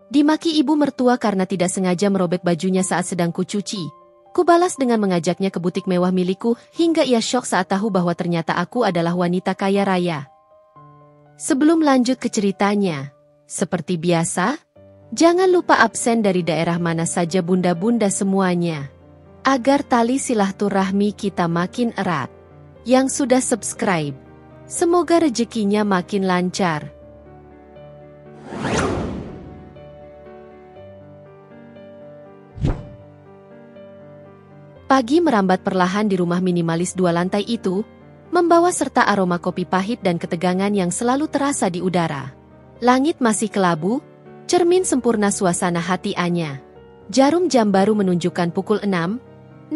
Dimaki ibu mertua karena tidak sengaja merobek bajunya saat sedang kucuci. Kubalas dengan mengajaknya ke butik mewah milikku hingga ia syok saat tahu bahwa ternyata aku adalah wanita kaya raya. Sebelum lanjut ke ceritanya, seperti biasa, jangan lupa absen dari daerah mana saja bunda-bunda semuanya. Agar tali silaturahmi kita makin erat. Yang sudah subscribe, semoga rezekinya makin lancar. Pagi merambat perlahan di rumah minimalis 2 lantai itu, membawa serta aroma kopi pahit dan ketegangan yang selalu terasa di udara. Langit masih kelabu, cermin sempurna suasana hati Anya. Jarum jam baru menunjukkan pukul 6,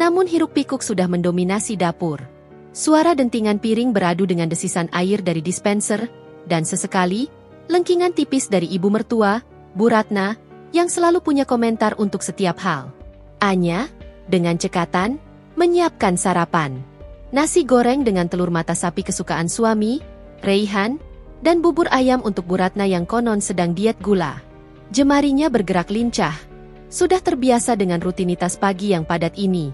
namun hiruk-pikuk sudah mendominasi dapur. Suara dentingan piring beradu dengan desisan air dari dispenser, dan sesekali, lengkingan tipis dari ibu mertua, Bu Ratna, yang selalu punya komentar untuk setiap hal. Anya, dengan cekatan, menyiapkan sarapan. Nasi goreng dengan telur mata sapi kesukaan suami, Raihan, dan bubur ayam untuk Bu Ratna yang konon sedang diet gula. Jemarinya bergerak lincah. Sudah terbiasa dengan rutinitas pagi yang padat ini.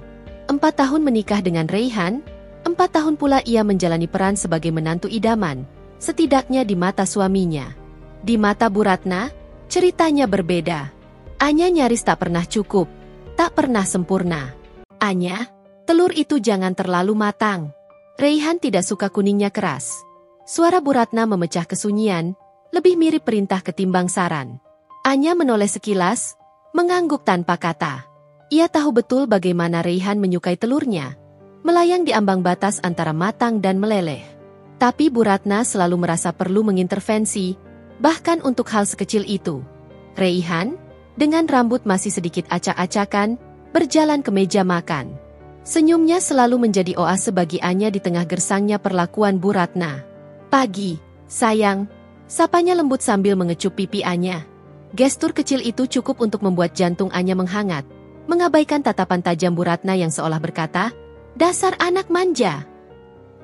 4 tahun menikah dengan Raihan, 4 tahun pula ia menjalani peran sebagai menantu idaman, setidaknya di mata suaminya. Di mata Bu Ratna, ceritanya berbeda. Anya nyaris tak pernah cukup, tak pernah sempurna. Anya, telur itu jangan terlalu matang. Raihan tidak suka kuningnya keras. Suara Bu Ratna memecah kesunyian, lebih mirip perintah ketimbang saran. Anya menoleh sekilas, mengangguk tanpa kata. Ia tahu betul bagaimana Raihan menyukai telurnya. Melayang di ambang batas antara matang dan meleleh. Tapi Bu Ratna selalu merasa perlu mengintervensi, bahkan untuk hal sekecil itu. Raihan, dengan rambut masih sedikit acak-acakan, berjalan ke meja makan. Senyumnya selalu menjadi oase bagi Anya di tengah gersangnya perlakuan Bu Ratna. "Pagi, sayang," sapanya lembut sambil mengecup pipi Anya. Gestur kecil itu cukup untuk membuat jantung Anya menghangat, mengabaikan tatapan tajam Bu Ratna yang seolah berkata, "Dasar anak manja.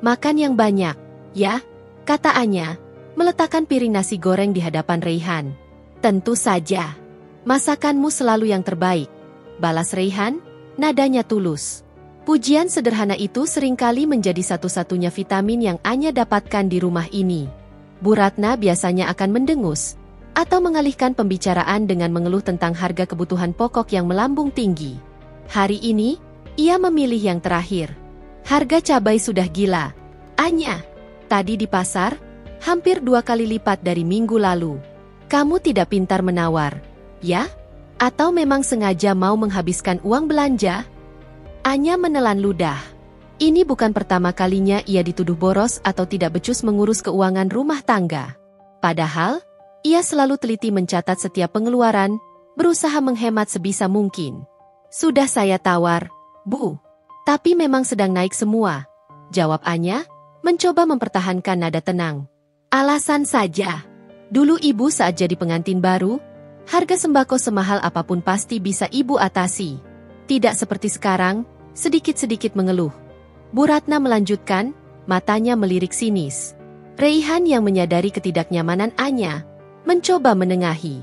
Makan yang banyak, ya," kata Anya, meletakkan piring nasi goreng di hadapan Raihan. "Tentu saja. Masakanmu selalu yang terbaik," balas Raihan, nadanya tulus. Pujian sederhana itu seringkali menjadi satu-satunya vitamin yang Anya dapatkan di rumah ini. Bu Ratna biasanya akan mendengus, atau mengalihkan pembicaraan dengan mengeluh tentang harga kebutuhan pokok yang melambung tinggi. Hari ini, ia memilih yang terakhir. Harga cabai sudah gila. "Anya, tadi di pasar, hampir 2 kali lipat dari minggu lalu. Kamu tidak pintar menawar, ya? Atau memang sengaja mau menghabiskan uang belanja?" Anya menelan ludah. Ini bukan pertama kalinya ia dituduh boros atau tidak becus mengurus keuangan rumah tangga. Padahal, ia selalu teliti mencatat setiap pengeluaran, berusaha menghemat sebisa mungkin. "Sudah saya tawar, Bu. Tapi memang sedang naik semua," jawab Anya, mencoba mempertahankan nada tenang. "Alasan saja. Dulu ibu saat jadi pengantin baru, harga sembako semahal apapun pasti bisa ibu atasi. Tidak seperti sekarang, sedikit-sedikit mengeluh." Bu Ratna melanjutkan, matanya melirik sinis. Raihan yang menyadari ketidaknyamanan Anya, mencoba menengahi.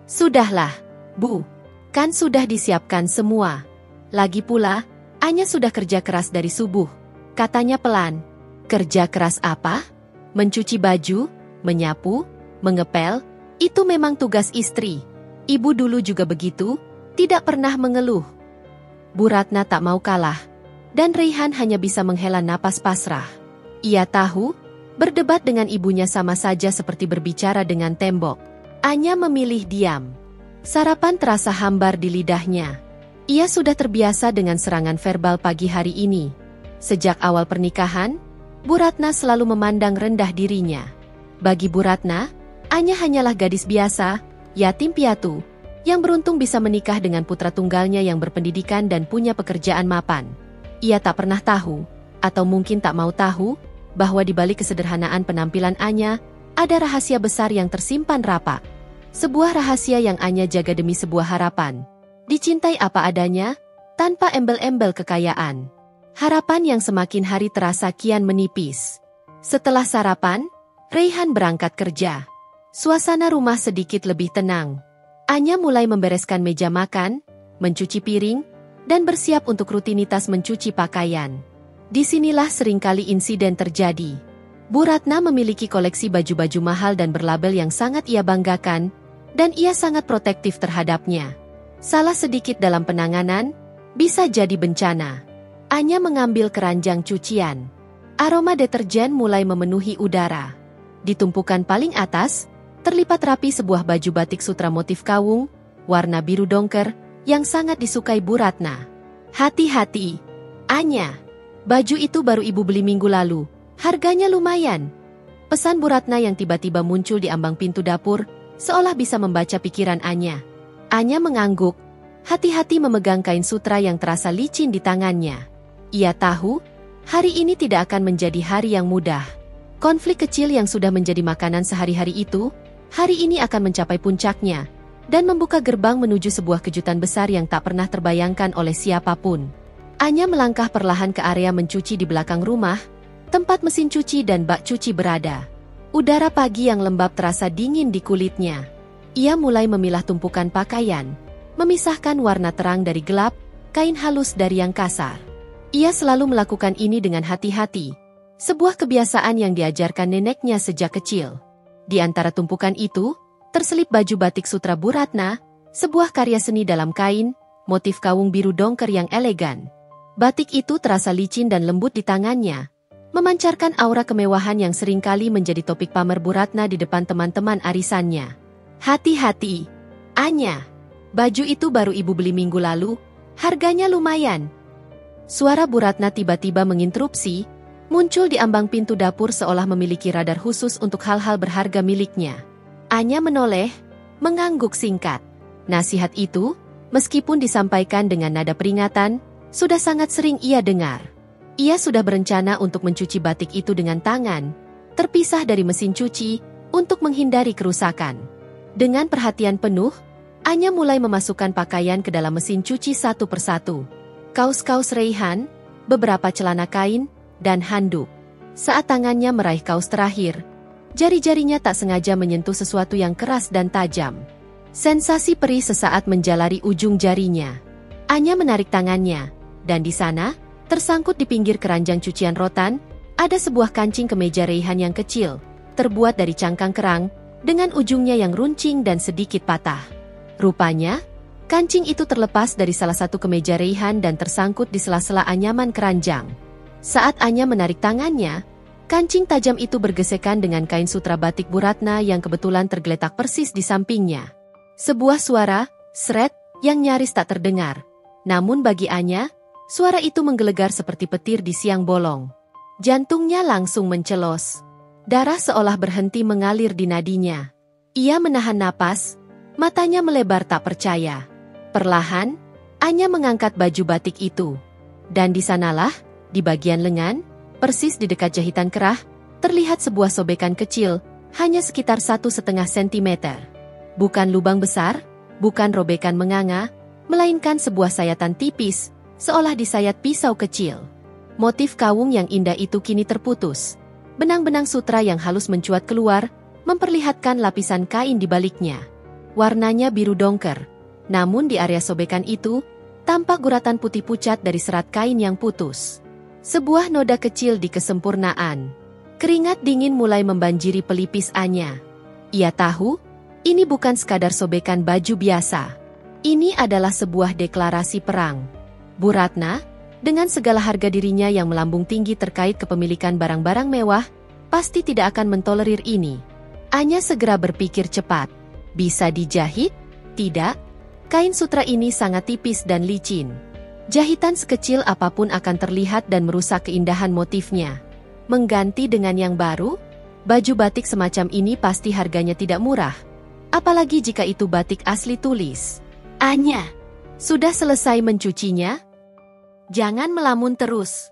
"Sudahlah, Bu. Kan sudah disiapkan semua. Lagi pula, Anya sudah kerja keras dari subuh," katanya pelan. "Kerja keras apa? Mencuci baju, menyapu, mengepel, itu memang tugas istri. Ibu dulu juga begitu, tidak pernah mengeluh." Bu Ratna tak mau kalah, dan Raihan hanya bisa menghela napas pasrah. Ia tahu, berdebat dengan ibunya sama saja seperti berbicara dengan tembok. Anya memilih diam. Sarapan terasa hambar di lidahnya. Ia sudah terbiasa dengan serangan verbal pagi hari ini. Sejak awal pernikahan, Bu Ratna selalu memandang rendah dirinya. Bagi Bu Ratna, Anya hanyalah gadis biasa, yatim piatu, yang beruntung bisa menikah dengan putra tunggalnya yang berpendidikan dan punya pekerjaan mapan. Ia tak pernah tahu, atau mungkin tak mau tahu, bahwa di balik kesederhanaan penampilan Anya, ada rahasia besar yang tersimpan rapat. Sebuah rahasia yang Anya jaga demi sebuah harapan. Dicintai apa adanya, tanpa embel-embel kekayaan. Harapan yang semakin hari terasa kian menipis. Setelah sarapan, Raihan berangkat kerja. Suasana rumah sedikit lebih tenang. Anya mulai membereskan meja makan, mencuci piring, dan bersiap untuk rutinitas mencuci pakaian. Disinilah seringkali insiden terjadi. Bu Ratna memiliki koleksi baju-baju mahal dan berlabel yang sangat ia banggakan, dan ia sangat protektif terhadapnya. Salah sedikit dalam penanganan, bisa jadi bencana. Anya mengambil keranjang cucian. Aroma deterjen mulai memenuhi udara. Di tumpukan paling atas, terlipat rapi sebuah baju batik sutra motif kawung, warna biru dongker, yang sangat disukai Bu Ratna. Hati-hati, Anya. Baju itu baru ibu beli minggu lalu. Harganya lumayan. Pesan Bu Ratna yang tiba-tiba muncul di ambang pintu dapur, seolah bisa membaca pikiran Anya. Anya mengangguk. Hati-hati memegang kain sutra yang terasa licin di tangannya. Ia tahu, hari ini tidak akan menjadi hari yang mudah. Konflik kecil yang sudah menjadi makanan sehari-hari itu, hari ini akan mencapai puncaknya, dan membuka gerbang menuju sebuah kejutan besar yang tak pernah terbayangkan oleh siapapun. Anya melangkah perlahan ke area mencuci di belakang rumah, tempat mesin cuci dan bak cuci berada. Udara pagi yang lembab terasa dingin di kulitnya. Ia mulai memilah tumpukan pakaian, memisahkan warna terang dari gelap, kain halus dari yang kasar. Ia selalu melakukan ini dengan hati-hati, sebuah kebiasaan yang diajarkan neneknya sejak kecil. Di antara tumpukan itu, terselip baju batik sutra Bu Ratna, sebuah karya seni dalam kain, motif kawung biru dongker yang elegan. Batik itu terasa licin dan lembut di tangannya, memancarkan aura kemewahan yang seringkali menjadi topik pamer Bu Ratna di depan teman-teman arisannya. Hati-hati, Anya. Baju itu baru ibu beli minggu lalu, harganya lumayan. Suara Bu Ratna tiba-tiba menginterupsi, muncul di ambang pintu dapur seolah memiliki radar khusus untuk hal-hal berharga miliknya. Anya menoleh, mengangguk singkat. Nasihat itu, meskipun disampaikan dengan nada peringatan, sudah sangat sering ia dengar. Ia sudah berencana untuk mencuci batik itu dengan tangan, terpisah dari mesin cuci, untuk menghindari kerusakan. Dengan perhatian penuh, Anya mulai memasukkan pakaian ke dalam mesin cuci satu persatu. Kaos-kaos reihan, beberapa celana kain, dan handuk. Saat tangannya meraih kaos terakhir, jari-jarinya tak sengaja menyentuh sesuatu yang keras dan tajam. Sensasi perih sesaat menjalari ujung jarinya. Anya menarik tangannya, dan di sana, tersangkut di pinggir keranjang cucian rotan, ada sebuah kancing kemeja reihan yang kecil, terbuat dari cangkang kerang, dengan ujungnya yang runcing dan sedikit patah. Rupanya, kancing itu terlepas dari salah satu kemeja reihan dan tersangkut di sela-sela anyaman keranjang. Saat Anya menarik tangannya, kancing tajam itu bergesekan dengan kain sutra batik Bu Ratna yang kebetulan tergeletak persis di sampingnya. Sebuah suara, sret, yang nyaris tak terdengar. Namun bagi Anya, suara itu menggelegar seperti petir di siang bolong. Jantungnya langsung mencelos. Darah seolah berhenti mengalir di nadinya. Ia menahan napas, matanya melebar tak percaya. Perlahan, Anya mengangkat baju batik itu. Dan di sanalah, di bagian lengan, persis di dekat jahitan kerah, terlihat sebuah sobekan kecil, hanya sekitar 1,5 sentimeter. Bukan lubang besar, bukan robekan menganga, melainkan sebuah sayatan tipis, seolah disayat pisau kecil. Motif kawung yang indah itu kini terputus. Benang-benang sutra yang halus mencuat keluar, memperlihatkan lapisan kain di baliknya. Warnanya biru dongker. Namun di area sobekan itu, tampak guratan putih pucat dari serat kain yang putus. Sebuah noda kecil di kesempurnaan. Keringat dingin mulai membanjiri pelipis Anya. Ia tahu, ini bukan sekadar sobekan baju biasa. Ini adalah sebuah deklarasi perang. Bu Ratna, dengan segala harga dirinya yang melambung tinggi terkait kepemilikan barang-barang mewah, pasti tidak akan mentolerir ini. Anya segera berpikir cepat. Bisa dijahit? Tidak. Kain sutra ini sangat tipis dan licin. Jahitan sekecil apapun akan terlihat dan merusak keindahan motifnya. Mengganti dengan yang baru, baju batik semacam ini pasti harganya tidak murah. Apalagi jika itu batik asli tulis. Anya, sudah selesai mencucinya? Jangan melamun terus.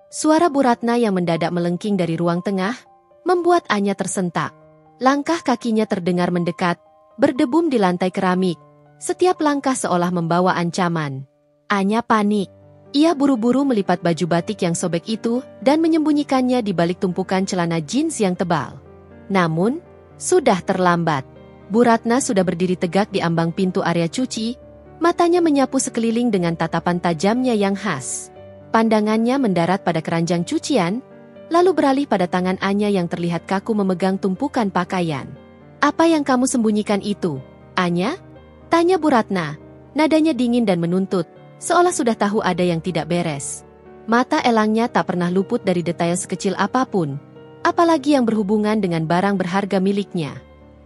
Suara Bu Ratna yang mendadak melengking dari ruang tengah, membuat Anya tersentak. Langkah kakinya terdengar mendekat, berdebum di lantai keramik. Setiap langkah seolah membawa ancaman. Anya panik. Ia buru-buru melipat baju batik yang sobek itu dan menyembunyikannya di balik tumpukan celana jeans yang tebal. Namun, sudah terlambat. Bu Ratna sudah berdiri tegak di ambang pintu area cuci, matanya menyapu sekeliling dengan tatapan tajamnya yang khas. Pandangannya mendarat pada keranjang cucian, lalu beralih pada tangan Anya yang terlihat kaku memegang tumpukan pakaian. "Apa yang kamu sembunyikan itu, Anya?" tanya Bu Ratna. Nadanya dingin dan menuntut, seolah sudah tahu ada yang tidak beres. Mata elangnya tak pernah luput dari detail sekecil apapun, apalagi yang berhubungan dengan barang berharga miliknya.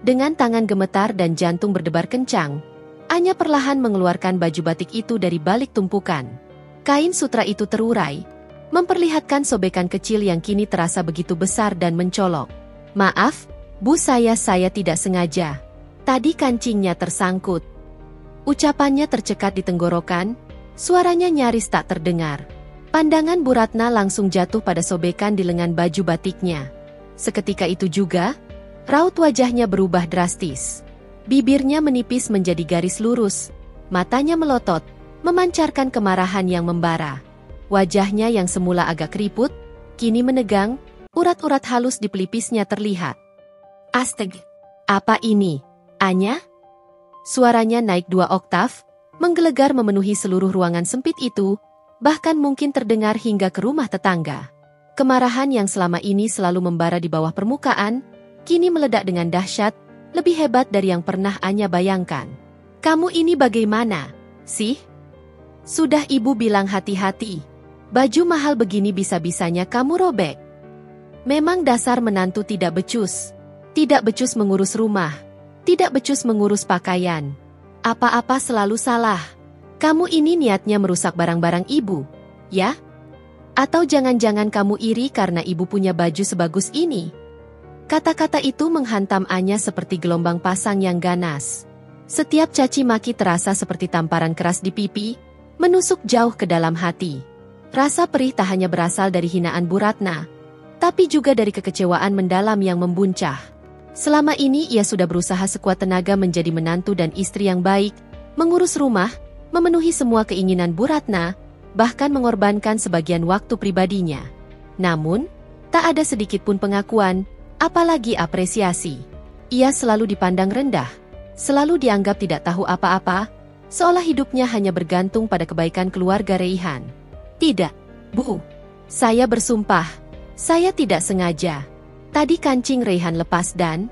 Dengan tangan gemetar dan jantung berdebar kencang, Anya perlahan mengeluarkan baju batik itu dari balik tumpukan. Kain sutra itu terurai, memperlihatkan sobekan kecil yang kini terasa begitu besar dan mencolok. "Maaf, Bu, saya tidak sengaja. Tadi kancingnya tersangkut." Ucapannya tercekat di tenggorokan, suaranya nyaris tak terdengar. Pandangan Bu Ratna langsung jatuh pada sobekan di lengan baju batiknya. Seketika itu juga, raut wajahnya berubah drastis. Bibirnya menipis menjadi garis lurus, matanya melotot, memancarkan kemarahan yang membara. Wajahnya yang semula agak keriput, kini menegang, urat-urat halus di pelipisnya terlihat. "Astag, apa ini, Anya?" Suaranya naik 2 oktav, menggelegar memenuhi seluruh ruangan sempit itu, bahkan mungkin terdengar hingga ke rumah tetangga. Kemarahan yang selama ini selalu membara di bawah permukaan, kini meledak dengan dahsyat, lebih hebat dari yang pernah Anya bayangkan. "Kamu ini bagaimana, sih? Sudah ibu bilang hati-hati. Baju mahal begini bisa-bisanya kamu robek. Memang dasar menantu tidak becus. Tidak becus mengurus rumah. Tidak becus mengurus pakaian. Apa-apa selalu salah. Kamu ini niatnya merusak barang-barang ibu, ya? Atau jangan-jangan kamu iri karena ibu punya baju sebagus ini?" Kata-kata itu menghantam Anya seperti gelombang pasang yang ganas. Setiap caci maki terasa seperti tamparan keras di pipi, menusuk jauh ke dalam hati. Rasa perih tak hanya berasal dari hinaan Bu Ratna, tapi juga dari kekecewaan mendalam yang membuncah. Selama ini ia sudah berusaha sekuat tenaga menjadi menantu dan istri yang baik, mengurus rumah, memenuhi semua keinginan Bu Ratna, bahkan mengorbankan sebagian waktu pribadinya. Namun, tak ada sedikit pun pengakuan, apalagi apresiasi. Ia selalu dipandang rendah, selalu dianggap tidak tahu apa-apa, seolah hidupnya hanya bergantung pada kebaikan keluarga Raihan. "Tidak, Bu. Saya bersumpah, saya tidak sengaja. Tadi kancing Raihan lepas dan..."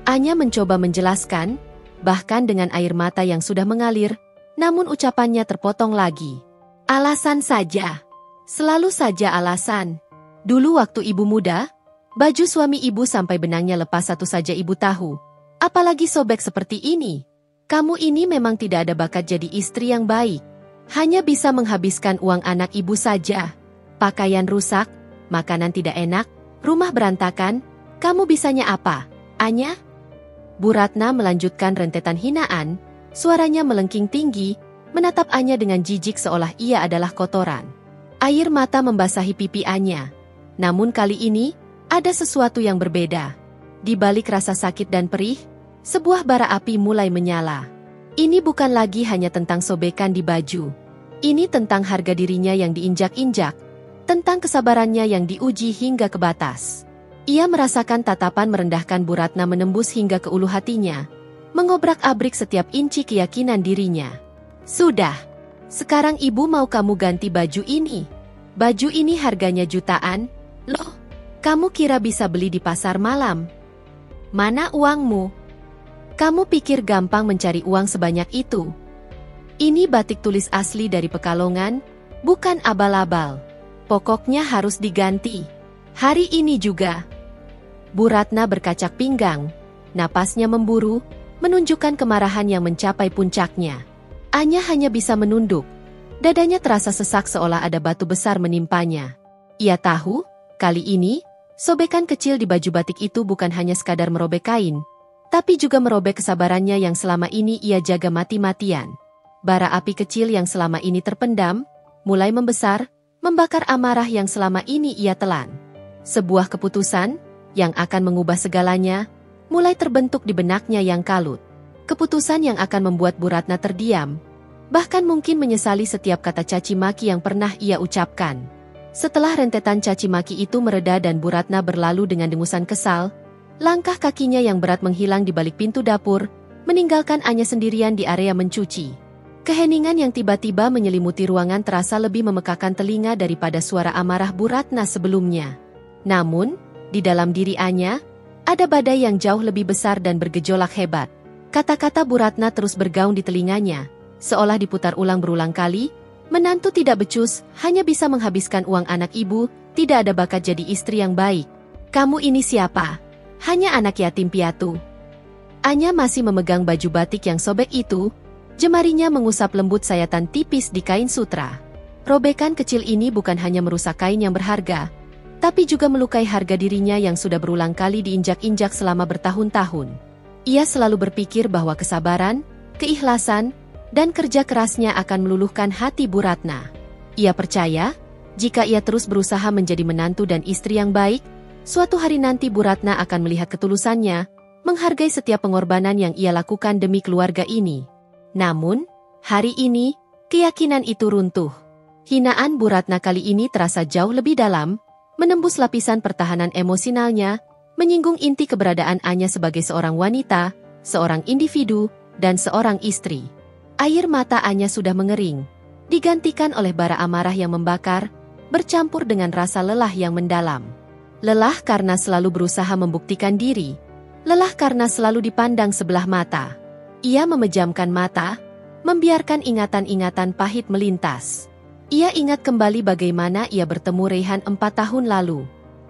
Anya mencoba menjelaskan, bahkan dengan air mata yang sudah mengalir, namun ucapannya terpotong lagi. "Alasan saja. Selalu saja alasan. Dulu waktu ibu muda, baju suami ibu sampai benangnya lepas satu saja ibu tahu. Apalagi sobek seperti ini. Kamu ini memang tidak ada bakat jadi istri yang baik. Hanya bisa menghabiskan uang anak ibu saja. Pakaian rusak, makanan tidak enak, rumah berantakan, kamu bisanya apa, Anya?" Bu Ratna melanjutkan rentetan hinaan, suaranya melengking tinggi, menatap Anya dengan jijik seolah ia adalah kotoran. Air mata membasahi pipi Anya. Namun kali ini, ada sesuatu yang berbeda. Di balik rasa sakit dan perih, sebuah bara api mulai menyala. Ini bukan lagi hanya tentang sobekan di baju. Ini tentang harga dirinya yang diinjak-injak, tentang kesabarannya yang diuji hingga ke batas. Ia merasakan tatapan merendahkan Bu Ratna menembus hingga ke ulu hatinya, mengobrak-abrik setiap inci keyakinan dirinya. "Sudah. Sekarang ibu mau kamu ganti baju ini. Baju ini harganya jutaan. Loh, kamu kira bisa beli di pasar malam? Mana uangmu? Kamu pikir gampang mencari uang sebanyak itu? Ini batik tulis asli dari Pekalongan, bukan abal-abal. Pokoknya harus diganti. Hari ini juga." Bu Ratna berkacak pinggang, napasnya memburu, menunjukkan kemarahan yang mencapai puncaknya. Anya hanya bisa menunduk. Dadanya terasa sesak seolah ada batu besar menimpanya. Ia tahu, kali ini, sobekan kecil di baju batik itu bukan hanya sekadar merobek kain, tapi juga merobek kesabarannya yang selama ini ia jaga mati-matian. Bara api kecil yang selama ini terpendam, mulai membesar, membakar amarah yang selama ini ia telan. Sebuah keputusan, yang akan mengubah segalanya, mulai terbentuk di benaknya yang kalut. Keputusan yang akan membuat Bu Ratna terdiam, bahkan mungkin menyesali setiap kata caci maki yang pernah ia ucapkan. Setelah rentetan caci maki itu mereda dan Bu Ratna berlalu dengan dengusan kesal, Langkah kakinya yang berat menghilang di balik pintu dapur, meninggalkan Anya sendirian di area mencuci. Keheningan yang tiba-tiba menyelimuti ruangan terasa lebih memekakan telinga daripada suara amarah Bu Ratna sebelumnya. Namun, di dalam diri Anya, ada badai yang jauh lebih besar dan bergejolak hebat. Kata-kata Bu Ratna terus bergaung di telinganya, seolah diputar ulang berulang kali. Menantu tidak becus, hanya bisa menghabiskan uang anak ibu, tidak ada bakat jadi istri yang baik. Kamu ini siapa? Hanya anak yatim piatu. Anya masih memegang baju batik yang sobek itu, jemarinya mengusap lembut sayatan tipis di kain sutra. Robekan kecil ini bukan hanya merusak kain yang berharga, tapi juga melukai harga dirinya yang sudah berulang kali diinjak-injak selama bertahun-tahun. Ia selalu berpikir bahwa kesabaran, keikhlasan, dan kerja kerasnya akan meluluhkan hati Bu Ratna. Ia percaya, jika ia terus berusaha menjadi menantu dan istri yang baik, suatu hari nanti Bu Ratna akan melihat ketulusannya, menghargai setiap pengorbanan yang ia lakukan demi keluarga ini. Namun, hari ini, keyakinan itu runtuh. Hinaan Bu Ratna kali ini terasa jauh lebih dalam, menembus lapisan pertahanan emosionalnya, menyinggung inti keberadaan Anya sebagai seorang wanita, seorang individu, dan seorang istri. Air mata Anya sudah mengering, digantikan oleh bara amarah yang membakar, bercampur dengan rasa lelah yang mendalam. Lelah karena selalu berusaha membuktikan diri. Lelah karena selalu dipandang sebelah mata. Ia memejamkan mata, membiarkan ingatan-ingatan pahit melintas. Ia ingat kembali bagaimana ia bertemu Raihan 4 tahun lalu.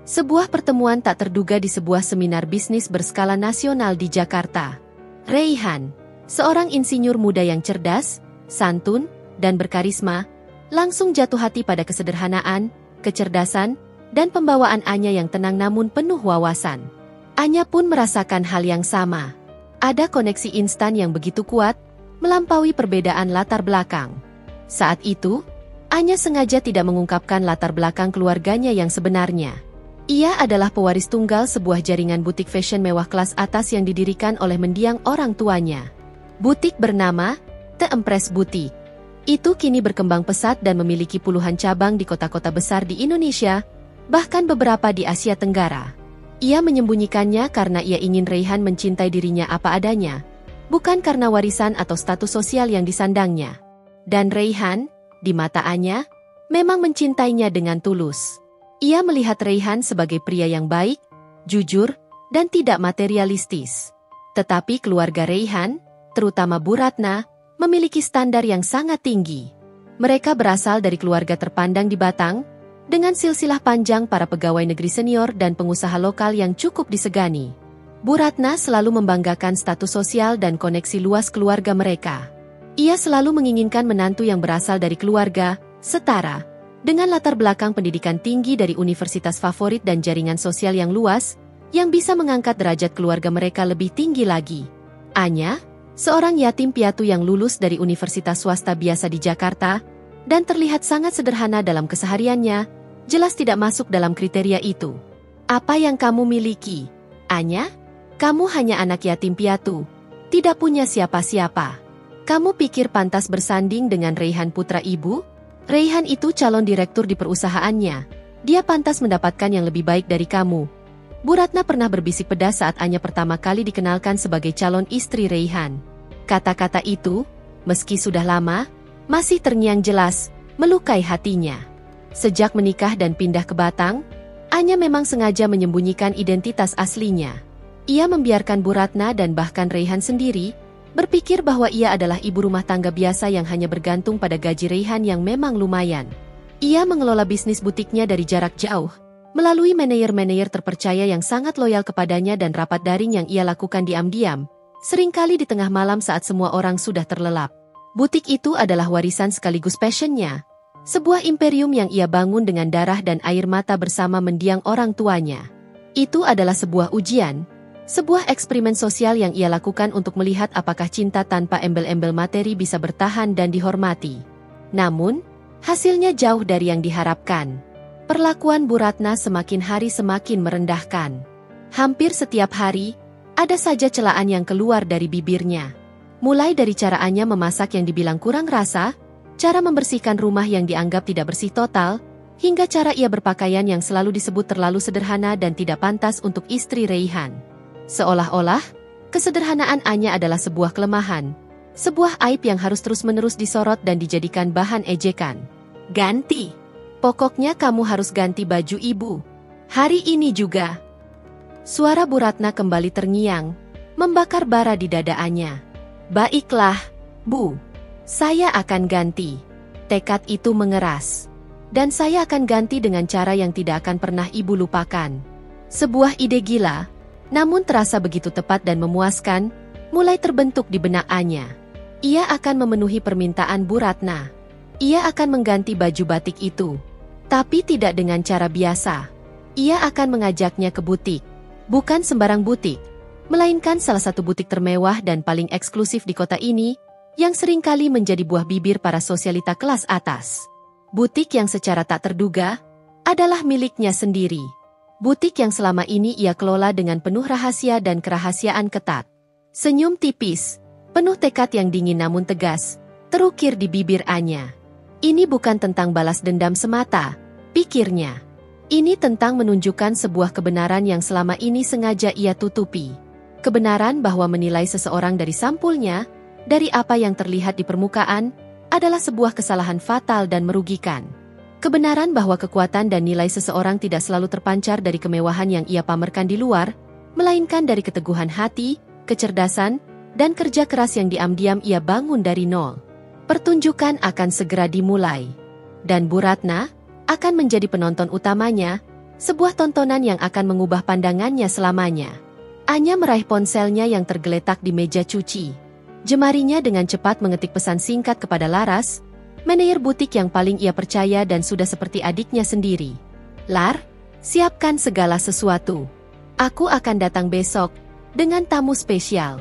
Sebuah pertemuan tak terduga di sebuah seminar bisnis berskala nasional di Jakarta. Raihan, seorang insinyur muda yang cerdas, santun, dan berkarisma, langsung jatuh hati pada kesederhanaan, kecerdasan, dan pembawaan Anya yang tenang namun penuh wawasan. Anya pun merasakan hal yang sama. Ada koneksi instan yang begitu kuat, melampaui perbedaan latar belakang. Saat itu, Anya sengaja tidak mengungkapkan latar belakang keluarganya yang sebenarnya. Ia adalah pewaris tunggal sebuah jaringan butik fashion mewah kelas atas yang didirikan oleh mendiang orang tuanya. Butik bernama The Empress Boutique. Itu kini berkembang pesat dan memiliki puluhan cabang di kota-kota besar di Indonesia, bahkan beberapa di Asia Tenggara. Ia menyembunyikannya karena ia ingin Raihan mencintai dirinya apa adanya, bukan karena warisan atau status sosial yang disandangnya. Dan Raihan, di mata Anya, memang mencintainya dengan tulus. Ia melihat Raihan sebagai pria yang baik, jujur, dan tidak materialistis. Tetapi keluarga Raihan, terutama Bu Ratna, memiliki standar yang sangat tinggi. Mereka berasal dari keluarga terpandang di Batang, dengan silsilah panjang para pegawai negeri senior dan pengusaha lokal yang cukup disegani. Bu Ratna selalu membanggakan status sosial dan koneksi luas keluarga mereka. Ia selalu menginginkan menantu yang berasal dari keluarga setara, dengan latar belakang pendidikan tinggi dari universitas favorit dan jaringan sosial yang luas, yang bisa mengangkat derajat keluarga mereka lebih tinggi lagi. Anya, seorang yatim piatu yang lulus dari universitas swasta biasa di Jakarta, dan terlihat sangat sederhana dalam kesehariannya, jelas tidak masuk dalam kriteria itu. Apa yang kamu miliki, Anya? Kamu hanya anak yatim piatu, tidak punya siapa-siapa. Kamu pikir pantas bersanding dengan Raihan putra ibu? Raihan itu calon direktur di perusahaannya. Dia pantas mendapatkan yang lebih baik dari kamu. Bu Ratna pernah berbisik pedas saat Anya pertama kali dikenalkan sebagai calon istri Raihan. Kata-kata itu, meski sudah lama, masih terngiang jelas, melukai hatinya. Sejak menikah dan pindah ke Batang, Anya memang sengaja menyembunyikan identitas aslinya. Ia membiarkan Bu Ratna dan bahkan Raihan sendiri berpikir bahwa ia adalah ibu rumah tangga biasa yang hanya bergantung pada gaji Raihan yang memang lumayan. Ia mengelola bisnis butiknya dari jarak jauh, melalui manajer-manajer terpercaya yang sangat loyal kepadanya dan rapat daring yang ia lakukan diam-diam, seringkali di tengah malam saat semua orang sudah terlelap. Butik itu adalah warisan sekaligus passionnya. Sebuah imperium yang ia bangun dengan darah dan air mata bersama mendiang orang tuanya. Itu adalah sebuah ujian, sebuah eksperimen sosial yang ia lakukan untuk melihat apakah cinta tanpa embel-embel materi bisa bertahan dan dihormati. Namun, hasilnya jauh dari yang diharapkan. Perlakuan Bu Ratna semakin hari semakin merendahkan. Hampir setiap hari, ada saja celaan yang keluar dari bibirnya. Mulai dari caraannya memasak yang dibilang kurang rasa, cara membersihkan rumah yang dianggap tidak bersih total, hingga cara ia berpakaian yang selalu disebut terlalu sederhana dan tidak pantas untuk istri Raihan. Seolah-olah, kesederhanaan Anya adalah sebuah kelemahan. Sebuah aib yang harus terus-menerus disorot dan dijadikan bahan ejekan. Ganti. Pokoknya kamu harus ganti baju ibu. Hari ini juga. Suara Bu Ratna kembali terngiang, membakar bara di dada Anya. Baiklah, Bu. Saya akan ganti. Tekad itu mengeras. Dan saya akan ganti dengan cara yang tidak akan pernah ibu lupakan. Sebuah ide gila, namun terasa begitu tepat dan memuaskan, mulai terbentuk di benak Anya. Ia akan memenuhi permintaan Bu Ratna. Ia akan mengganti baju batik itu. Tapi tidak dengan cara biasa. Ia akan mengajaknya ke butik. Bukan sembarang butik, melainkan salah satu butik termewah dan paling eksklusif di kota ini, yang seringkali menjadi buah bibir para sosialita kelas atas. Butik yang secara tak terduga, adalah miliknya sendiri. Butik yang selama ini ia kelola dengan penuh rahasia dan kerahasiaan ketat. Senyum tipis, penuh tekad yang dingin namun tegas, terukir di bibir Anya. Ini bukan tentang balas dendam semata, pikirnya. Ini tentang menunjukkan sebuah kebenaran yang selama ini sengaja ia tutupi. Kebenaran bahwa menilai seseorang dari sampulnya, dari apa yang terlihat di permukaan, adalah sebuah kesalahan fatal dan merugikan. Kebenaran bahwa kekuatan dan nilai seseorang tidak selalu terpancar dari kemewahan yang ia pamerkan di luar, melainkan dari keteguhan hati, kecerdasan, dan kerja keras yang diam-diam ia bangun dari nol. Pertunjukan akan segera dimulai. Dan Bu Ratna akan menjadi penonton utamanya, sebuah tontonan yang akan mengubah pandangannya selamanya. Anya meraih ponselnya yang tergeletak di meja cuci. Jemarinya dengan cepat mengetik pesan singkat kepada Laras, manajer butik yang paling ia percaya dan sudah seperti adiknya sendiri. Lar, siapkan segala sesuatu. Aku akan datang besok, dengan tamu spesial.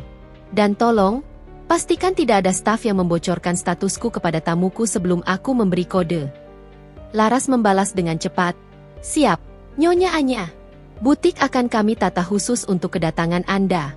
Dan tolong, pastikan tidak ada staf yang membocorkan statusku kepada tamuku sebelum aku memberi kode. Laras membalas dengan cepat. Siap, Nyonya Anya. Butik akan kami tata khusus untuk kedatangan Anda.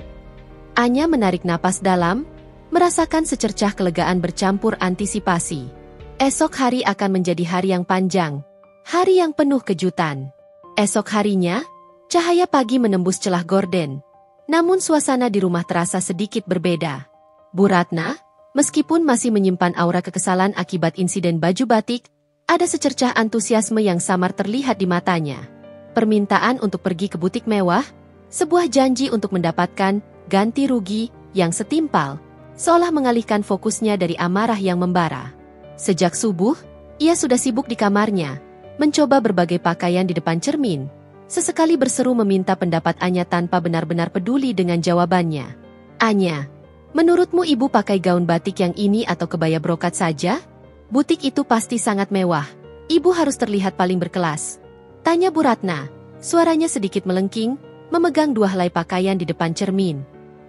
Anya menarik napas dalam, merasakan secercah kelegaan bercampur antisipasi. Esok hari akan menjadi hari yang panjang. Hari yang penuh kejutan. Esok harinya, cahaya pagi menembus celah gorden. Namun suasana di rumah terasa sedikit berbeda. Bu Ratna, meskipun masih menyimpan aura kekesalan akibat insiden baju batik, ada secercah antusiasme yang samar terlihat di matanya. Permintaan untuk pergi ke butik mewah, sebuah janji untuk mendapatkan ganti rugi yang setimpal, seolah mengalihkan fokusnya dari amarah yang membara. Sejak subuh, ia sudah sibuk di kamarnya, mencoba berbagai pakaian di depan cermin, sesekali berseru meminta pendapat Anya tanpa benar-benar peduli dengan jawabannya. Anya, menurutmu ibu pakai gaun batik yang ini atau kebaya brokat saja? Butik itu pasti sangat mewah. Ibu harus terlihat paling berkelas. Tanya Bu Ratna, suaranya sedikit melengking, memegang dua helai pakaian di depan cermin.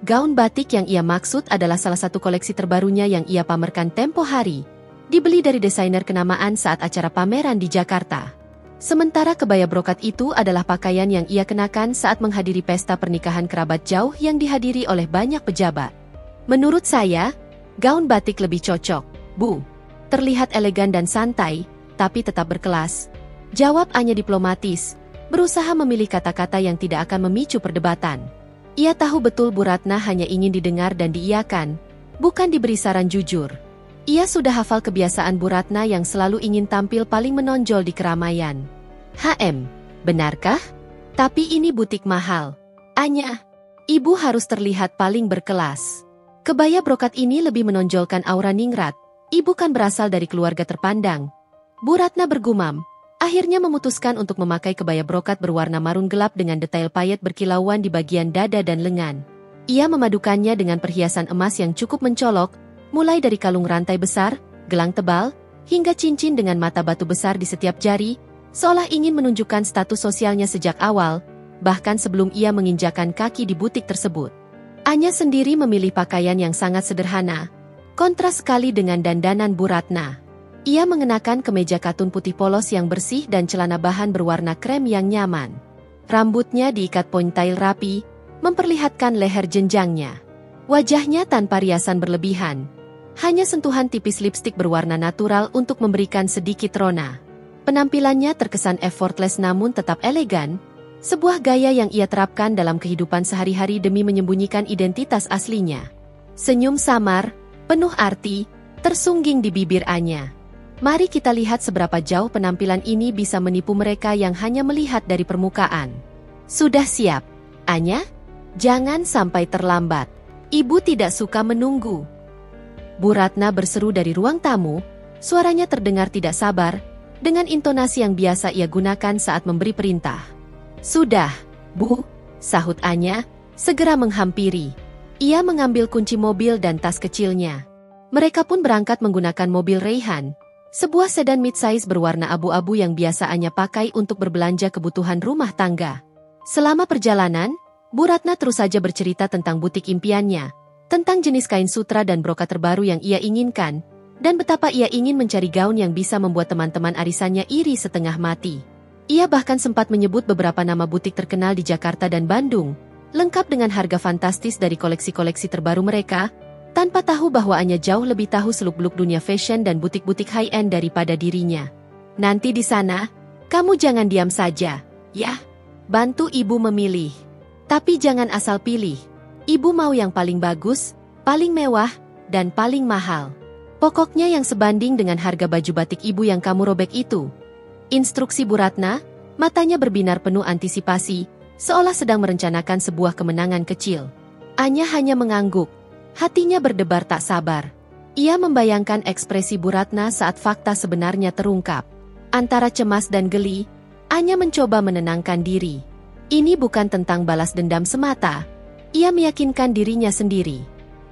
Gaun batik yang ia maksud adalah salah satu koleksi terbarunya yang ia pamerkan tempo hari. Dibeli dari desainer kenamaan saat acara pameran di Jakarta. Sementara kebaya brokat itu adalah pakaian yang ia kenakan saat menghadiri pesta pernikahan kerabat jauh yang dihadiri oleh banyak pejabat. Menurut saya, gaun batik lebih cocok, Bu. Terlihat elegan dan santai, tapi tetap berkelas. Jawab Anya diplomatis, berusaha memilih kata-kata yang tidak akan memicu perdebatan. Ia tahu betul Bu Ratna hanya ingin didengar dan diiyakan, bukan diberi saran jujur. Ia sudah hafal kebiasaan Bu Ratna yang selalu ingin tampil paling menonjol di keramaian. Benarkah? Tapi ini butik mahal. Anya, ibu harus terlihat paling berkelas. Kebaya brokat ini lebih menonjolkan aura ningrat. Ibu kan berasal dari keluarga terpandang. Bu Ratna bergumam, akhirnya memutuskan untuk memakai kebaya brokat berwarna marun gelap dengan detail payet berkilauan di bagian dada dan lengan. Ia memadukannya dengan perhiasan emas yang cukup mencolok, mulai dari kalung rantai besar, gelang tebal, hingga cincin dengan mata batu besar di setiap jari, seolah ingin menunjukkan status sosialnya sejak awal, bahkan sebelum ia menginjakan kaki di butik tersebut. Anya sendiri memilih pakaian yang sangat sederhana, kontras sekali dengan dandanan Bu Ratna. Ia mengenakan kemeja katun putih polos yang bersih dan celana bahan berwarna krem yang nyaman. Rambutnya diikat ponytail rapi, memperlihatkan leher jenjangnya. Wajahnya tanpa riasan berlebihan. Hanya sentuhan tipis lipstik berwarna natural untuk memberikan sedikit rona. Penampilannya terkesan effortless namun tetap elegan, Sebuah gaya yang ia terapkan dalam kehidupan sehari-hari demi menyembunyikan identitas aslinya. Senyum samar, penuh arti, tersungging di bibir Anya. Mari kita lihat seberapa jauh penampilan ini bisa menipu mereka yang hanya melihat dari permukaan. Sudah siap, Anya? Jangan sampai terlambat. Ibu tidak suka menunggu. Bu Ratna berseru dari ruang tamu, suaranya terdengar tidak sabar, dengan intonasi yang biasa ia gunakan saat memberi perintah. Sudah, Bu, sahut Anya, segera menghampiri. Ia mengambil kunci mobil dan tas kecilnya. Mereka pun berangkat menggunakan mobil Raihan, sebuah sedan mid-size berwarna abu-abu yang biasa Anya pakai untuk berbelanja kebutuhan rumah tangga. Selama perjalanan, Bu Ratna terus saja bercerita tentang butik impiannya, tentang jenis kain sutra dan brokat terbaru yang ia inginkan, dan betapa ia ingin mencari gaun yang bisa membuat teman-teman arisannya iri setengah mati. Ia bahkan sempat menyebut beberapa nama butik terkenal di Jakarta dan Bandung, lengkap dengan harga fantastis dari koleksi-koleksi terbaru mereka, tanpa tahu bahwa Anya jauh lebih tahu seluk-beluk dunia fashion dan butik-butik high-end daripada dirinya. Nanti di sana, kamu jangan diam saja, ya. Bantu ibu memilih. Tapi jangan asal pilih. Ibu mau yang paling bagus, paling mewah, dan paling mahal. Pokoknya yang sebanding dengan harga baju batik ibu yang kamu robek itu. Instruksi Bu Ratna, matanya berbinar penuh antisipasi, seolah sedang merencanakan sebuah kemenangan kecil. Anya hanya mengangguk, hatinya berdebar tak sabar. Ia membayangkan ekspresi Bu Ratna saat fakta sebenarnya terungkap. Antara cemas dan geli, Anya mencoba menenangkan diri. Ini bukan tentang balas dendam semata. Ia meyakinkan dirinya sendiri.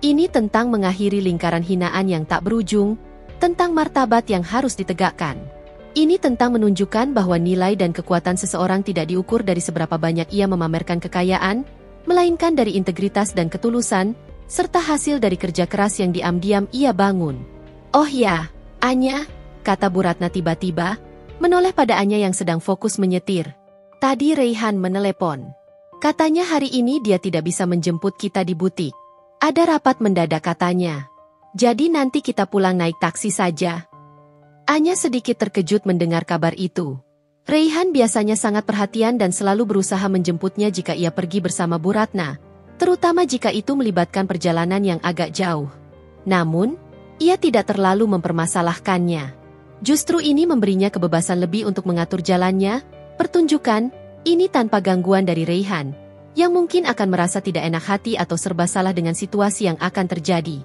Ini tentang mengakhiri lingkaran hinaan yang tak berujung, tentang martabat yang harus ditegakkan. Ini tentang menunjukkan bahwa nilai dan kekuatan seseorang tidak diukur dari seberapa banyak ia memamerkan kekayaan, melainkan dari integritas dan ketulusan, serta hasil dari kerja keras yang diam-diam ia bangun. Oh ya, Anya, kata Bu Ratna tiba-tiba, menoleh pada Anya yang sedang fokus menyetir. Tadi Raihan menelepon. Katanya hari ini dia tidak bisa menjemput kita di butik. Ada rapat mendadak katanya. Jadi nanti kita pulang naik taksi saja. Anya sedikit terkejut mendengar kabar itu. Raihan biasanya sangat perhatian dan selalu berusaha menjemputnya jika ia pergi bersama Bu Ratna, terutama jika itu melibatkan perjalanan yang agak jauh. Namun, ia tidak terlalu mempermasalahkannya. Justru ini memberinya kebebasan lebih untuk mengatur jalannya, pertunjukan, ini tanpa gangguan dari Raihan, yang mungkin akan merasa tidak enak hati atau serba salah dengan situasi yang akan terjadi.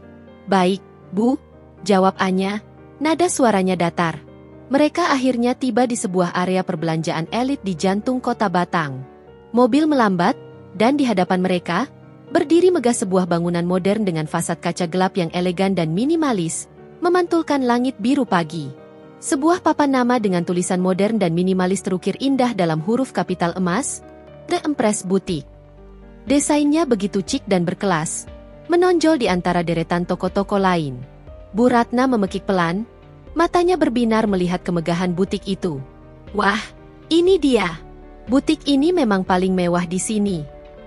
Baik, Bu, jawab Anya. Nada suaranya datar. Mereka akhirnya tiba di sebuah area perbelanjaan elit di jantung kota Batang. Mobil melambat, dan di hadapan mereka, berdiri megah sebuah bangunan modern dengan fasad kaca gelap yang elegan dan minimalis, memantulkan langit biru pagi. Sebuah papan nama dengan tulisan modern dan minimalis terukir indah dalam huruf kapital emas, The Empress Boutique. Desainnya begitu cik dan berkelas, menonjol di antara deretan toko-toko lain. Bu Ratna memekik pelan, matanya berbinar melihat kemegahan butik itu. Wah, ini dia. Butik ini memang paling mewah di sini.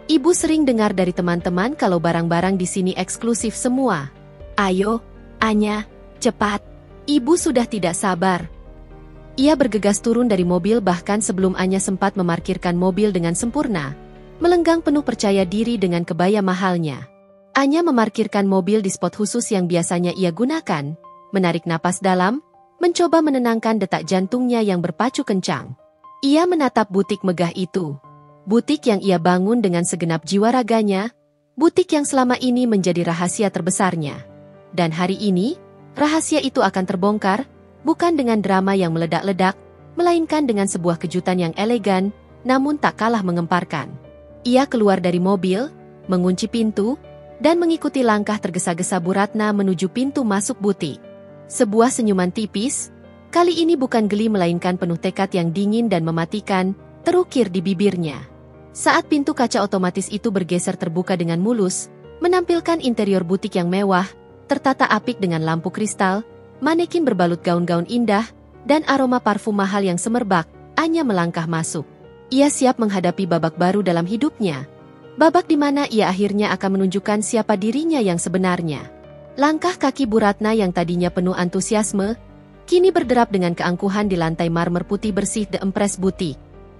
Ibu sering dengar dari teman-teman kalau barang-barang di sini eksklusif semua. Ayo, Anya, cepat. Ibu sudah tidak sabar. Ia bergegas turun dari mobil bahkan sebelum Anya sempat memarkirkan mobil dengan sempurna, melenggang penuh percaya diri dengan kebaya mahalnya. Anya memarkirkan mobil di spot khusus yang biasanya ia gunakan, menarik napas dalam, mencoba menenangkan detak jantungnya yang berpacu kencang. Ia menatap butik megah itu. Butik yang ia bangun dengan segenap jiwa raganya, butik yang selama ini menjadi rahasia terbesarnya. Dan hari ini, rahasia itu akan terbongkar, bukan dengan drama yang meledak-ledak, melainkan dengan sebuah kejutan yang elegan, namun tak kalah mengemparkan. Ia keluar dari mobil, mengunci pintu, dan mengikuti langkah tergesa-gesa Bu Ratna menuju pintu masuk butik. Sebuah senyuman tipis, kali ini bukan geli melainkan penuh tekad yang dingin dan mematikan, terukir di bibirnya. Saat pintu kaca otomatis itu bergeser terbuka dengan mulus, menampilkan interior butik yang mewah, tertata apik dengan lampu kristal, manekin berbalut gaun-gaun indah, dan aroma parfum mahal yang semerbak, Anya melangkah masuk. Ia siap menghadapi babak baru dalam hidupnya. Babak di mana ia akhirnya akan menunjukkan siapa dirinya yang sebenarnya. Langkah kaki Bu Ratna yang tadinya penuh antusiasme, kini berderap dengan keangkuhan di lantai marmer putih bersih The Empress Boutique.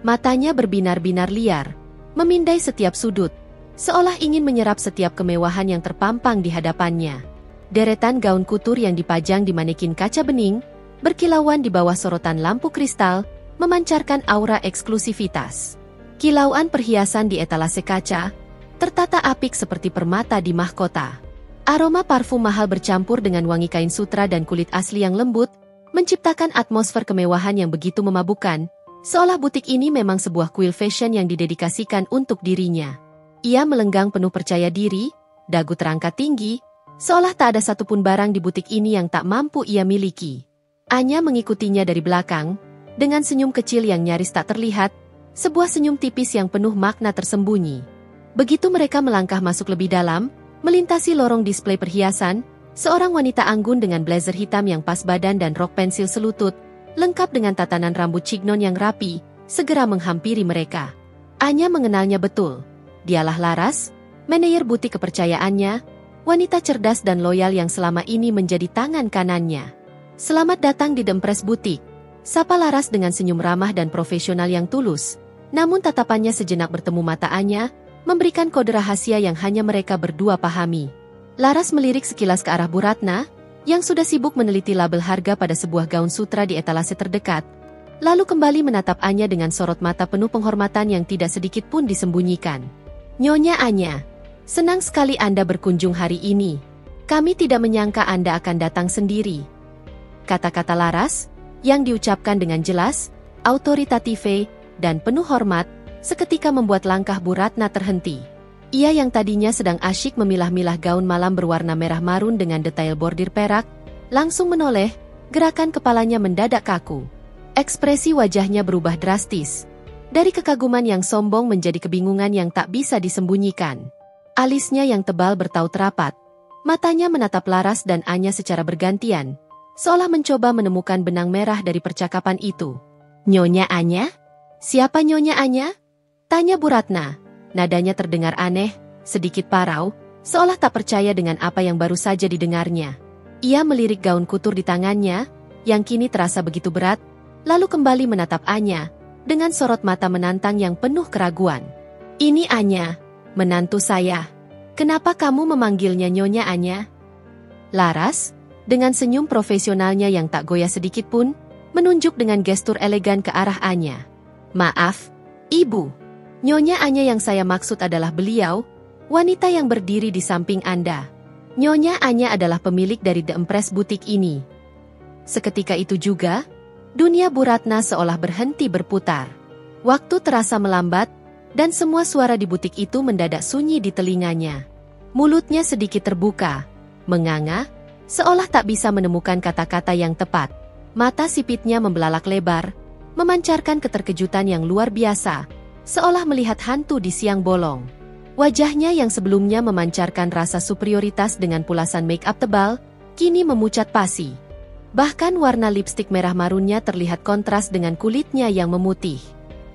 Matanya berbinar-binar liar, memindai setiap sudut, seolah ingin menyerap setiap kemewahan yang terpampang di hadapannya. Deretan gaun kutur yang dipajang di manekin kaca bening, berkilauan di bawah sorotan lampu kristal, memancarkan aura eksklusivitas. Kilauan perhiasan di etalase kaca, tertata apik seperti permata di mahkota. Aroma parfum mahal bercampur dengan wangi kain sutra dan kulit asli yang lembut, menciptakan atmosfer kemewahan yang begitu memabukkan, seolah butik ini memang sebuah kuil fashion yang didedikasikan untuk dirinya. Ia melenggang penuh percaya diri, dagu terangkat tinggi, seolah tak ada satupun barang di butik ini yang tak mampu ia miliki. Anya mengikutinya dari belakang, dengan senyum kecil yang nyaris tak terlihat, sebuah senyum tipis yang penuh makna tersembunyi. Begitu mereka melangkah masuk lebih dalam, melintasi lorong display perhiasan, seorang wanita anggun dengan blazer hitam yang pas badan dan rok pensil selutut, lengkap dengan tatanan rambut cignon yang rapi, segera menghampiri mereka. Anya mengenalnya betul. Dialah Laras, manajer butik kepercayaannya, wanita cerdas dan loyal yang selama ini menjadi tangan kanannya. Selamat datang di The Empress Boutique, sapa Laras dengan senyum ramah dan profesional yang tulus, namun tatapannya sejenak bertemu mata Anya, memberikan kode rahasia yang hanya mereka berdua pahami. Laras melirik sekilas ke arah Bu Ratna, yang sudah sibuk meneliti label harga pada sebuah gaun sutra di etalase terdekat, lalu kembali menatap Anya dengan sorot mata penuh penghormatan yang tidak sedikit pun disembunyikan. Nyonya Anya, senang sekali Anda berkunjung hari ini. Kami tidak menyangka Anda akan datang sendiri. Kata-kata Laras, yang diucapkan dengan jelas, autoritatif, dan penuh hormat, seketika membuat langkah Bu Ratna terhenti. Ia yang tadinya sedang asyik memilah-milah gaun malam berwarna merah marun dengan detail bordir perak, langsung menoleh, gerakan kepalanya mendadak kaku. Ekspresi wajahnya berubah drastis. Dari kekaguman yang sombong menjadi kebingungan yang tak bisa disembunyikan. Alisnya yang tebal bertaut rapat. Matanya menatap Laras dan Anya secara bergantian, seolah mencoba menemukan benang merah dari percakapan itu. Nyonya Anya? Siapa Nyonya Anya? Tanya Bu Ratna. Nadanya terdengar aneh, sedikit parau, seolah tak percaya dengan apa yang baru saja didengarnya. Ia melirik gaun kutur di tangannya, yang kini terasa begitu berat, lalu kembali menatap Anya, dengan sorot mata menantang yang penuh keraguan. Ini Anya, menantu saya. Kenapa kamu memanggilnya Nyonya Anya? Laras, dengan senyum profesionalnya yang tak goyah sedikit pun, menunjuk dengan gestur elegan ke arah Anya. Maaf, Ibu. Nyonya Anya yang saya maksud adalah beliau, wanita yang berdiri di samping Anda. Nyonya Anya adalah pemilik dari The Empress Boutique ini. Seketika itu juga, dunia Bu Ratna seolah berhenti berputar. Waktu terasa melambat, dan semua suara di butik itu mendadak sunyi di telinganya. Mulutnya sedikit terbuka, menganga, seolah tak bisa menemukan kata-kata yang tepat. Mata sipitnya membelalak lebar, memancarkan keterkejutan yang luar biasa, seolah melihat hantu di siang bolong. Wajahnya yang sebelumnya memancarkan rasa superioritas dengan pulasan make-up tebal, kini memucat pasi. Bahkan warna lipstik merah marunnya terlihat kontras dengan kulitnya yang memutih.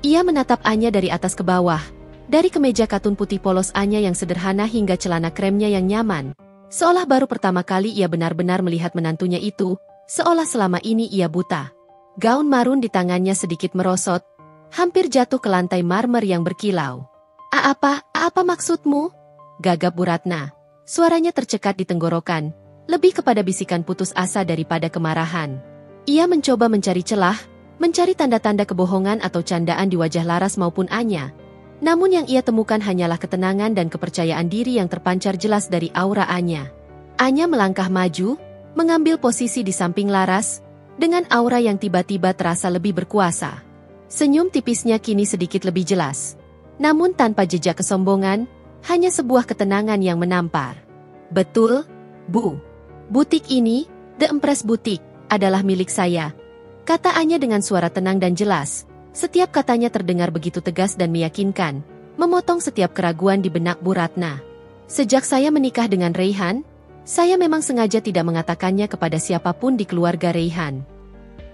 Ia menatap Anya dari atas ke bawah, dari kemeja katun putih polos Anya yang sederhana hingga celana kremnya yang nyaman. Seolah baru pertama kali ia benar-benar melihat menantunya itu, seolah selama ini ia buta. Gaun marun di tangannya sedikit merosot, hampir jatuh ke lantai marmer yang berkilau. Apa maksudmu? Gagap Bu Ratna. Suaranya tercekat di tenggorokan, lebih kepada bisikan putus asa daripada kemarahan. Ia mencoba mencari celah, mencari tanda-tanda kebohongan atau candaan di wajah Laras maupun Anya. Namun yang ia temukan hanyalah ketenangan dan kepercayaan diri yang terpancar jelas dari aura Anya. Anya melangkah maju, mengambil posisi di samping Laras, dengan aura yang tiba-tiba terasa lebih berkuasa. Senyum tipisnya kini sedikit lebih jelas. Namun tanpa jejak kesombongan, hanya sebuah ketenangan yang menampar. Betul, Bu. Butik ini, The Empress Boutique, adalah milik saya. Kata Anya dengan suara tenang dan jelas. Setiap katanya terdengar begitu tegas dan meyakinkan, memotong setiap keraguan di benak Bu Ratna. Sejak saya menikah dengan Raihan, saya memang sengaja tidak mengatakannya kepada siapapun di keluarga Raihan.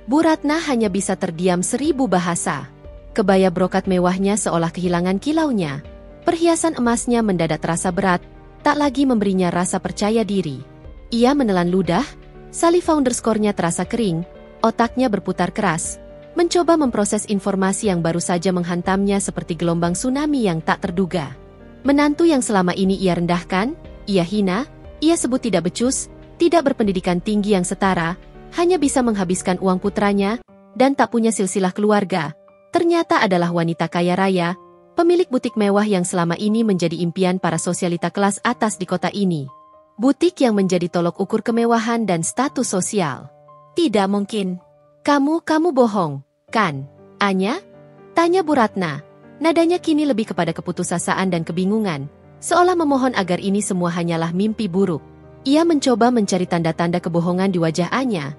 Bu Ratna hanya bisa terdiam 1000 bahasa. Kebaya brokat mewahnya seolah kehilangan kilaunya. Perhiasan emasnya mendadak terasa berat, tak lagi memberinya rasa percaya diri. Ia menelan ludah, salivah underscore-nya terasa kering, otaknya berputar keras. mencoba memproses informasi yang baru saja menghantamnya seperti gelombang tsunami yang tak terduga. Menantu yang selama ini ia rendahkan, ia hina, ia sebut tidak becus, tidak berpendidikan tinggi yang setara, hanya bisa menghabiskan uang putranya, dan tak punya silsilah keluarga, ternyata adalah wanita kaya raya, pemilik butik mewah yang selama ini menjadi impian para sosialita kelas atas di kota ini. Butik yang menjadi tolok ukur kemewahan dan status sosial. Tidak mungkin. Kamu bohong, kan? Anya? Tanya Bu Ratna. Nadanya kini lebih kepada keputusasaan dan kebingungan, seolah memohon agar ini semua hanyalah mimpi buruk. Ia mencoba mencari tanda-tanda kebohongan di wajah Anya.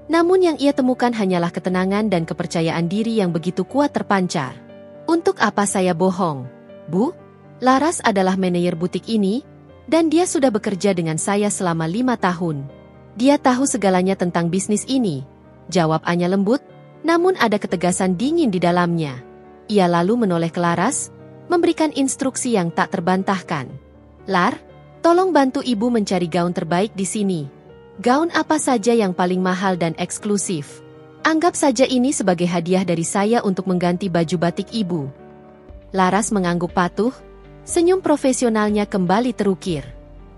Namun yang ia temukan hanyalah ketenangan dan kepercayaan diri yang begitu kuat terpancar. Untuk apa saya bohong, Bu? Laras adalah manajer butik ini, dan dia sudah bekerja dengan saya selama 5 tahun. Dia tahu segalanya tentang bisnis ini, jawab Anya lembut, namun ada ketegasan dingin di dalamnya. Ia lalu menoleh ke Laras, memberikan instruksi yang tak terbantahkan. Lar, tolong bantu ibu mencari gaun terbaik di sini. Gaun apa saja yang paling mahal dan eksklusif. Anggap saja ini sebagai hadiah dari saya untuk mengganti baju batik ibu. Laras mengangguk patuh, senyum profesionalnya kembali terukir.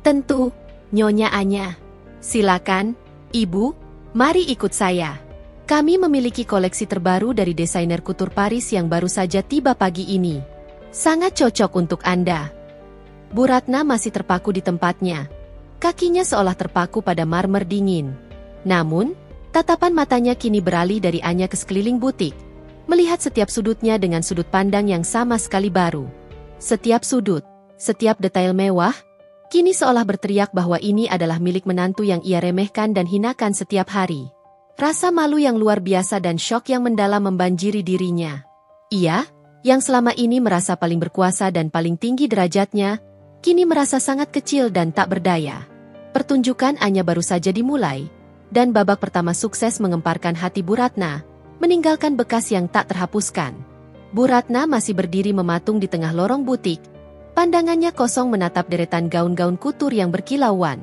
Tentu, Nyonya Anya. Silakan, Ibu, mari ikut saya. Kami memiliki koleksi terbaru dari desainer kutur Paris yang baru saja tiba pagi ini. Sangat cocok untuk Anda. Bu Ratna masih terpaku di tempatnya. Kakinya seolah terpaku pada marmer dingin. Namun, tatapan matanya kini beralih dari Anya ke sekeliling butik, melihat setiap sudutnya dengan sudut pandang yang sama sekali baru. Setiap sudut, setiap detail mewah, kini seolah berteriak bahwa ini adalah milik menantu yang ia remehkan dan hinakan setiap hari. Rasa malu yang luar biasa dan syok yang mendalam membanjiri dirinya. Ia, yang selama ini merasa paling berkuasa dan paling tinggi derajatnya, kini merasa sangat kecil dan tak berdaya. Pertunjukan Anya baru saja dimulai, dan babak pertama sukses mengemparkan hati Bu Ratna, meninggalkan bekas yang tak terhapuskan. Bu Ratna masih berdiri mematung di tengah lorong butik, pandangannya kosong menatap deretan gaun-gaun kutur yang berkilauan.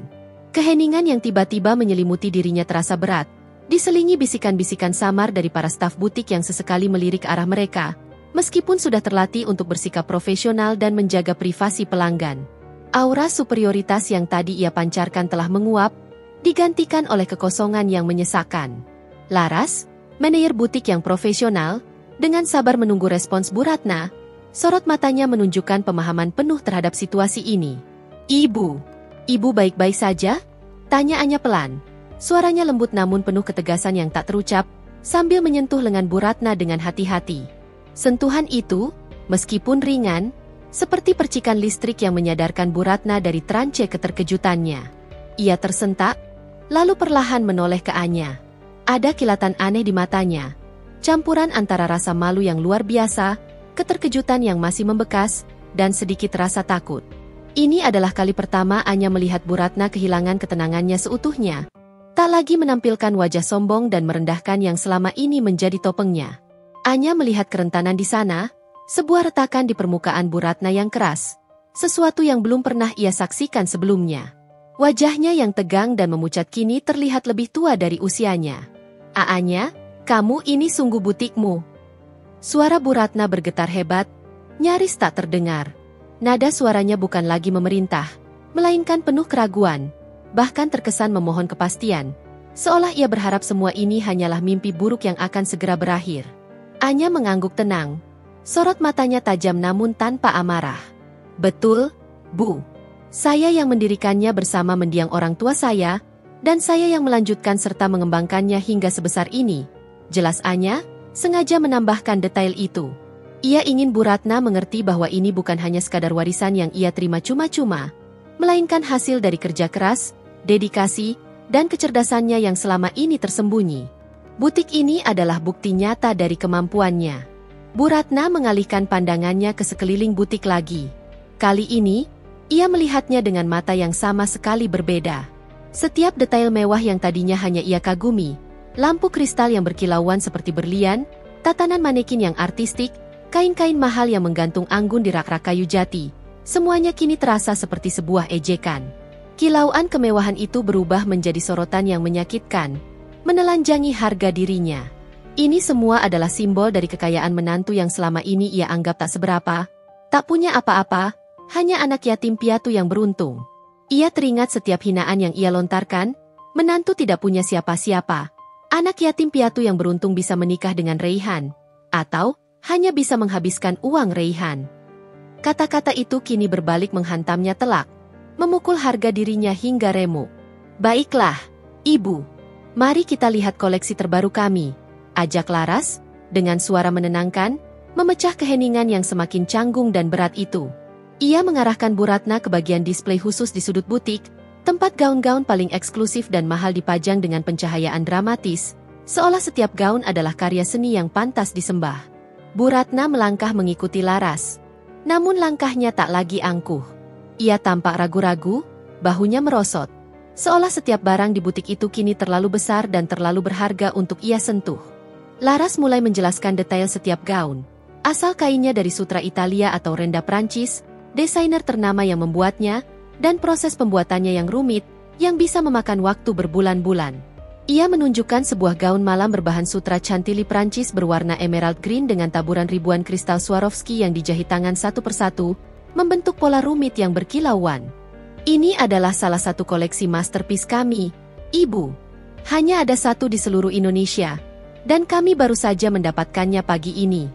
Keheningan yang tiba-tiba menyelimuti dirinya terasa berat, diselingi bisikan-bisikan samar dari para staf butik yang sesekali melirik ke arah mereka, meskipun sudah terlatih untuk bersikap profesional dan menjaga privasi pelanggan. Aura superioritas yang tadi ia pancarkan telah menguap, digantikan oleh kekosongan yang menyesakkan. Laras, manajer butik yang profesional, dengan sabar menunggu respons Bu Ratna, sorot matanya menunjukkan pemahaman penuh terhadap situasi ini. Ibu baik-baik saja? Tanya Anya pelan. Suaranya lembut namun penuh ketegasan yang tak terucap, sambil menyentuh lengan Bu Ratna dengan hati-hati. Sentuhan itu, meskipun ringan, seperti percikan listrik yang menyadarkan Bu Ratna dari trance keterkejutannya. Ia tersentak, lalu perlahan menoleh ke Anya. Ada kilatan aneh di matanya, campuran antara rasa malu yang luar biasa, keterkejutan yang masih membekas, dan sedikit rasa takut. Ini adalah kali pertama Anya melihat Bu Ratna kehilangan ketenangannya seutuhnya. Tak lagi menampilkan wajah sombong dan merendahkan yang selama ini menjadi topengnya. Anya melihat kerentanan di sana, sebuah retakan di permukaan Bu Ratna yang keras, sesuatu yang belum pernah ia saksikan sebelumnya. Wajahnya yang tegang dan memucat kini terlihat lebih tua dari usianya. Anya, kamu ini sungguh butikmu. Suara Bu Ratna bergetar hebat, nyaris tak terdengar. Nada suaranya bukan lagi memerintah, melainkan penuh keraguan, bahkan terkesan memohon kepastian, seolah ia berharap semua ini hanyalah mimpi buruk yang akan segera berakhir. Anya mengangguk tenang, sorot matanya tajam namun tanpa amarah. Betul, Bu. Saya yang mendirikannya bersama mendiang orang tua saya, dan saya yang melanjutkan serta mengembangkannya hingga sebesar ini. Jelas Anya, sengaja menambahkan detail itu. Ia ingin Bu Ratna mengerti bahwa ini bukan hanya sekadar warisan yang ia terima cuma-cuma, melainkan hasil dari kerja keras, dedikasi, dan kecerdasannya yang selama ini tersembunyi. Butik ini adalah bukti nyata dari kemampuannya. Bu Ratna mengalihkan pandangannya ke sekeliling butik lagi. Kali ini, ia melihatnya dengan mata yang sama sekali berbeda. Setiap detail mewah yang tadinya hanya ia kagumi, lampu kristal yang berkilauan seperti berlian, tatanan manekin yang artistik, kain-kain mahal yang menggantung anggun di rak-rak kayu jati, semuanya kini terasa seperti sebuah ejekan. Kilauan kemewahan itu berubah menjadi sorotan yang menyakitkan, menelanjangi harga dirinya. Ini semua adalah simbol dari kekayaan menantu yang selama ini ia anggap tak seberapa, tak punya apa-apa, hanya anak yatim piatu yang beruntung. Ia teringat setiap hinaan yang ia lontarkan, menantu tidak punya siapa-siapa. Anak yatim piatu yang beruntung bisa menikah dengan Raihan, atau hanya bisa menghabiskan uang Raihan. Kata-kata itu kini berbalik menghantamnya telak, memukul harga dirinya hingga remuk. Baiklah, Ibu. Mari kita lihat koleksi terbaru kami, ajak Laras, dengan suara menenangkan, memecah keheningan yang semakin canggung dan berat itu. Ia mengarahkan Bu Ratna ke bagian display khusus di sudut butik, tempat gaun-gaun paling eksklusif dan mahal dipajang dengan pencahayaan dramatis, seolah setiap gaun adalah karya seni yang pantas disembah. Bu Ratna melangkah mengikuti Laras. Namun langkahnya tak lagi angkuh. Ia tampak ragu-ragu, bahunya merosot. Seolah setiap barang di butik itu kini terlalu besar dan terlalu berharga untuk ia sentuh. Laras mulai menjelaskan detail setiap gaun. Asal kainnya dari sutra Italia atau renda Prancis, desainer ternama yang membuatnya, dan proses pembuatannya yang rumit, yang bisa memakan waktu berbulan-bulan. Ia menunjukkan sebuah gaun malam berbahan sutra Chantilly Prancis berwarna emerald green dengan taburan ribuan kristal Swarovski yang dijahit tangan satu persatu, membentuk pola rumit yang berkilauan. Ini adalah salah satu koleksi masterpiece kami, Ibu. Hanya ada satu di seluruh Indonesia, dan kami baru saja mendapatkannya pagi ini.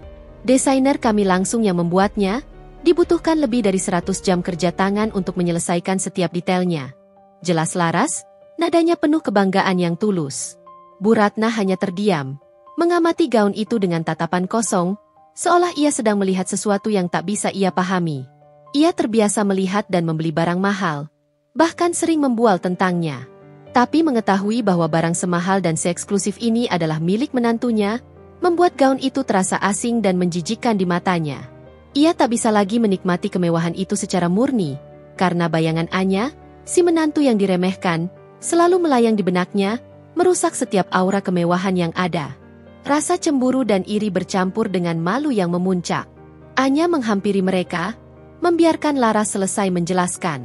Desainer kami langsung yang membuatnya, dibutuhkan lebih dari 100 jam kerja tangan untuk menyelesaikan setiap detailnya. Jelas Laras, nadanya penuh kebanggaan yang tulus. Bu Ratna hanya terdiam, mengamati gaun itu dengan tatapan kosong, seolah ia sedang melihat sesuatu yang tak bisa ia pahami. Ia terbiasa melihat dan membeli barang mahal, bahkan sering membual tentangnya. Tapi mengetahui bahwa barang semahal dan seeksklusif ini adalah milik menantunya, membuat gaun itu terasa asing dan menjijikkan di matanya. Ia tak bisa lagi menikmati kemewahan itu secara murni, karena bayangan Anya, si menantu yang diremehkan, selalu melayang di benaknya, merusak setiap aura kemewahan yang ada. Rasa cemburu dan iri bercampur dengan malu yang memuncak. Anya menghampiri mereka, membiarkan Laras selesai menjelaskan.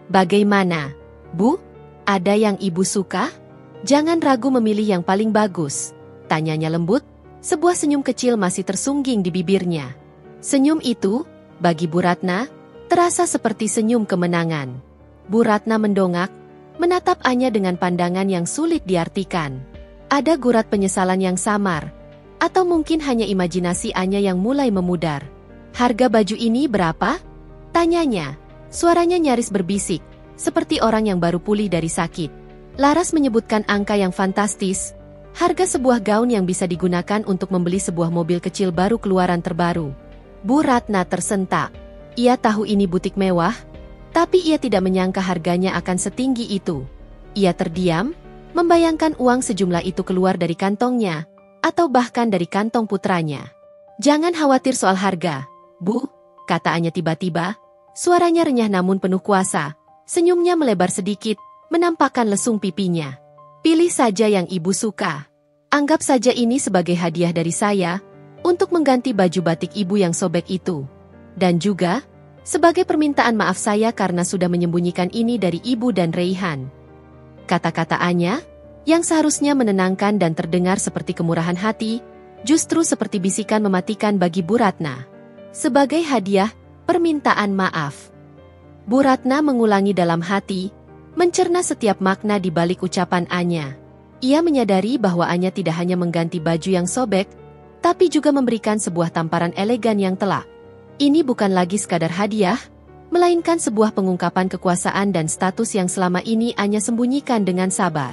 Bagaimana, Bu? Ada yang Ibu suka? Jangan ragu memilih yang paling bagus, tanyanya lembut, sebuah senyum kecil masih tersungging di bibirnya. Senyum itu, bagi Bu Ratna, terasa seperti senyum kemenangan. Bu Ratna mendongak, menatap Anya dengan pandangan yang sulit diartikan. Ada gurat penyesalan yang samar, atau mungkin hanya imajinasi Anya yang mulai memudar. Harga baju ini berapa? Tanyanya, suaranya nyaris berbisik, seperti orang yang baru pulih dari sakit. Laras menyebutkan angka yang fantastis, harga sebuah gaun yang bisa digunakan untuk membeli sebuah mobil kecil baru keluaran terbaru. Bu Ratna tersentak. Ia tahu ini butik mewah, tapi ia tidak menyangka harganya akan setinggi itu. Ia terdiam, membayangkan uang sejumlah itu keluar dari kantongnya, atau bahkan dari kantong putranya. Jangan khawatir soal harga, Bu, kata Anya tiba-tiba. Suaranya renyah namun penuh kuasa, senyumnya melebar sedikit, menampakkan lesung pipinya. Pilih saja yang Ibu suka. Anggap saja ini sebagai hadiah dari saya, untuk mengganti baju batik Ibu yang sobek itu. Dan juga, sebagai permintaan maaf saya karena sudah menyembunyikan ini dari Ibu dan Raihan. Kata-kata Anya, yang seharusnya menenangkan dan terdengar seperti kemurahan hati, justru seperti bisikan mematikan bagi Bu Ratna. Sebagai hadiah, permintaan maaf. Bu Ratna mengulangi dalam hati, mencerna setiap makna di balik ucapan Anya. Ia menyadari bahwa Anya tidak hanya mengganti baju yang sobek, tapi juga memberikan sebuah tamparan elegan yang telak. Ini bukan lagi sekadar hadiah, melainkan sebuah pengungkapan kekuasaan dan status yang selama ini Anya sembunyikan dengan sabar.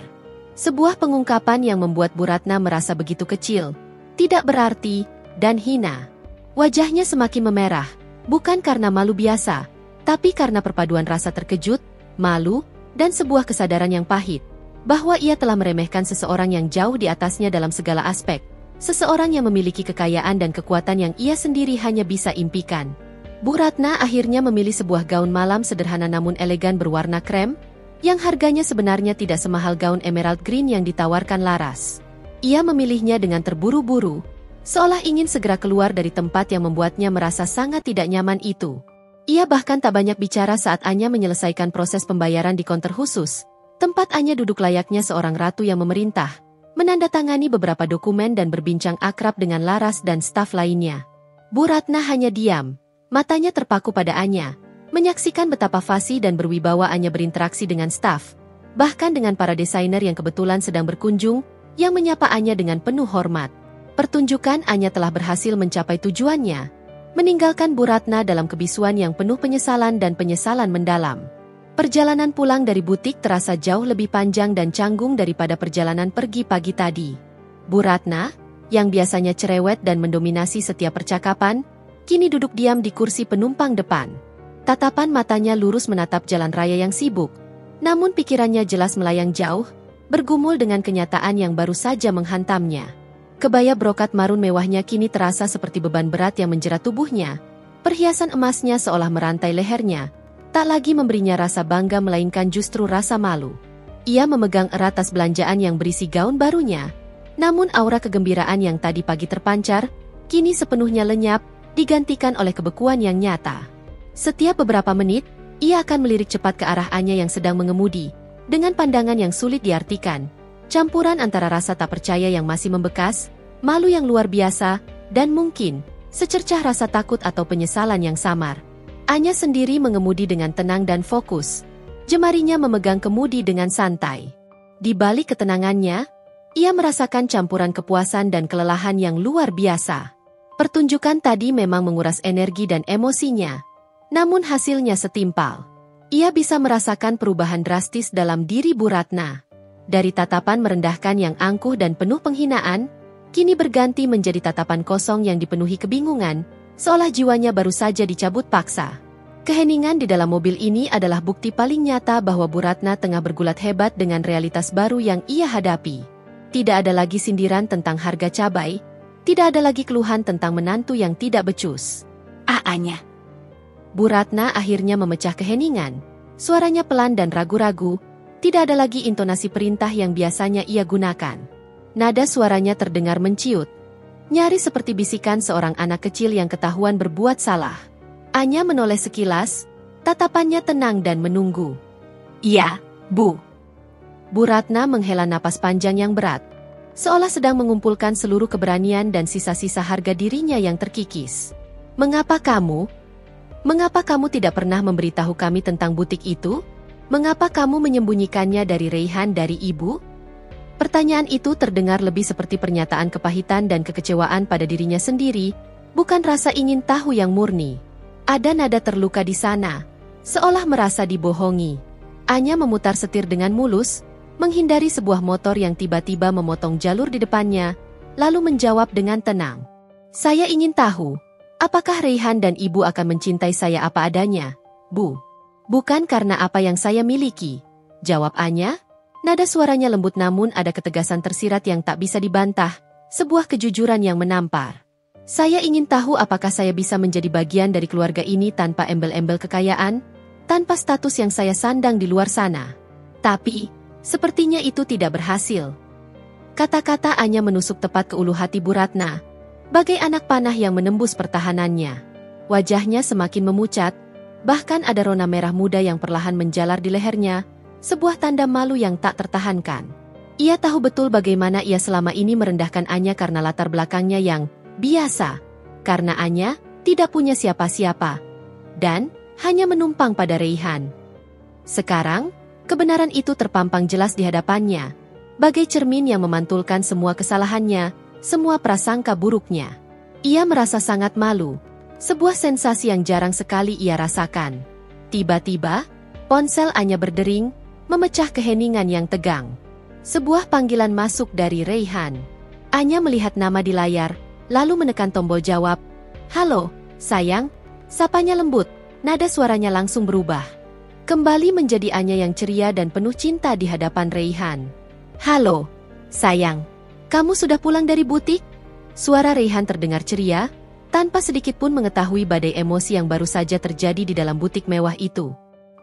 Sebuah pengungkapan yang membuat Bu Ratna merasa begitu kecil, tidak berarti, dan hina. Wajahnya semakin memerah, bukan karena malu biasa, tapi karena perpaduan rasa terkejut, malu, dan sebuah kesadaran yang pahit, bahwa ia telah meremehkan seseorang yang jauh di atasnya dalam segala aspek. Seseorang yang memiliki kekayaan dan kekuatan yang ia sendiri hanya bisa impikan. Bu Ratna akhirnya memilih sebuah gaun malam sederhana namun elegan berwarna krem, yang harganya sebenarnya tidak semahal gaun emerald green yang ditawarkan Laras. Ia memilihnya dengan terburu-buru, seolah ingin segera keluar dari tempat yang membuatnya merasa sangat tidak nyaman itu. Ia bahkan tak banyak bicara saat Anya menyelesaikan proses pembayaran di konter khusus, tempat Anya duduk layaknya seorang ratu yang memerintah. menandatangani beberapa dokumen dan berbincang akrab dengan Laras dan staf lainnya. Bu Ratna hanya diam, matanya terpaku pada Anya, menyaksikan betapa fasih dan berwibawa Anya berinteraksi dengan staf, bahkan dengan para desainer yang kebetulan sedang berkunjung, yang menyapa Anya dengan penuh hormat. Pertunjukan Anya telah berhasil mencapai tujuannya, meninggalkan Bu Ratna dalam kebisuan yang penuh penyesalan dan penyesalan mendalam. Perjalanan pulang dari butik terasa jauh lebih panjang dan canggung daripada perjalanan pergi pagi tadi. Bu Ratna, yang biasanya cerewet dan mendominasi setiap percakapan, kini duduk diam di kursi penumpang depan. Tatapan matanya lurus menatap jalan raya yang sibuk, namun pikirannya jelas melayang jauh, bergumul dengan kenyataan yang baru saja menghantamnya. Kebaya brokat marun mewahnya kini terasa seperti beban berat yang menjerat tubuhnya. Perhiasan emasnya seolah merantai lehernya, tak lagi memberinya rasa bangga melainkan justru rasa malu. Ia memegang erat tas belanjaan yang berisi gaun barunya. Namun aura kegembiraan yang tadi pagi terpancar, kini sepenuhnya lenyap, digantikan oleh kebekuan yang nyata. Setiap beberapa menit, ia akan melirik cepat ke arah Anya yang sedang mengemudi, dengan pandangan yang sulit diartikan. Campuran antara rasa tak percaya yang masih membekas, malu yang luar biasa, dan mungkin secercah rasa takut atau penyesalan yang samar. Anya sendiri mengemudi dengan tenang dan fokus. Jemarinya memegang kemudi dengan santai. Di balik ketenangannya, ia merasakan campuran kepuasan dan kelelahan yang luar biasa. Pertunjukan tadi memang menguras energi dan emosinya, namun hasilnya setimpal. Ia bisa merasakan perubahan drastis dalam diri Bu Ratna. Dari tatapan merendahkan yang angkuh dan penuh penghinaan, kini berganti menjadi tatapan kosong yang dipenuhi kebingungan, seolah jiwanya baru saja dicabut paksa. Keheningan di dalam mobil ini adalah bukti paling nyata bahwa Bu Ratna tengah bergulat hebat dengan realitas baru yang ia hadapi. Tidak ada lagi sindiran tentang harga cabai, tidak ada lagi keluhan tentang menantu yang tidak becus. Anya. Bu Ratna akhirnya memecah keheningan. Suaranya pelan dan ragu-ragu, tidak ada lagi intonasi perintah yang biasanya ia gunakan. Nada suaranya terdengar menciut, nyaris seperti bisikan seorang anak kecil yang ketahuan berbuat salah. Anya menoleh sekilas, tatapannya tenang dan menunggu. Iya, Bu. Bu Ratna menghela napas panjang yang berat, seolah sedang mengumpulkan seluruh keberanian dan sisa-sisa harga dirinya yang terkikis. Mengapa kamu tidak pernah memberitahu kami tentang butik itu? Mengapa kamu menyembunyikannya dari Raihan dari ibu? Pertanyaan itu terdengar lebih seperti pernyataan kepahitan dan kekecewaan pada dirinya sendiri, bukan rasa ingin tahu yang murni. Ada nada terluka di sana, seolah merasa dibohongi. Anya memutar setir dengan mulus, menghindari sebuah motor yang tiba-tiba memotong jalur di depannya, lalu menjawab dengan tenang. Saya ingin tahu, apakah Raihan dan ibu akan mencintai saya apa adanya, Bu? Bukan karena apa yang saya miliki, jawab Anya. Nada suaranya lembut namun ada ketegasan tersirat yang tak bisa dibantah, sebuah kejujuran yang menampar. Saya ingin tahu apakah saya bisa menjadi bagian dari keluarga ini tanpa embel-embel kekayaan, tanpa status yang saya sandang di luar sana. Tapi, sepertinya itu tidak berhasil. Kata-kata Anya menusuk tepat ke ulu hati Bu Ratna, bagai anak panah yang menembus pertahanannya. Wajahnya semakin memucat, bahkan ada rona merah muda yang perlahan menjalar di lehernya, sebuah tanda malu yang tak tertahankan. Ia tahu betul bagaimana ia selama ini merendahkan Anya karena latar belakangnya yang biasa, karena Anya tidak punya siapa-siapa, dan hanya menumpang pada Raihan. Sekarang, kebenaran itu terpampang jelas di hadapannya, bagai cermin yang memantulkan semua kesalahannya, semua prasangka buruknya. Ia merasa sangat malu, sebuah sensasi yang jarang sekali ia rasakan. Tiba-tiba, ponsel Anya berdering, memecah keheningan yang tegang. Sebuah panggilan masuk dari Raihan. Anya melihat nama di layar, lalu menekan tombol jawab. Halo, sayang, sapanya lembut, nada suaranya langsung berubah. Kembali menjadi Anya yang ceria dan penuh cinta di hadapan Raihan. Halo, sayang, kamu sudah pulang dari butik? Suara Raihan terdengar ceria, tanpa sedikit pun mengetahui badai emosi yang baru saja terjadi di dalam butik mewah itu.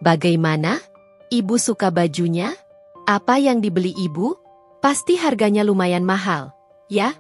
Bagaimana? Ibu suka bajunya? Apa yang dibeli ibu? Pasti harganya lumayan mahal, ya?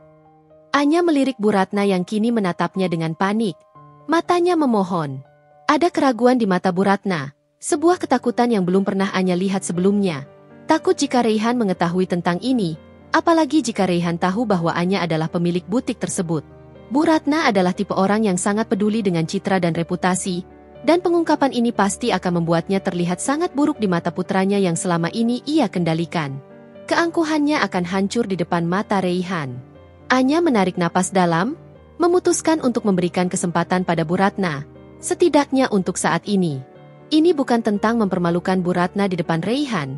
Anya melirik Bu Ratna yang kini menatapnya dengan panik. Matanya memohon. Ada keraguan di mata Bu Ratna, sebuah ketakutan yang belum pernah Anya lihat sebelumnya. Takut jika Raihan mengetahui tentang ini, Apalagi jika Raihan tahu bahwa Anya adalah pemilik butik tersebut. Bu Ratna adalah tipe orang yang sangat peduli dengan citra dan reputasi, dan pengungkapan ini pasti akan membuatnya terlihat sangat buruk di mata putranya yang selama ini ia kendalikan. Keangkuhannya akan hancur di depan mata Raihan. Anya menarik napas dalam, memutuskan untuk memberikan kesempatan pada Bu Ratna, setidaknya untuk saat ini. Ini bukan tentang mempermalukan Bu Ratna di depan Raihan,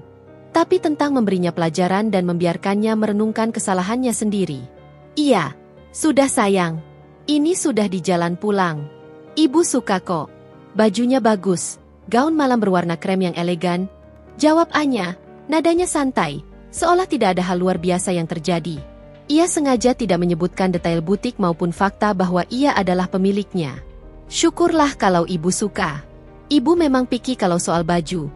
tapi tentang memberinya pelajaran dan membiarkannya merenungkan kesalahannya sendiri. Iya, sudah sayang. Ini sudah di jalan pulang. Ibu suka kok. Bajunya bagus, gaun malam berwarna krem yang elegan. Jawab Anya, nadanya santai, seolah tidak ada hal luar biasa yang terjadi. Ia sengaja tidak menyebutkan detail butik maupun fakta bahwa ia adalah pemiliknya. Syukurlah kalau ibu suka. Ibu memang picky kalau soal baju.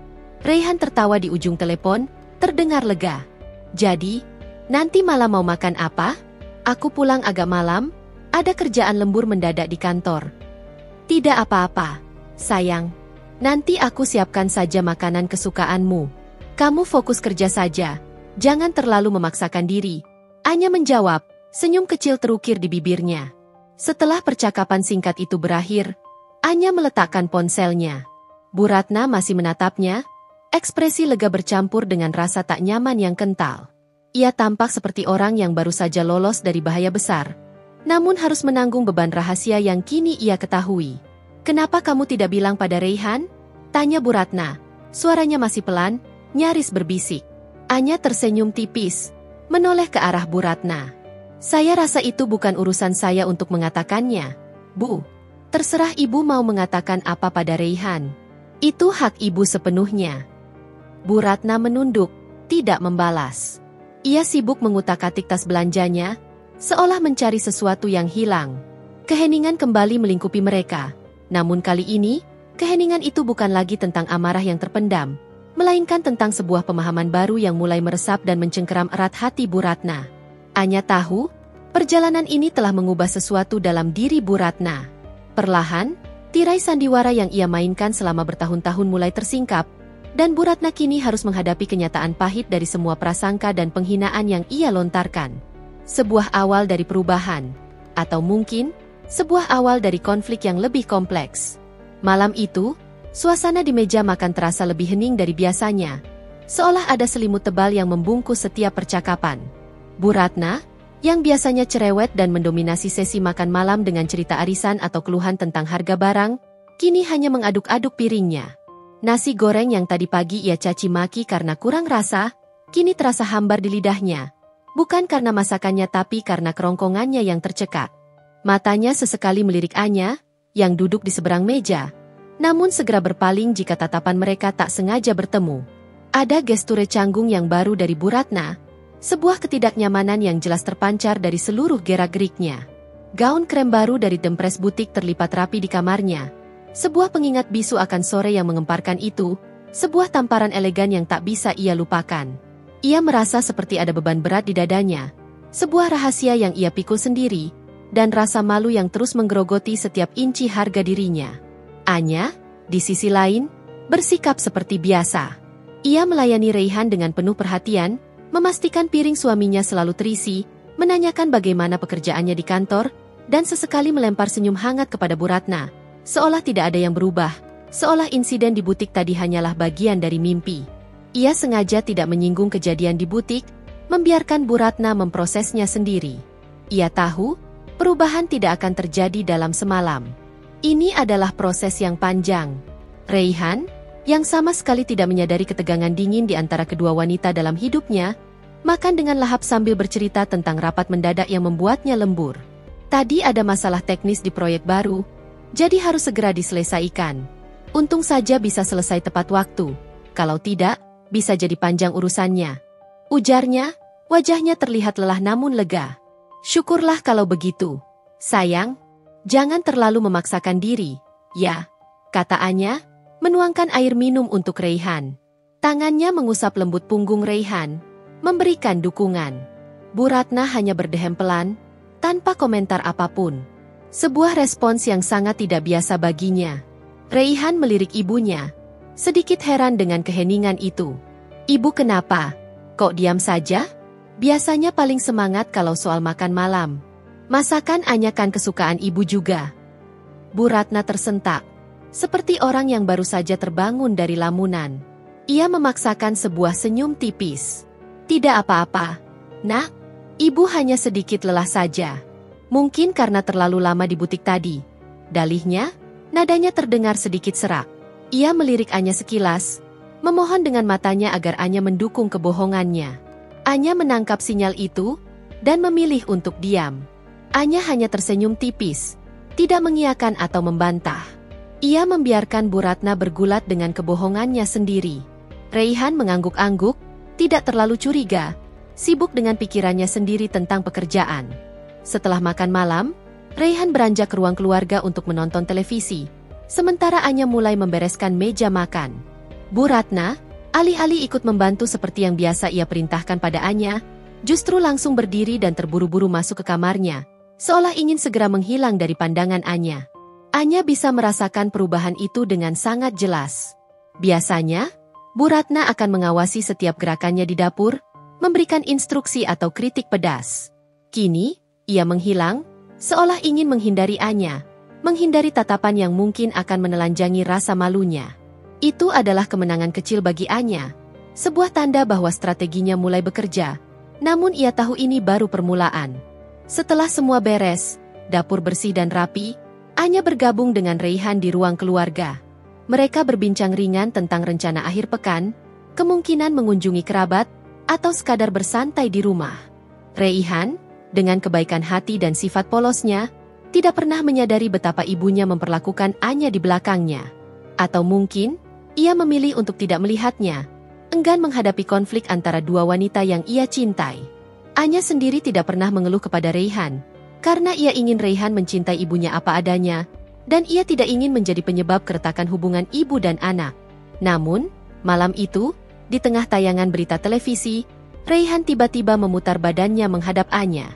Raihan tertawa di ujung telepon, terdengar lega. Jadi, nanti malam mau makan apa? Aku pulang agak malam, ada kerjaan lembur mendadak di kantor. Tidak apa-apa, sayang. Nanti aku siapkan saja makanan kesukaanmu. Kamu fokus kerja saja, jangan terlalu memaksakan diri. Anya menjawab, senyum kecil terukir di bibirnya. Setelah percakapan singkat itu berakhir, Anya meletakkan ponselnya. Bu Ratna masih menatapnya, ekspresi lega bercampur dengan rasa tak nyaman yang kental. Ia tampak seperti orang yang baru saja lolos dari bahaya besar, namun harus menanggung beban rahasia yang kini ia ketahui. Kenapa kamu tidak bilang pada Raihan? Tanya Bu Ratna. Suaranya masih pelan, nyaris berbisik. Anya tersenyum tipis, menoleh ke arah Bu Ratna. Saya rasa itu bukan urusan saya untuk mengatakannya, Bu. Terserah ibu mau mengatakan apa pada Raihan. Itu hak ibu sepenuhnya. Bu Ratna menunduk, tidak membalas. Ia sibuk mengutak-atik tas belanjanya, seolah mencari sesuatu yang hilang. Keheningan kembali melingkupi mereka. Namun kali ini, keheningan itu bukan lagi tentang amarah yang terpendam, melainkan tentang sebuah pemahaman baru yang mulai meresap dan mencengkeram erat hati Bu Ratna. Anya tahu, perjalanan ini telah mengubah sesuatu dalam diri Bu Ratna. Perlahan, tirai sandiwara yang ia mainkan selama bertahun-tahun mulai tersingkap, dan Bu Ratna kini harus menghadapi kenyataan pahit dari semua prasangka dan penghinaan yang ia lontarkan. Sebuah awal dari perubahan, atau mungkin, sebuah awal dari konflik yang lebih kompleks. Malam itu, suasana di meja makan terasa lebih hening dari biasanya, seolah ada selimut tebal yang membungkus setiap percakapan. Bu Ratna, yang biasanya cerewet dan mendominasi sesi makan malam dengan cerita arisan atau keluhan tentang harga barang, kini hanya mengaduk-aduk piringnya. Nasi goreng yang tadi pagi ia caci maki karena kurang rasa, kini terasa hambar di lidahnya. Bukan karena masakannya tapi karena kerongkongannya yang tercekat. Matanya sesekali melirik Anya, yang duduk di seberang meja, namun segera berpaling jika tatapan mereka tak sengaja bertemu. Ada gesture canggung yang baru dari Bu Ratna, sebuah ketidaknyamanan yang jelas terpancar dari seluruh gerak-geriknya. Gaun krem baru dari Dempres butik terlipat rapi di kamarnya. Sebuah pengingat bisu akan sore yang mengemparkan itu, sebuah tamparan elegan yang tak bisa ia lupakan. Ia merasa seperti ada beban berat di dadanya, sebuah rahasia yang ia pikul sendiri, dan rasa malu yang terus menggerogoti setiap inci harga dirinya. Anya, di sisi lain, bersikap seperti biasa. Ia melayani Raihan dengan penuh perhatian, memastikan piring suaminya selalu terisi, menanyakan bagaimana pekerjaannya di kantor, dan sesekali melempar senyum hangat kepada Bu Ratna, seolah tidak ada yang berubah, seolah insiden di butik tadi hanyalah bagian dari mimpi. Ia sengaja tidak menyinggung kejadian di butik, membiarkan Bu Ratna memprosesnya sendiri. Ia tahu, perubahan tidak akan terjadi dalam semalam. Ini adalah proses yang panjang. Raihan, yang sama sekali tidak menyadari ketegangan dingin di antara kedua wanita dalam hidupnya, makan dengan lahap sambil bercerita tentang rapat mendadak yang membuatnya lembur. Tadi ada masalah teknis di proyek baru, jadi harus segera diselesaikan. Untung saja bisa selesai tepat waktu, kalau tidak, bisa jadi panjang urusannya. Ujarnya, wajahnya terlihat lelah namun lega. Syukurlah kalau begitu. Sayang, jangan terlalu memaksakan diri, ya, kata Anya, menuangkan air minum untuk Raihan. Tangannya mengusap lembut punggung Raihan, memberikan dukungan. Bu Ratna hanya berdehem pelan, tanpa komentar apapun. Sebuah respons yang sangat tidak biasa baginya. Raihan melirik ibunya, sedikit heran dengan keheningan itu. Ibu kenapa? Kok diam saja? Biasanya paling semangat kalau soal makan malam. Masakan Anya kan kesukaan ibu juga. Bu Ratna tersentak. Seperti orang yang baru saja terbangun dari lamunan. Ia memaksakan sebuah senyum tipis. Tidak apa-apa, Nak. Ibu hanya sedikit lelah saja. Mungkin karena terlalu lama di butik tadi. Dalihnya, nadanya terdengar sedikit serak. Ia melirik Anya sekilas, memohon dengan matanya agar Anya mendukung kebohongannya. Anya menangkap sinyal itu, dan memilih untuk diam. Anya hanya tersenyum tipis, tidak mengiyakan atau membantah. Ia membiarkan Bu Ratna bergulat dengan kebohongannya sendiri. Raihan mengangguk-angguk, tidak terlalu curiga, sibuk dengan pikirannya sendiri tentang pekerjaan. Setelah makan malam, Raihan beranjak ke ruang keluarga untuk menonton televisi. Sementara Anya mulai membereskan meja makan. Bu Ratna, alih-alih ikut membantu seperti yang biasa ia perintahkan pada Anya, justru langsung berdiri dan terburu-buru masuk ke kamarnya, seolah ingin segera menghilang dari pandangan Anya. Anya bisa merasakan perubahan itu dengan sangat jelas. Biasanya, Bu Ratna akan mengawasi setiap gerakannya di dapur, memberikan instruksi atau kritik pedas. Kini, ia menghilang, seolah ingin menghindari Anya. Menghindari tatapan yang mungkin akan menelanjangi rasa malunya. Itu adalah kemenangan kecil bagi Anya. Sebuah tanda bahwa strateginya mulai bekerja. Namun ia tahu ini baru permulaan. Setelah semua beres, dapur bersih dan rapi, Anya bergabung dengan Raihan di ruang keluarga. Mereka berbincang ringan tentang rencana akhir pekan, kemungkinan mengunjungi kerabat, atau sekadar bersantai di rumah. Raihan, dengan kebaikan hati dan sifat polosnya, tidak pernah menyadari betapa ibunya memperlakukan Anya di belakangnya. Atau mungkin, ia memilih untuk tidak melihatnya, enggan menghadapi konflik antara dua wanita yang ia cintai. Anya sendiri tidak pernah mengeluh kepada Raihan, karena ia ingin Raihan mencintai ibunya apa adanya, dan ia tidak ingin menjadi penyebab keretakan hubungan ibu dan anak. Namun, malam itu, di tengah tayangan berita televisi, Raihan tiba-tiba memutar badannya menghadap Anya.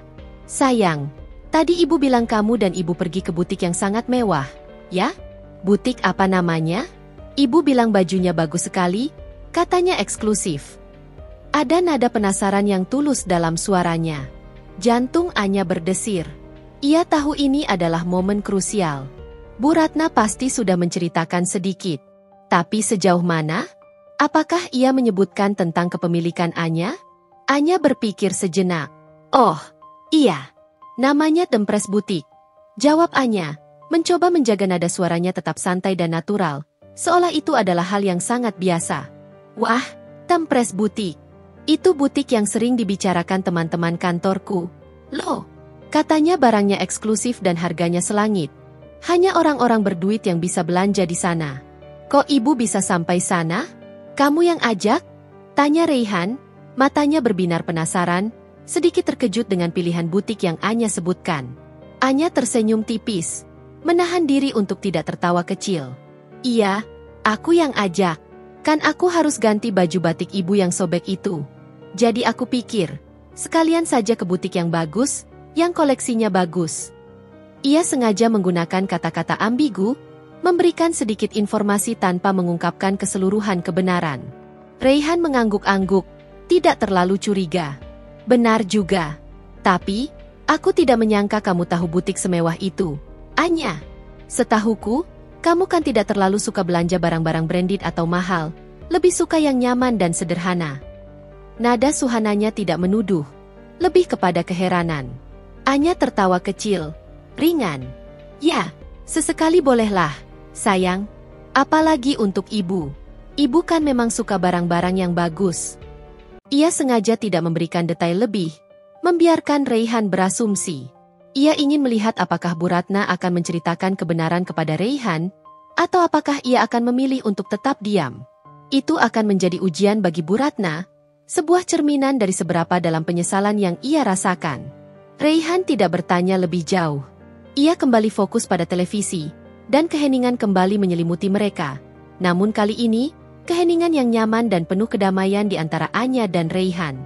Sayang, tadi ibu bilang kamu dan ibu pergi ke butik yang sangat mewah, ya? Butik apa namanya? Ibu bilang bajunya bagus sekali, katanya eksklusif. Ada nada penasaran yang tulus dalam suaranya. Jantung Anya berdesir. Ia tahu ini adalah momen krusial. Bu Ratna pasti sudah menceritakan sedikit. Tapi sejauh mana? Apakah ia menyebutkan tentang kepemilikan Anya? Anya berpikir sejenak. Oh, iya. Namanya Tempres Butik. Jawab Anya, mencoba menjaga nada suaranya tetap santai dan natural, seolah itu adalah hal yang sangat biasa. Wah, Tempres Butik. Itu butik yang sering dibicarakan teman-teman kantorku. Loh, katanya barangnya eksklusif dan harganya selangit. Hanya orang-orang berduit yang bisa belanja di sana. Kok ibu bisa sampai sana? Kamu yang ajak? Tanya Raihan, matanya berbinar penasaran, sedikit terkejut dengan pilihan butik yang Anya sebutkan. Anya tersenyum tipis, menahan diri untuk tidak tertawa kecil. Iya, aku yang ajak. Kan aku harus ganti baju batik ibu yang sobek itu. Jadi aku pikir, sekalian saja ke butik yang bagus, yang koleksinya bagus. Ia sengaja menggunakan kata-kata ambigu, memberikan sedikit informasi tanpa mengungkapkan keseluruhan kebenaran. Raihan mengangguk-angguk, tidak terlalu curiga. Benar juga. Tapi, aku tidak menyangka kamu tahu butik semewah itu. Anya, setahuku, kamu kan tidak terlalu suka belanja barang-barang branded atau mahal, lebih suka yang nyaman dan sederhana. Nada suhananya tidak menuduh, lebih kepada keheranan. Anya tertawa kecil, ringan. Ya, sesekali bolehlah, sayang. Apalagi untuk ibu. Ibu kan memang suka barang-barang yang bagus. Ia sengaja tidak memberikan detail lebih, membiarkan Raihan berasumsi. Ia ingin melihat apakah Bu Ratna akan menceritakan kebenaran kepada Raihan, atau apakah ia akan memilih untuk tetap diam. Itu akan menjadi ujian bagi Bu Ratna, sebuah cerminan dari seberapa dalam penyesalan yang ia rasakan. Raihan tidak bertanya lebih jauh. Ia kembali fokus pada televisi, dan keheningan kembali menyelimuti mereka. Namun kali ini, keheningan yang nyaman dan penuh kedamaian di antara Anya dan Raihan.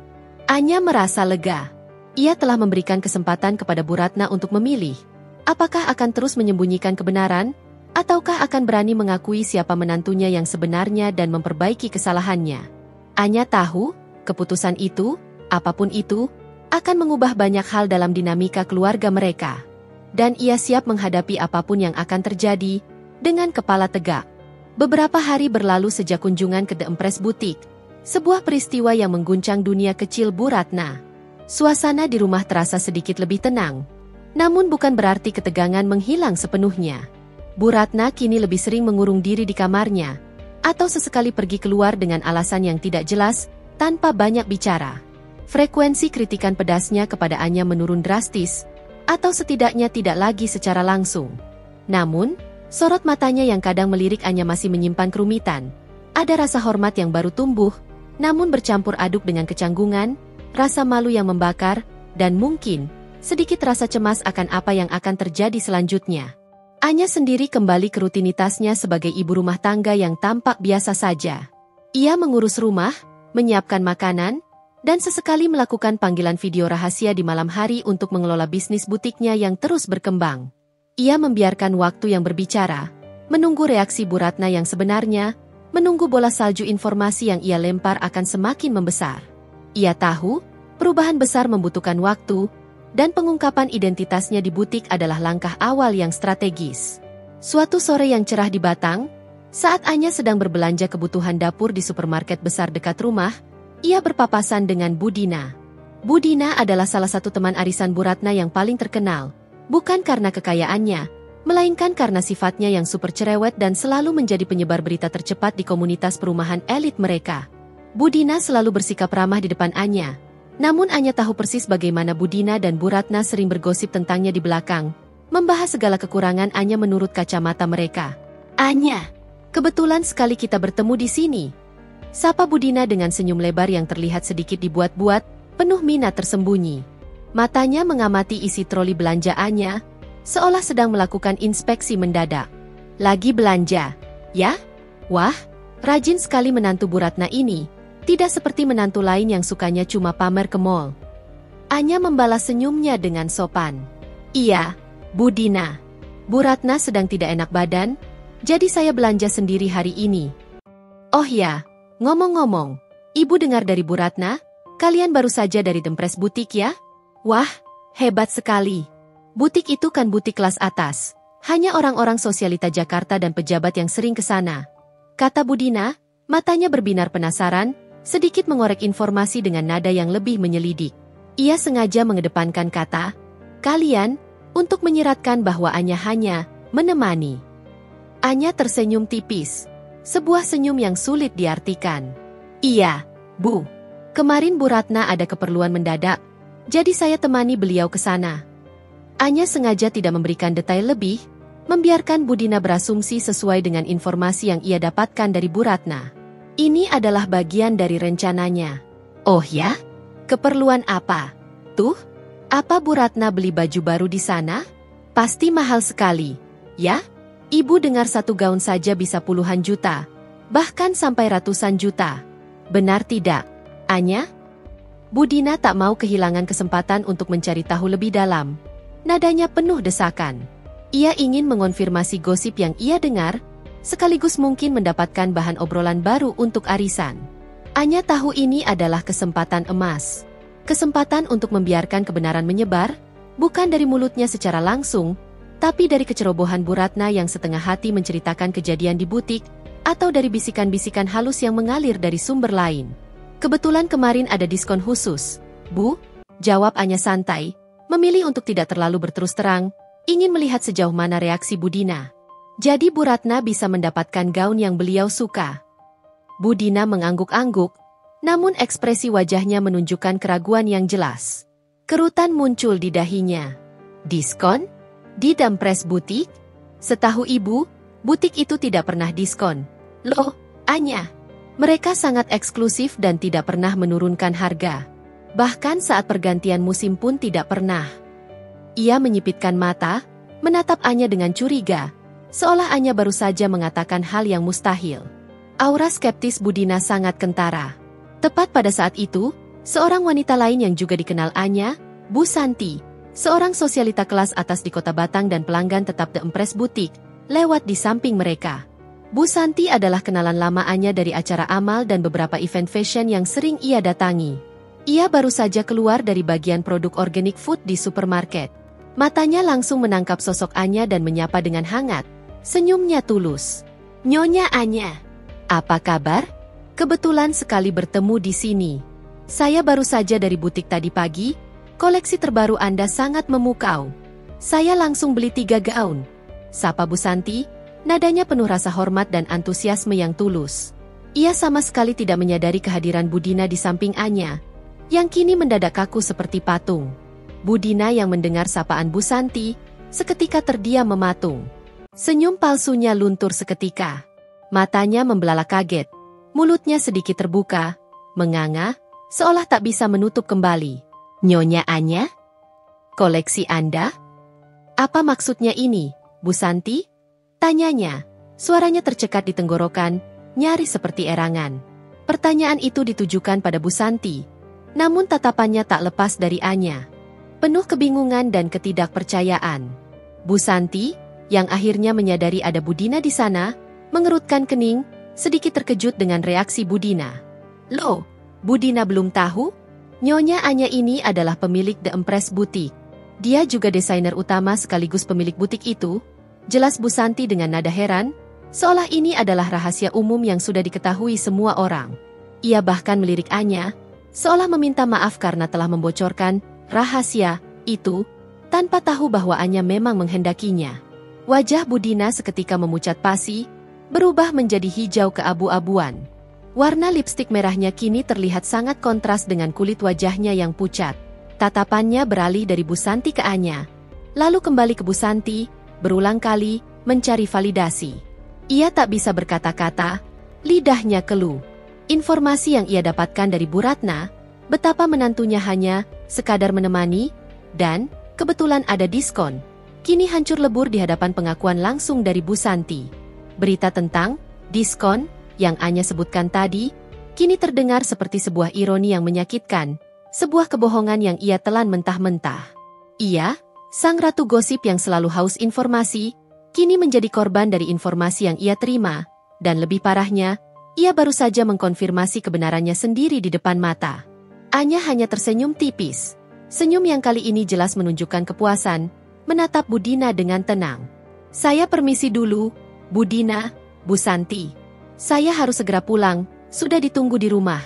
Anya merasa lega. Ia telah memberikan kesempatan kepada Bu Ratna untuk memilih. Apakah akan terus menyembunyikan kebenaran, ataukah akan berani mengakui siapa menantunya yang sebenarnya dan memperbaiki kesalahannya. Anya tahu, keputusan itu apapun itu, akan mengubah banyak hal dalam dinamika keluarga mereka. Dan ia siap menghadapi apapun yang akan terjadi, dengan kepala tegak. Beberapa hari berlalu sejak kunjungan ke The Empress Boutique, sebuah peristiwa yang mengguncang dunia kecil Bu Ratna. Suasana di rumah terasa sedikit lebih tenang. Namun bukan berarti ketegangan menghilang sepenuhnya. Bu Ratna kini lebih sering mengurung diri di kamarnya, atau sesekali pergi keluar dengan alasan yang tidak jelas, tanpa banyak bicara. Frekuensi kritikan pedasnya kepada Anya menurun drastis, atau setidaknya tidak lagi secara langsung. Namun, sorot matanya yang kadang melirik Anya masih menyimpan kerumitan. Ada rasa hormat yang baru tumbuh, namun bercampur aduk dengan kecanggungan, rasa malu yang membakar, dan mungkin sedikit rasa cemas akan apa yang akan terjadi selanjutnya. Anya sendiri kembali ke rutinitasnya sebagai ibu rumah tangga yang tampak biasa saja. Ia mengurus rumah, menyiapkan makanan, dan sesekali melakukan panggilan video rahasia di malam hari untuk mengelola bisnis butiknya yang terus berkembang. Ia membiarkan waktu yang berbicara, menunggu reaksi Bu Ratna yang sebenarnya, menunggu bola salju informasi yang ia lempar akan semakin membesar. Ia tahu, perubahan besar membutuhkan waktu, dan pengungkapan identitasnya di butik adalah langkah awal yang strategis. Suatu sore yang cerah di Batang, saat Anya sedang berbelanja kebutuhan dapur di supermarket besar dekat rumah, ia berpapasan dengan Bu Dina. Bu Dina adalah salah satu teman arisan Bu Ratna yang paling terkenal, bukan karena kekayaannya, melainkan karena sifatnya yang super cerewet dan selalu menjadi penyebar berita tercepat di komunitas perumahan elit mereka. Bu Dina selalu bersikap ramah di depan Anya, namun Anya tahu persis bagaimana Bu Dina dan Bu Ratna sering bergosip tentangnya di belakang, membahas segala kekurangan Anya menurut kacamata mereka. Anya, kebetulan sekali kita bertemu di sini. Sapa Bu Dina dengan senyum lebar yang terlihat sedikit dibuat-buat, penuh minat tersembunyi. Matanya mengamati isi troli belanja Anya, seolah sedang melakukan inspeksi mendadak. Lagi belanja, ya? Wah, rajin sekali menantu Bu Ratna ini, tidak seperti menantu lain yang sukanya cuma pamer ke mall. Anya membalas senyumnya dengan sopan. Iya, Bu Dina. Bu Ratna sedang tidak enak badan, jadi saya belanja sendiri hari ini. Oh ya, ngomong-ngomong, Ibu dengar dari Bu Ratna, kalian baru saja dari The Empress Boutique ya? Wah, hebat sekali. Butik itu kan butik kelas atas, hanya orang-orang sosialita Jakarta dan pejabat yang sering ke sana. Kata Bu Dina, matanya berbinar penasaran, sedikit mengorek informasi dengan nada yang lebih menyelidik. Ia sengaja mengedepankan kata, kalian, untuk menyiratkan bahwa Anya hanya menemani. Anya tersenyum tipis, sebuah senyum yang sulit diartikan. Iya, Bu. Kemarin Bu Ratna ada keperluan mendadak, jadi saya temani beliau ke sana. Anya sengaja tidak memberikan detail lebih, membiarkan Bu Dina berasumsi sesuai dengan informasi yang ia dapatkan dari Bu Ratna. Ini adalah bagian dari rencananya. Oh ya? Keperluan apa? Tuh, apa Bu Ratna beli baju baru di sana? Pasti mahal sekali, ya? Ibu dengar satu gaun saja bisa puluhan juta, bahkan sampai ratusan juta. Benar tidak, Anya? Bu Dina tak mau kehilangan kesempatan untuk mencari tahu lebih dalam. Nadanya penuh desakan. Ia ingin mengonfirmasi gosip yang ia dengar, sekaligus mungkin mendapatkan bahan obrolan baru untuk arisan. Anya tahu ini adalah kesempatan emas. Kesempatan untuk membiarkan kebenaran menyebar, bukan dari mulutnya secara langsung, tapi dari kecerobohan Bu Ratna yang setengah hati menceritakan kejadian di butik, atau dari bisikan-bisikan halus yang mengalir dari sumber lain. Kebetulan kemarin ada diskon khusus, Bu, jawab Anya santai, memilih untuk tidak terlalu berterus terang, ingin melihat sejauh mana reaksi Bu Dina. Jadi Bu Ratna bisa mendapatkan gaun yang beliau suka. Bu Dina mengangguk-angguk, namun ekspresi wajahnya menunjukkan keraguan yang jelas. Kerutan muncul di dahinya. Diskon? Di The Empress Boutique? Setahu Ibu, butik itu tidak pernah diskon. Loh, Anya. Mereka sangat eksklusif dan tidak pernah menurunkan harga. Bahkan saat pergantian musim pun tidak pernah. Ia menyipitkan mata, menatap Anya dengan curiga, seolah Anya baru saja mengatakan hal yang mustahil. Aura skeptis Bu Dina sangat kentara. Tepat pada saat itu, seorang wanita lain yang juga dikenal Anya, Bu Santi, seorang sosialita kelas atas di Kota Batang dan pelanggan tetap The Empress Boutique, lewat di samping mereka. Bu Santi adalah kenalan lama Anya dari acara amal dan beberapa event fashion yang sering ia datangi. Ia baru saja keluar dari bagian produk organic food di supermarket. Matanya langsung menangkap sosok Anya dan menyapa dengan hangat. Senyumnya tulus. "Nyonya Anya, apa kabar? Kebetulan sekali bertemu di sini. Saya baru saja dari butik tadi pagi. Koleksi terbaru Anda sangat memukau. Saya langsung beli 3 gaun." Sapa Bu Santi, nadanya penuh rasa hormat dan antusiasme yang tulus. Ia sama sekali tidak menyadari kehadiran Budina di samping Anya, yang kini mendadak kaku seperti patung. Budina yang mendengar sapaan Bu Santi, seketika terdiam mematung. Senyum palsunya luntur seketika. Matanya membelalak kaget. Mulutnya sedikit terbuka, menganga, seolah tak bisa menutup kembali. "Nyonya Anya? Koleksi Anda? Apa maksudnya ini, Bu Santi?" Tanyanya. Suaranya tercekat di tenggorokan, nyaris seperti erangan. Pertanyaan itu ditujukan pada Bu Santi, namun tatapannya tak lepas dari Anya. Penuh kebingungan dan ketidakpercayaan. Bu Santi, yang akhirnya menyadari ada Budina di sana, mengerutkan kening, sedikit terkejut dengan reaksi Budina. "Loh, Budina belum tahu? Nyonya Anya ini adalah pemilik The Empress Boutique. Dia juga desainer utama sekaligus pemilik butik itu," jelas Bu Santi dengan nada heran, seolah ini adalah rahasia umum yang sudah diketahui semua orang. Ia bahkan melirik Anya, seolah meminta maaf karena telah membocorkan rahasia itu, tanpa tahu bahwa Anya memang menghendakinya. Wajah Budina seketika memucat pasi, berubah menjadi hijau keabu-abuan. Warna lipstik merahnya kini terlihat sangat kontras dengan kulit wajahnya yang pucat. Tatapannya beralih dari Bu Santi ke Anya, lalu kembali ke Bu Santi, berulang kali mencari validasi. Ia tak bisa berkata-kata, lidahnya keluh. Informasi yang ia dapatkan dari Bu Ratna, betapa menantunya hanya sekadar menemani, dan kebetulan ada diskon, kini hancur lebur di hadapan pengakuan langsung dari Bu Santi. Berita tentang diskon yang Anya sebutkan tadi, kini terdengar seperti sebuah ironi yang menyakitkan, sebuah kebohongan yang ia telan mentah-mentah. Ia, sang ratu gosip yang selalu haus informasi, kini menjadi korban dari informasi yang ia terima, dan lebih parahnya, ia baru saja mengkonfirmasi kebenarannya sendiri di depan mata. Anya hanya tersenyum tipis. Senyum yang kali ini jelas menunjukkan kepuasan, menatap Budina dengan tenang. "Saya permisi dulu, Budina, Bu Santi. Saya harus segera pulang, sudah ditunggu di rumah,"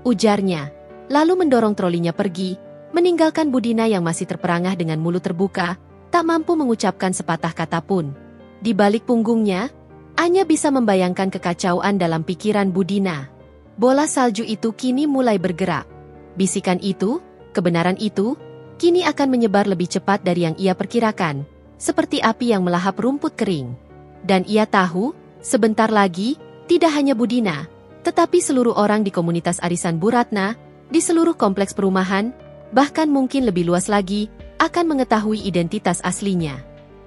ujarnya, lalu mendorong trolinya pergi, meninggalkan Budina yang masih terperangah dengan mulut terbuka, tak mampu mengucapkan sepatah kata pun. Di balik punggungnya, Anya bisa membayangkan kekacauan dalam pikiran Budina. Bola salju itu kini mulai bergerak. Bisikan itu, kebenaran itu, kini akan menyebar lebih cepat dari yang ia perkirakan, seperti api yang melahap rumput kering. Dan ia tahu, sebentar lagi, tidak hanya Budina, tetapi seluruh orang di komunitas arisan Bu Ratna, di seluruh kompleks perumahan, bahkan mungkin lebih luas lagi, akan mengetahui identitas aslinya.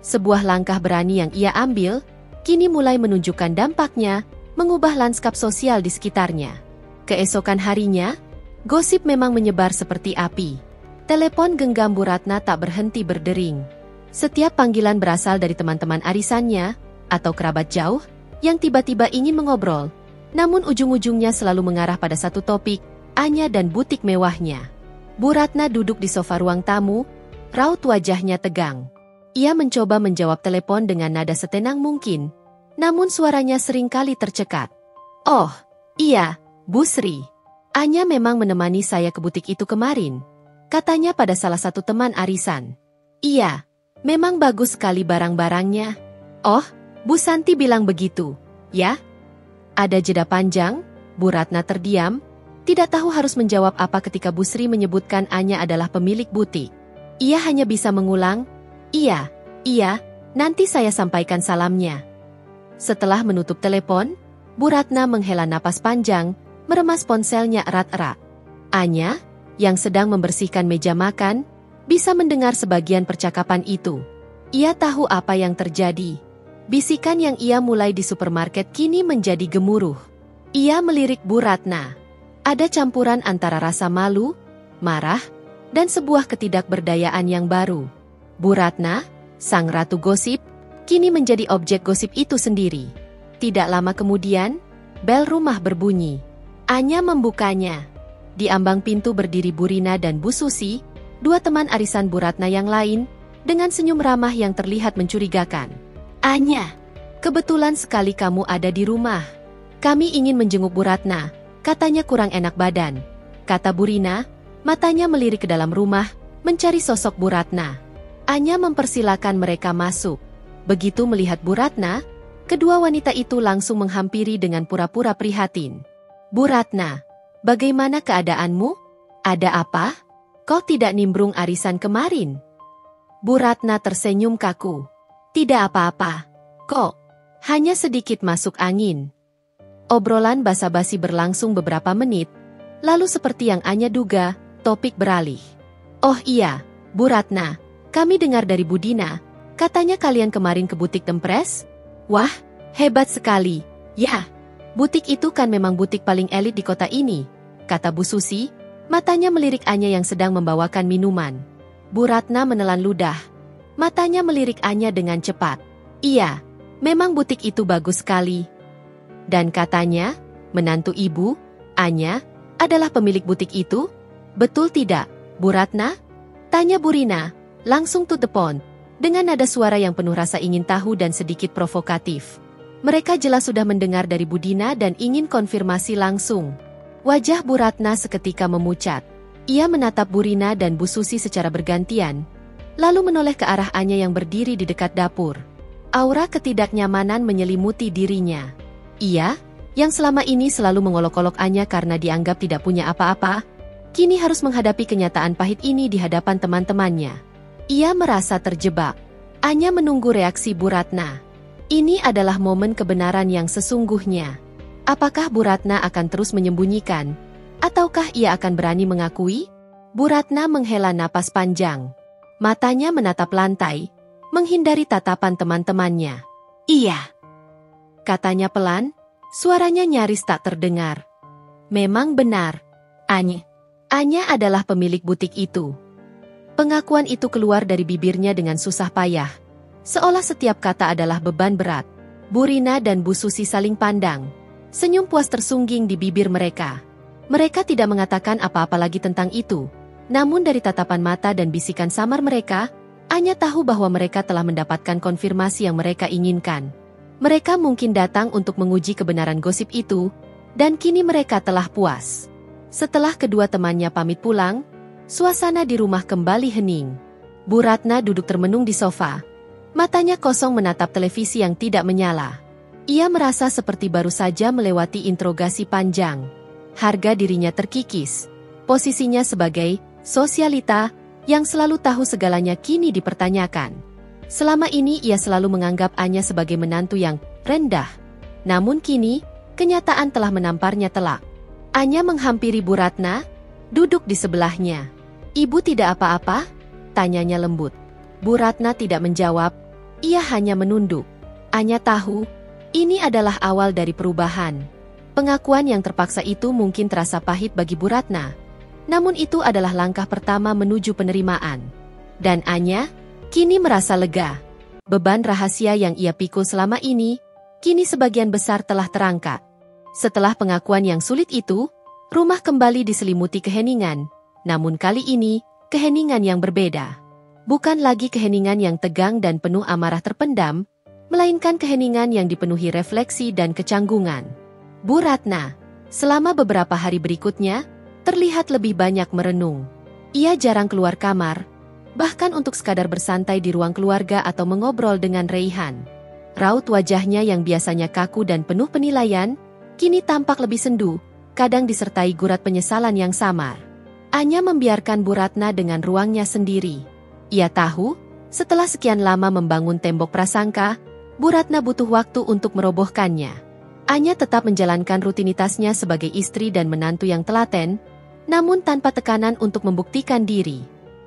Sebuah langkah berani yang ia ambil, kini mulai menunjukkan dampaknya, mengubah lanskap sosial di sekitarnya. Keesokan harinya, gosip memang menyebar seperti api. Telepon genggam Bu Ratna tak berhenti berdering. Setiap panggilan berasal dari teman-teman arisannya, atau kerabat jauh, yang tiba-tiba ingin mengobrol, namun ujung-ujungnya selalu mengarah pada satu topik, Anya dan butik mewahnya. Bu Ratna duduk di sofa ruang tamu, raut wajahnya tegang. Ia mencoba menjawab telepon dengan nada setenang mungkin, namun suaranya seringkali tercekat. "Oh, iya, Bu Sri. Anya memang menemani saya ke butik itu kemarin," katanya pada salah satu teman arisan. "Iya, memang bagus sekali barang-barangnya." "Oh, Bu Santi bilang begitu, ya?" Ada jeda panjang, Bu Ratna terdiam, tidak tahu harus menjawab apa ketika Bu Sri menyebutkan Anya adalah pemilik butik. Ia hanya bisa mengulang, iya, nanti saya sampaikan salamnya." Setelah menutup telepon, Bu Ratna menghela napas panjang, meremas ponselnya erat-erat. Anya, yang sedang membersihkan meja makan, bisa mendengar sebagian percakapan itu. Ia tahu apa yang terjadi. Bisikan yang ia mulai di supermarket kini menjadi gemuruh. Ia melirik Bu Ratna. Ada campuran antara rasa malu, marah, dan sebuah ketidakberdayaan yang baru. Bu Ratna, sang ratu gosip, kini menjadi objek gosip itu sendiri. Tidak lama kemudian, bel rumah berbunyi. Anya membukanya. Di ambang pintu berdiri Bu Rina dan Bu Susi, dua teman arisan Bu Ratna yang lain, dengan senyum ramah yang terlihat mencurigakan. Anya, Kebetulan sekali kamu ada di rumah. Kami ingin menjenguk Bu Ratna, katanya kurang enak badan. Kata Bu Rina, matanya melirik ke dalam rumah, mencari sosok Bu Ratna. Anya mempersilakan mereka masuk. Begitu melihat Bu Ratna, kedua wanita itu langsung menghampiri dengan pura-pura prihatin. Bu Ratna, bagaimana keadaanmu? Ada apa? Kau tidak nimbrung arisan kemarin? Bu Ratna tersenyum kaku. Tidak apa-apa. Kok? Hanya sedikit masuk angin. Obrolan basa-basi berlangsung beberapa menit, lalu seperti yang Anya duga, topik beralih. Oh iya, Bu Ratna, kami dengar dari Bu Dina, katanya kalian kemarin ke butik Tempres? Wah, hebat sekali. Ya, butik itu kan memang butik paling elit di kota ini, kata Bu Susi, matanya melirik Anya yang sedang membawakan minuman. Bu Ratna menelan ludah. Matanya melirik Anya dengan cepat. Iya, memang butik itu bagus sekali. Dan katanya, menantu ibu, Anya, adalah pemilik butik itu? Betul tidak, Bu Ratna? Tanya Bu Rina, langsung to the point, dengan nada suara yang penuh rasa ingin tahu dan sedikit provokatif. Mereka jelas sudah mendengar dari Bu Dina dan ingin konfirmasi langsung. Wajah Bu Ratna seketika memucat. Ia menatap Bu Rina dan Bu Susi secara bergantian, lalu menoleh ke arah Anya yang berdiri di dekat dapur. Aura ketidaknyamanan menyelimuti dirinya. Ia, yang selama ini selalu mengolok-olok Anya karena dianggap tidak punya apa-apa, kini harus menghadapi kenyataan pahit ini di hadapan teman-temannya. Ia merasa terjebak. Anya menunggu reaksi Bu Ratna. Ini adalah momen kebenaran yang sesungguhnya. Apakah Bu Ratna akan terus menyembunyikan? Ataukah ia akan berani mengakui? Bu Ratna menghela napas panjang. Matanya menatap lantai, menghindari tatapan teman-temannya. iya. Katanya pelan, suaranya nyaris tak terdengar. Memang benar. Anya, Anya adalah pemilik butik itu. Pengakuan itu keluar dari bibirnya dengan susah payah, seolah setiap kata adalah beban berat. Bu Rina dan Bu Susi saling pandang. Senyum puas tersungging di bibir mereka. Mereka tidak mengatakan apa-apa lagi tentang itu. Namun dari tatapan mata dan bisikan samar mereka, Anya tahu bahwa mereka telah mendapatkan konfirmasi yang mereka inginkan. Mereka mungkin datang untuk menguji kebenaran gosip itu, dan kini mereka telah puas. Setelah kedua temannya pamit pulang, suasana di rumah kembali hening. Bu Ratna duduk termenung di sofa. Matanya kosong menatap televisi yang tidak menyala. Ia merasa seperti baru saja melewati interogasi panjang. Harga dirinya terkikis. Posisinya sebagai sosialita yang selalu tahu segalanya kini dipertanyakan. Selama ini ia selalu menganggap Anya sebagai menantu yang rendah. Namun kini, kenyataan telah menamparnya telak. Anya menghampiri Bu Ratna, duduk di sebelahnya. Ibu tidak apa-apa? Tanyanya lembut. Bu Ratna tidak menjawab, ia hanya menunduk. Anya tahu, ini adalah awal dari perubahan. Pengakuan yang terpaksa itu mungkin terasa pahit bagi Bu Ratna. Namun itu adalah langkah pertama menuju penerimaan. Dan Anya, kini merasa lega. Beban rahasia yang ia pikul selama ini, kini sebagian besar telah terangkat. Setelah pengakuan yang sulit itu, rumah kembali diselimuti keheningan. Namun kali ini, keheningan yang berbeda. Bukan lagi keheningan yang tegang dan penuh amarah terpendam, melainkan keheningan yang dipenuhi refleksi dan kecanggungan. Bu Ratna, selama beberapa hari berikutnya, terlihat lebih banyak merenung. Ia jarang keluar kamar, bahkan untuk sekadar bersantai di ruang keluarga atau mengobrol dengan Raihan. Raut wajahnya yang biasanya kaku dan penuh penilaian, kini tampak lebih sendu, kadang disertai gurat penyesalan yang samar. Anya membiarkan Bu Ratna dengan ruangnya sendiri. Ia tahu, setelah sekian lama membangun tembok prasangka, Bu Ratna butuh waktu untuk merobohkannya. Anya tetap menjalankan rutinitasnya sebagai istri dan menantu yang telaten, namun tanpa tekanan untuk membuktikan diri.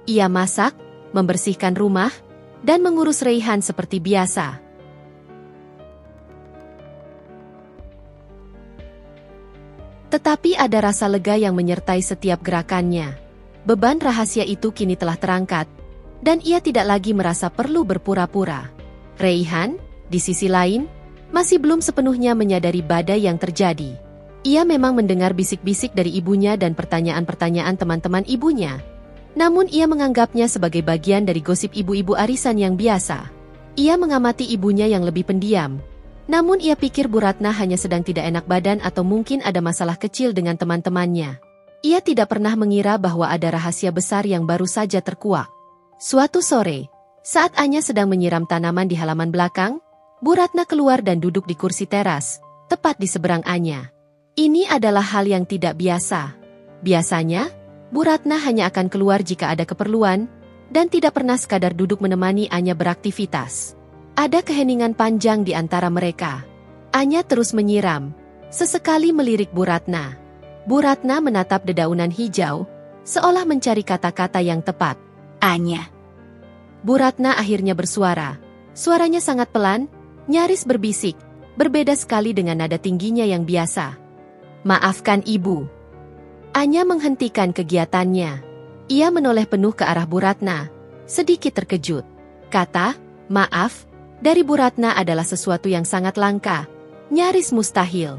Ia masak, membersihkan rumah, dan mengurus Raihan seperti biasa. Tetapi ada rasa lega yang menyertai setiap gerakannya. Beban rahasia itu kini telah terangkat, dan ia tidak lagi merasa perlu berpura-pura. Raihan, di sisi lain, masih belum sepenuhnya menyadari badai yang terjadi. Ia memang mendengar bisik-bisik dari ibunya dan pertanyaan-pertanyaan teman-teman ibunya. Namun ia menganggapnya sebagai bagian dari gosip ibu-ibu arisan yang biasa. Ia mengamati ibunya yang lebih pendiam. Namun ia pikir Bu Ratna hanya sedang tidak enak badan atau mungkin ada masalah kecil dengan teman-temannya. Ia tidak pernah mengira bahwa ada rahasia besar yang baru saja terkuak. Suatu sore, saat Anya sedang menyiram tanaman di halaman belakang, Bu Ratna keluar dan duduk di kursi teras, tepat di seberang Anya. Ini adalah hal yang tidak biasa. Biasanya, Bu Ratna hanya akan keluar jika ada keperluan, dan tidak pernah sekadar duduk menemani Anya beraktivitas. Ada keheningan panjang di antara mereka. Anya terus menyiram, sesekali melirik Bu Ratna. Bu Ratna menatap dedaunan hijau, seolah mencari kata-kata yang tepat. Anya. Bu Ratna akhirnya bersuara. Suaranya sangat pelan, nyaris berbisik, berbeda sekali dengan nada tingginya yang biasa. Maafkan Ibu. Anya menghentikan kegiatannya. Ia menoleh penuh ke arah Bu Ratna, sedikit terkejut. Kata, maaf, dari Bu Ratna adalah sesuatu yang sangat langka, nyaris mustahil.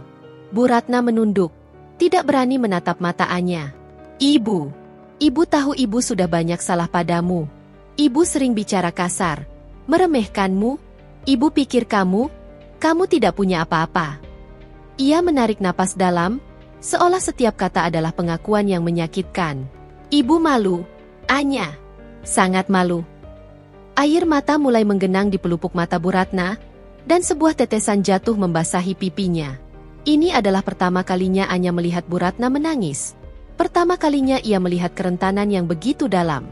Bu Ratna menunduk, tidak berani menatap mata Anya. Ibu, Ibu tahu Ibu sudah banyak salah padamu. Ibu sering bicara kasar, meremehkanmu. Ibu pikir kamu tidak punya apa-apa. Ia menarik napas dalam, seolah setiap kata adalah pengakuan yang menyakitkan. Ibu malu, Anya. Sangat malu. Air mata mulai menggenang di pelupuk mata Bu Ratna, dan sebuah tetesan jatuh membasahi pipinya. Ini adalah pertama kalinya Anya melihat Bu Ratna menangis. Pertama kalinya ia melihat kerentanan yang begitu dalam.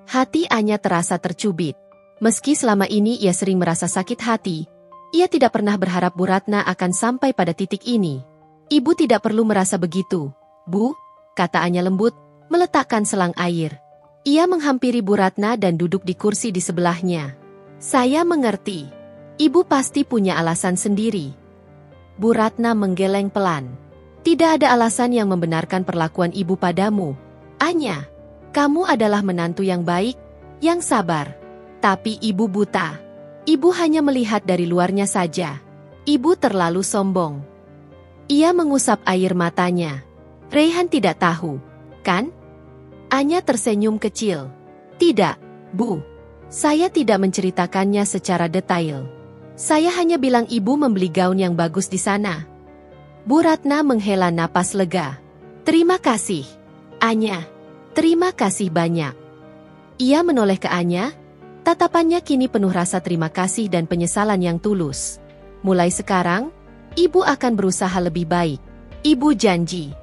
Hati Anya terasa tercubit. Meski selama ini ia sering merasa sakit hati, ia tidak pernah berharap Bu Ratna akan sampai pada titik ini. Ibu tidak perlu merasa begitu, Bu, kata Anya lembut, meletakkan selang air. Ia menghampiri Bu Ratna dan duduk di kursi di sebelahnya. Saya mengerti. Ibu pasti punya alasan sendiri. Bu Ratna menggeleng pelan. Tidak ada alasan yang membenarkan perlakuan ibu padamu. Anya, kamu adalah menantu yang baik, yang sabar. Tapi ibu buta. Ibu hanya melihat dari luarnya saja. Ibu terlalu sombong. Ia mengusap air matanya. Raihan tidak tahu, kan? Anya tersenyum kecil. Tidak, Bu. Saya tidak menceritakannya secara detail. Saya hanya bilang ibu membeli gaun yang bagus di sana. Bu Ratna menghela napas lega. Terima kasih, Anya. Terima kasih banyak. Ia menoleh ke Anya. Tatapannya kini penuh rasa terima kasih dan penyesalan yang tulus. Mulai sekarang, ibu akan berusaha lebih baik. Ibu janji.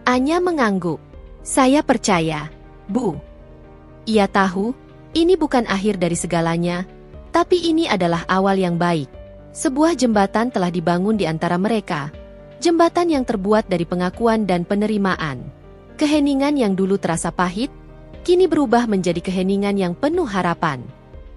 Anya mengangguk. Saya percaya, Bu. Ia tahu, ini bukan akhir dari segalanya, tapi ini adalah awal yang baik. Sebuah jembatan telah dibangun di antara mereka. Jembatan yang terbuat dari pengakuan dan penerimaan. Keheningan yang dulu terasa pahit, kini berubah menjadi keheningan yang penuh harapan.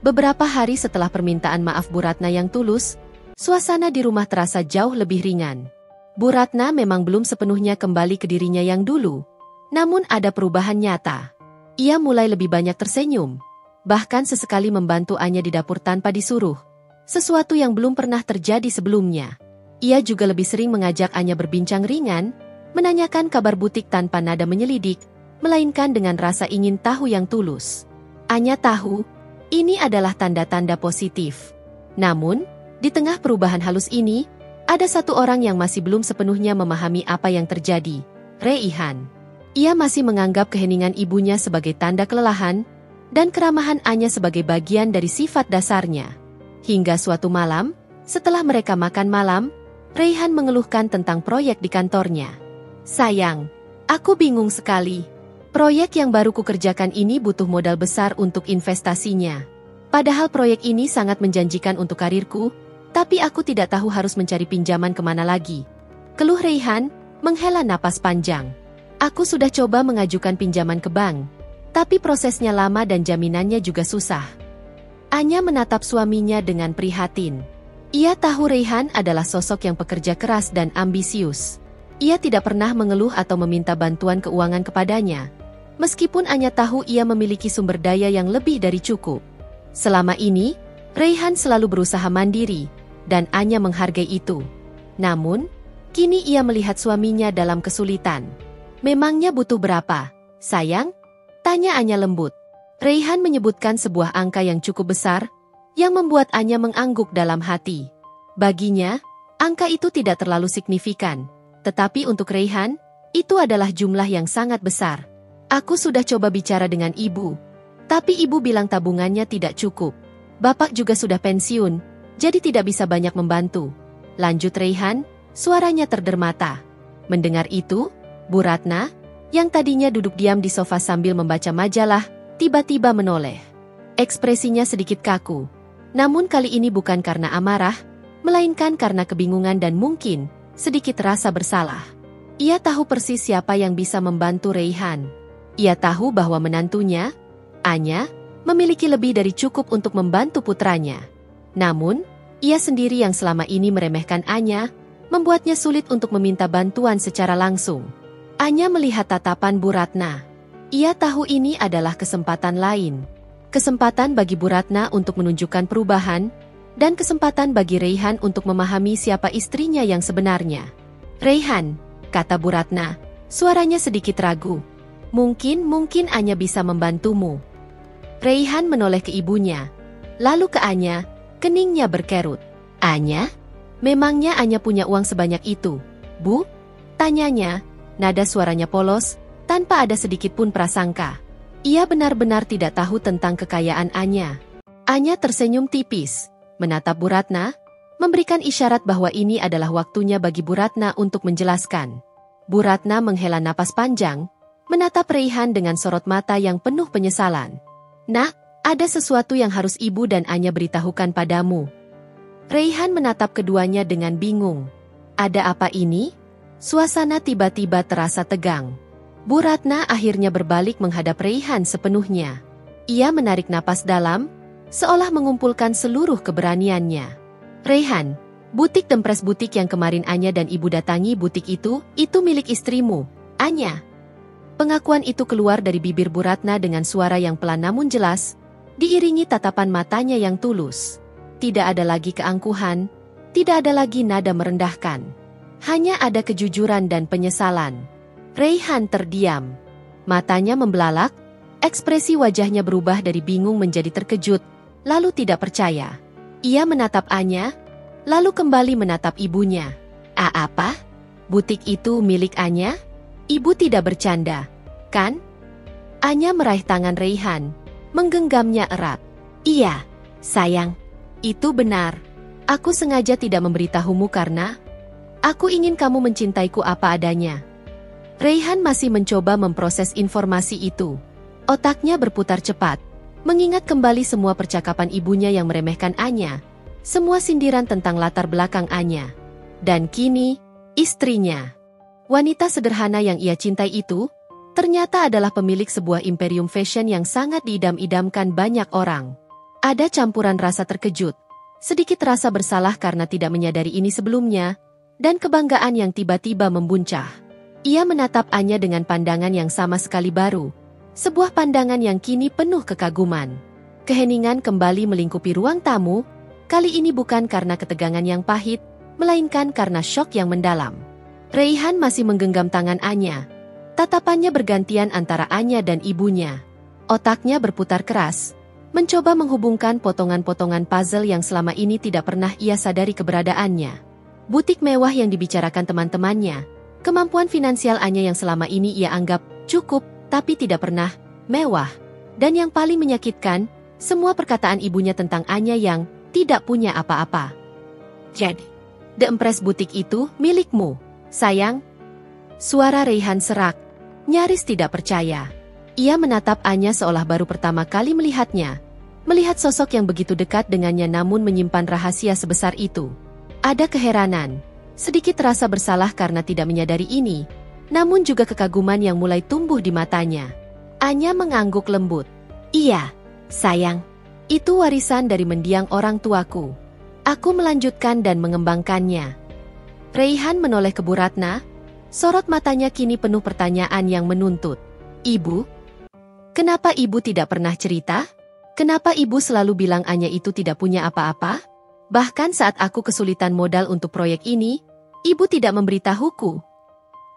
Beberapa hari setelah permintaan maaf Bu Ratna yang tulus, suasana di rumah terasa jauh lebih ringan. Bu Ratna memang belum sepenuhnya kembali ke dirinya yang dulu. Namun ada perubahan nyata. Ia mulai lebih banyak tersenyum. Bahkan sesekali membantu Anya di dapur tanpa disuruh. Sesuatu yang belum pernah terjadi sebelumnya. Ia juga lebih sering mengajak Anya berbincang ringan, menanyakan kabar butik tanpa nada menyelidik, melainkan dengan rasa ingin tahu yang tulus. Anya tahu, ini adalah tanda-tanda positif. Namun, di tengah perubahan halus ini, ada satu orang yang masih belum sepenuhnya memahami apa yang terjadi, Raihan. Ia masih menganggap keheningan ibunya sebagai tanda kelelahan, dan keramahan Anya sebagai bagian dari sifat dasarnya. Hingga suatu malam, setelah mereka makan malam, Raihan mengeluhkan tentang proyek di kantornya. Sayang, aku bingung sekali. Proyek yang baru kukerjakan ini butuh modal besar untuk investasinya. Padahal proyek ini sangat menjanjikan untuk karirku, tapi aku tidak tahu harus mencari pinjaman kemana lagi. Keluh Raihan, menghela napas panjang. Aku sudah coba mengajukan pinjaman ke bank, tapi prosesnya lama dan jaminannya juga susah. Anya menatap suaminya dengan prihatin. Ia tahu Raihan adalah sosok yang pekerja keras dan ambisius. Ia tidak pernah mengeluh atau meminta bantuan keuangan kepadanya. Meskipun Anya tahu ia memiliki sumber daya yang lebih dari cukup. Selama ini, Raihan selalu berusaha mandiri, dan Anya menghargai itu. Namun, Kini ia melihat suaminya dalam kesulitan. Memangnya butuh berapa, sayang? Tanya Anya lembut. Raihan menyebutkan sebuah angka yang cukup besar, yang membuat Anya mengangguk dalam hati. Baginya, angka itu tidak terlalu signifikan. Tetapi untuk Raihan, itu adalah jumlah yang sangat besar. Aku sudah coba bicara dengan ibu. Tapi ibu bilang tabungannya tidak cukup. Bapak juga sudah pensiun, jadi tidak bisa banyak membantu. Lanjut Raihan, suaranya terdermata. Mendengar itu, Bu Ratna, yang tadinya duduk diam di sofa sambil membaca majalah, tiba-tiba menoleh. Ekspresinya sedikit kaku. Namun kali ini bukan karena amarah, melainkan karena kebingungan dan mungkin sedikit rasa bersalah. Ia tahu persis siapa yang bisa membantu Raihan. Ia tahu bahwa menantunya, Anya, memiliki lebih dari cukup untuk membantu putranya. Namun, ia sendiri yang selama ini meremehkan Anya, membuatnya sulit untuk meminta bantuan secara langsung. Anya melihat tatapan Bu Ratna. Ia tahu ini adalah kesempatan lain. Kesempatan bagi Bu Ratna untuk menunjukkan perubahan, dan kesempatan bagi Raihan untuk memahami siapa istrinya yang sebenarnya. Raihan, kata Bu Ratna, suaranya sedikit ragu. Mungkin Anya bisa membantumu. Raihan menoleh ke ibunya. Lalu ke Anya, keningnya berkerut. Anya? Memangnya Anya punya uang sebanyak itu, Bu? Tanyanya, nada suaranya polos, tanpa ada sedikit pun prasangka. Ia benar-benar tidak tahu tentang kekayaan Anya. Anya tersenyum tipis, menatap Bu Ratna, memberikan isyarat bahwa ini adalah waktunya bagi Bu Ratna untuk menjelaskan. Bu Ratna menghela napas panjang, menatap Raihan dengan sorot mata yang penuh penyesalan. Nak, ada sesuatu yang harus ibu dan Anya beritahukan padamu. Raihan menatap keduanya dengan bingung. Ada apa ini? Suasana tiba-tiba terasa tegang. Bu Ratna akhirnya berbalik menghadap Raihan sepenuhnya. Ia menarik napas dalam, seolah mengumpulkan seluruh keberaniannya. Raihan, butik Dempres butik yang kemarin Anya dan ibu datangi butik itu milik istrimu, Anya. Pengakuan itu keluar dari bibir Bu Ratna dengan suara yang pelan namun jelas, diiringi tatapan matanya yang tulus. Tidak ada lagi keangkuhan, tidak ada lagi nada merendahkan. Hanya ada kejujuran dan penyesalan. Raihan terdiam. Matanya membelalak, ekspresi wajahnya berubah dari bingung menjadi terkejut, lalu tidak percaya. Ia menatap Anya, lalu kembali menatap ibunya. Apa? Butik itu milik Anya? Ibu tidak bercanda, kan? Anya meraih tangan Raihan, menggenggamnya erat. Iya, sayang. Itu benar. Aku sengaja tidak memberitahumu karena aku ingin kamu mencintaiku apa adanya. Raihan masih mencoba memproses informasi itu. Otaknya berputar cepat, mengingat kembali semua percakapan ibunya yang meremehkan Anya, semua sindiran tentang latar belakang Anya. Dan kini, istrinya. Wanita sederhana yang ia cintai itu, ternyata adalah pemilik sebuah imperium fashion yang sangat diidam-idamkan banyak orang. Ada campuran rasa terkejut, sedikit rasa bersalah karena tidak menyadari ini sebelumnya, dan kebanggaan yang tiba-tiba membuncah. Ia menatap Anya dengan pandangan yang sama sekali baru, sebuah pandangan yang kini penuh kekaguman. Keheningan kembali melingkupi ruang tamu, kali ini bukan karena ketegangan yang pahit, melainkan karena syok yang mendalam. Raihan masih menggenggam tangan Anya. Tatapannya bergantian antara Anya dan ibunya. Otaknya berputar keras, mencoba menghubungkan potongan-potongan puzzle yang selama ini tidak pernah ia sadari keberadaannya. Butik mewah yang dibicarakan teman-temannya, kemampuan finansial Anya yang selama ini ia anggap cukup, tapi tidak pernah mewah. Dan yang paling menyakitkan, semua perkataan ibunya tentang Anya yang tidak punya apa-apa. Jadi, The Empress butik itu milikmu, sayang? Suara Raihan serak, nyaris tidak percaya. Ia menatap Anya seolah baru pertama kali melihatnya, melihat sosok yang begitu dekat dengannya namun menyimpan rahasia sebesar itu. Ada keheranan, sedikit rasa bersalah karena tidak menyadari ini, namun juga kekaguman yang mulai tumbuh di matanya. Anya mengangguk lembut. Iya, sayang. Itu warisan dari mendiang orang tuaku. Aku melanjutkan dan mengembangkannya. Raihan menoleh ke Bu Ratna, sorot matanya kini penuh pertanyaan yang menuntut. Ibu? Kenapa ibu tidak pernah cerita? Kenapa ibu selalu bilang Anya itu tidak punya apa-apa? Bahkan saat aku kesulitan modal untuk proyek ini, Ibu tidak memberitahuku.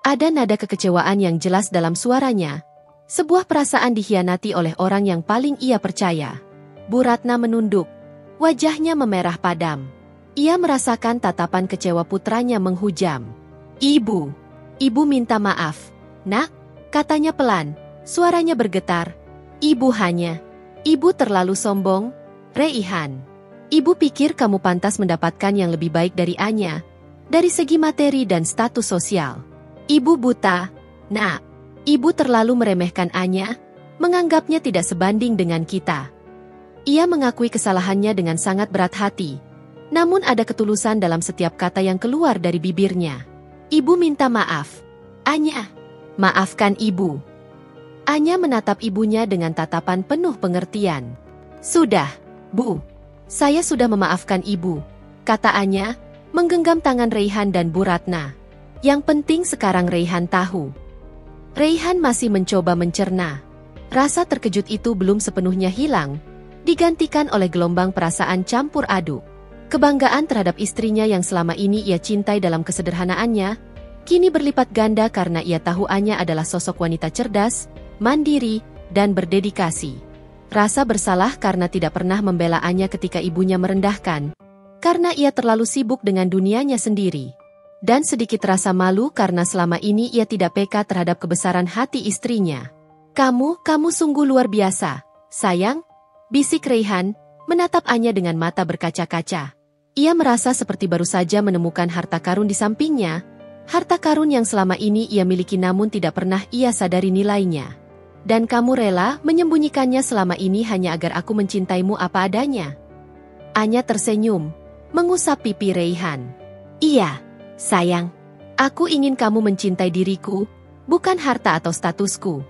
Ada nada kekecewaan yang jelas dalam suaranya. Sebuah perasaan dikhianati oleh orang yang paling ia percaya. Bu Ratna menunduk. Wajahnya memerah padam. Ia merasakan tatapan kecewa putranya menghujam. Ibu. Ibu minta maaf. Nak, katanya pelan. Suaranya bergetar. Ibu terlalu sombong. Raihan. Ibu pikir kamu pantas mendapatkan yang lebih baik dari Anya. Dari segi materi dan status sosial. Ibu buta. Nak. Ibu terlalu meremehkan Anya, menganggapnya tidak sebanding dengan kita. Ia mengakui kesalahannya dengan sangat berat hati. Namun ada ketulusan dalam setiap kata yang keluar dari bibirnya. Ibu minta maaf. Anya, maafkan ibu. Anya menatap ibunya dengan tatapan penuh pengertian. Sudah, Bu. Saya sudah memaafkan ibu, kata Anya, menggenggam tangan Raihan dan Bu Ratna. Yang penting sekarang Raihan tahu. Raihan masih mencoba mencerna. Rasa terkejut itu belum sepenuhnya hilang, digantikan oleh gelombang perasaan campur aduk. Kebanggaan terhadap istrinya yang selama ini ia cintai dalam kesederhanaannya, kini berlipat ganda karena ia tahu Anya adalah sosok wanita cerdas, mandiri, dan berdedikasi. Rasa bersalah karena tidak pernah membela Anya ketika ibunya merendahkan, karena ia terlalu sibuk dengan dunianya sendiri. Dan sedikit rasa malu karena selama ini ia tidak peka terhadap kebesaran hati istrinya. Kamu sungguh luar biasa, sayang, bisik Raihan, menatap Anya dengan mata berkaca-kaca. Ia merasa seperti baru saja menemukan harta karun di sampingnya, harta karun yang selama ini ia miliki namun tidak pernah ia sadari nilainya. Dan kamu rela menyembunyikannya selama ini hanya agar aku mencintaimu apa adanya. Anya tersenyum, mengusap pipi Raihan. Iya. Sayang, aku ingin kamu mencintai diriku, bukan harta atau statusku.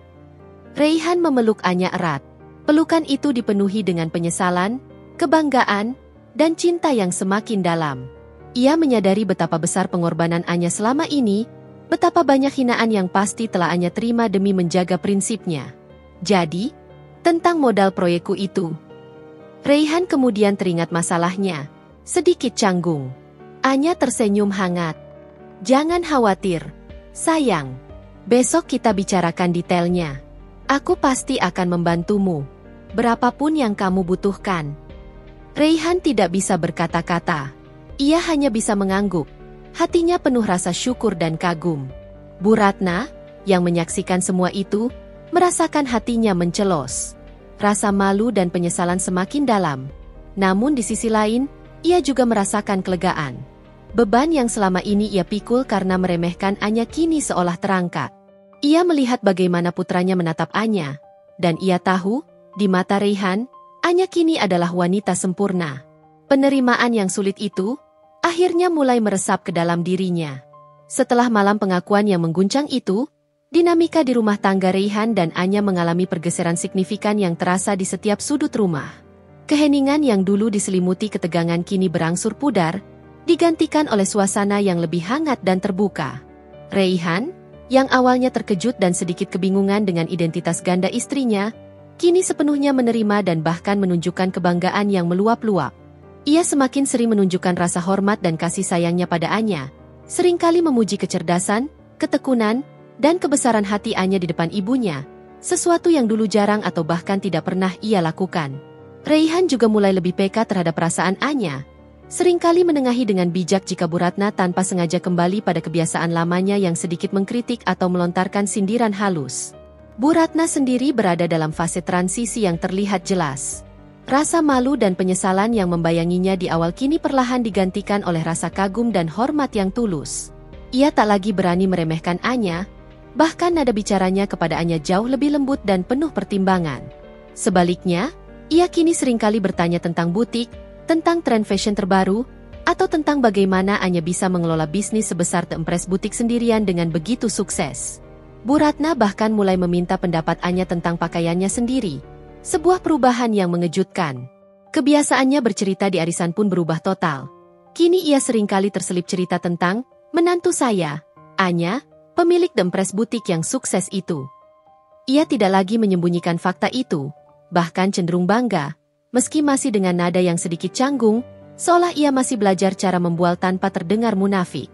Raihan memeluk Anya erat. Pelukan itu dipenuhi dengan penyesalan, kebanggaan, dan cinta yang semakin dalam. Ia menyadari betapa besar pengorbanan Anya selama ini, betapa banyak hinaan yang pasti telah Anya terima demi menjaga prinsipnya. Jadi, tentang modal proyekku itu. Raihan kemudian teringat masalahnya, sedikit canggung. Anya tersenyum hangat. Jangan khawatir, sayang. Besok kita bicarakan detailnya. Aku pasti akan membantumu. Berapapun yang kamu butuhkan. Raihan tidak bisa berkata-kata. Ia hanya bisa mengangguk. Hatinya penuh rasa syukur dan kagum. Bu Ratna, yang menyaksikan semua itu, merasakan hatinya mencelos. Rasa malu dan penyesalan semakin dalam. Namun di sisi lain, ia juga merasakan kelegaan. Beban yang selama ini ia pikul karena meremehkan Anya kini seolah terangkat. Ia melihat bagaimana putranya menatap Anya, dan ia tahu, di mata Raihan, Anya kini adalah wanita sempurna. Penerimaan yang sulit itu, akhirnya mulai meresap ke dalam dirinya. Setelah malam pengakuan yang mengguncang itu, dinamika di rumah tangga Raihan dan Anya mengalami pergeseran signifikan yang terasa di setiap sudut rumah. Keheningan yang dulu diselimuti ketegangan kini berangsur pudar, digantikan oleh suasana yang lebih hangat dan terbuka. Raihan, yang awalnya terkejut dan sedikit kebingungan dengan identitas ganda istrinya, kini sepenuhnya menerima dan bahkan menunjukkan kebanggaan yang meluap-luap. Ia semakin sering menunjukkan rasa hormat dan kasih sayangnya pada Anya, seringkali memuji kecerdasan, ketekunan, dan kebesaran hati Anya di depan ibunya, sesuatu yang dulu jarang atau bahkan tidak pernah ia lakukan. Raihan juga mulai lebih peka terhadap perasaan Anya, seringkali menengahi dengan bijak jika Bu Ratna tanpa sengaja kembali pada kebiasaan lamanya yang sedikit mengkritik atau melontarkan sindiran halus. Bu Ratna sendiri berada dalam fase transisi yang terlihat jelas. Rasa malu dan penyesalan yang membayanginya di awal kini perlahan digantikan oleh rasa kagum dan hormat yang tulus. Ia tak lagi berani meremehkan Anya, bahkan nada bicaranya kepada Anya jauh lebih lembut dan penuh pertimbangan. Sebaliknya, ia kini seringkali bertanya tentang butik, tentang tren fashion terbaru, atau tentang bagaimana Anya bisa mengelola bisnis sebesar The Empress Butik sendirian dengan begitu sukses. Bu Ratna bahkan mulai meminta pendapat Anya tentang pakaiannya sendiri, sebuah perubahan yang mengejutkan. Kebiasaannya bercerita di arisan pun berubah total. Kini ia seringkali terselip cerita tentang menantu saya, Anya, pemilik The Empress Butik yang sukses itu. Ia tidak lagi menyembunyikan fakta itu, bahkan cenderung bangga, meski masih dengan nada yang sedikit canggung, seolah ia masih belajar cara membual tanpa terdengar munafik.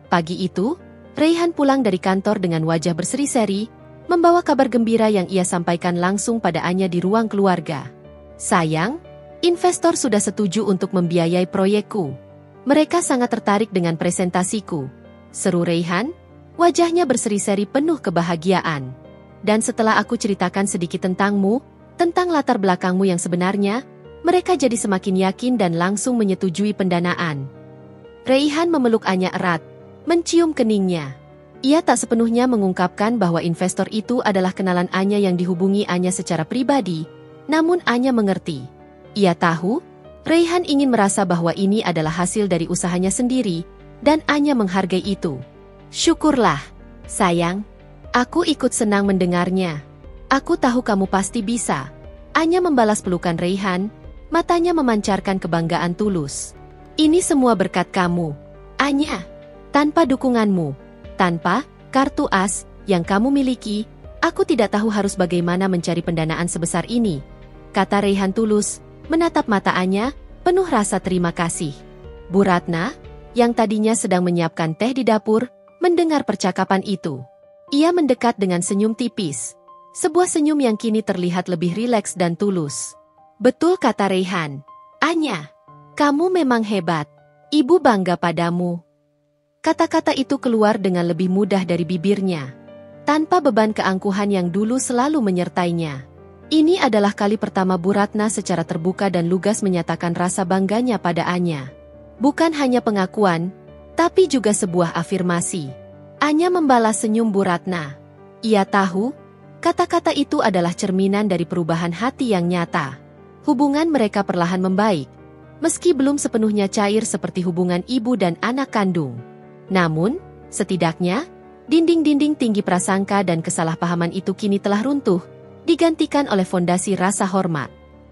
Pagi itu, Raihan pulang dari kantor dengan wajah berseri-seri, membawa kabar gembira yang ia sampaikan langsung pada Anya di ruang keluarga. Sayang, investor sudah setuju untuk membiayai proyekku. Mereka sangat tertarik dengan presentasiku, seru Raihan, wajahnya berseri-seri penuh kebahagiaan. Dan setelah aku ceritakan sedikit tentangmu, tentang latar belakangmu yang sebenarnya, mereka jadi semakin yakin dan langsung menyetujui pendanaan. Raihan memeluk Anya erat, mencium keningnya. Ia tak sepenuhnya mengungkapkan bahwa investor itu adalah kenalan Anya yang dihubungi Anya secara pribadi, namun Anya mengerti. Ia tahu, Raihan ingin merasa bahwa ini adalah hasil dari usahanya sendiri, dan Anya menghargai itu. Syukurlah, sayang. Aku ikut senang mendengarnya. Aku tahu kamu pasti bisa. Anya membalas pelukan Raihan, matanya memancarkan kebanggaan tulus. Ini semua berkat kamu, Anya. Tanpa dukunganmu, tanpa kartu as yang kamu miliki, aku tidak tahu harus bagaimana mencari pendanaan sebesar ini, kata Raihan tulus, menatap mata Anya, penuh rasa terima kasih. Bu Ratna, yang tadinya sedang menyiapkan teh di dapur, mendengar percakapan itu. Ia mendekat dengan senyum tipis. Sebuah senyum yang kini terlihat lebih rileks dan tulus. Betul kata Raihan. Anya, kamu memang hebat. Ibu bangga padamu. Kata-kata itu keluar dengan lebih mudah dari bibirnya, tanpa beban keangkuhan yang dulu selalu menyertainya. Ini adalah kali pertama Bu Ratna secara terbuka dan lugas menyatakan rasa bangganya pada Anya. Bukan hanya pengakuan, tapi juga sebuah afirmasi. Anya membalas senyum Bu Ratna. Ia tahu, kata-kata itu adalah cerminan dari perubahan hati yang nyata. Hubungan mereka perlahan membaik, meski belum sepenuhnya cair seperti hubungan ibu dan anak kandung. Namun, setidaknya, dinding-dinding tinggi prasangka dan kesalahpahaman itu kini telah runtuh, digantikan oleh fondasi rasa hormat.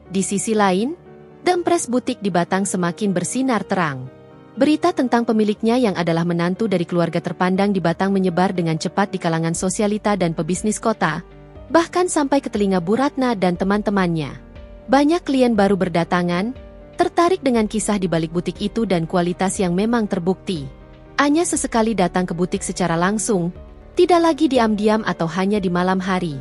Di sisi lain, The Empress Boutique di Batang semakin bersinar terang. Berita tentang pemiliknya yang adalah menantu dari keluarga terpandang di Batang menyebar dengan cepat di kalangan sosialita dan pebisnis kota, bahkan sampai ke telinga Bu Ratna dan teman-temannya. Banyak klien baru berdatangan, tertarik dengan kisah di balik butik itu dan kualitas yang memang terbukti. Anya sesekali datang ke butik secara langsung, tidak lagi diam-diam atau hanya di malam hari.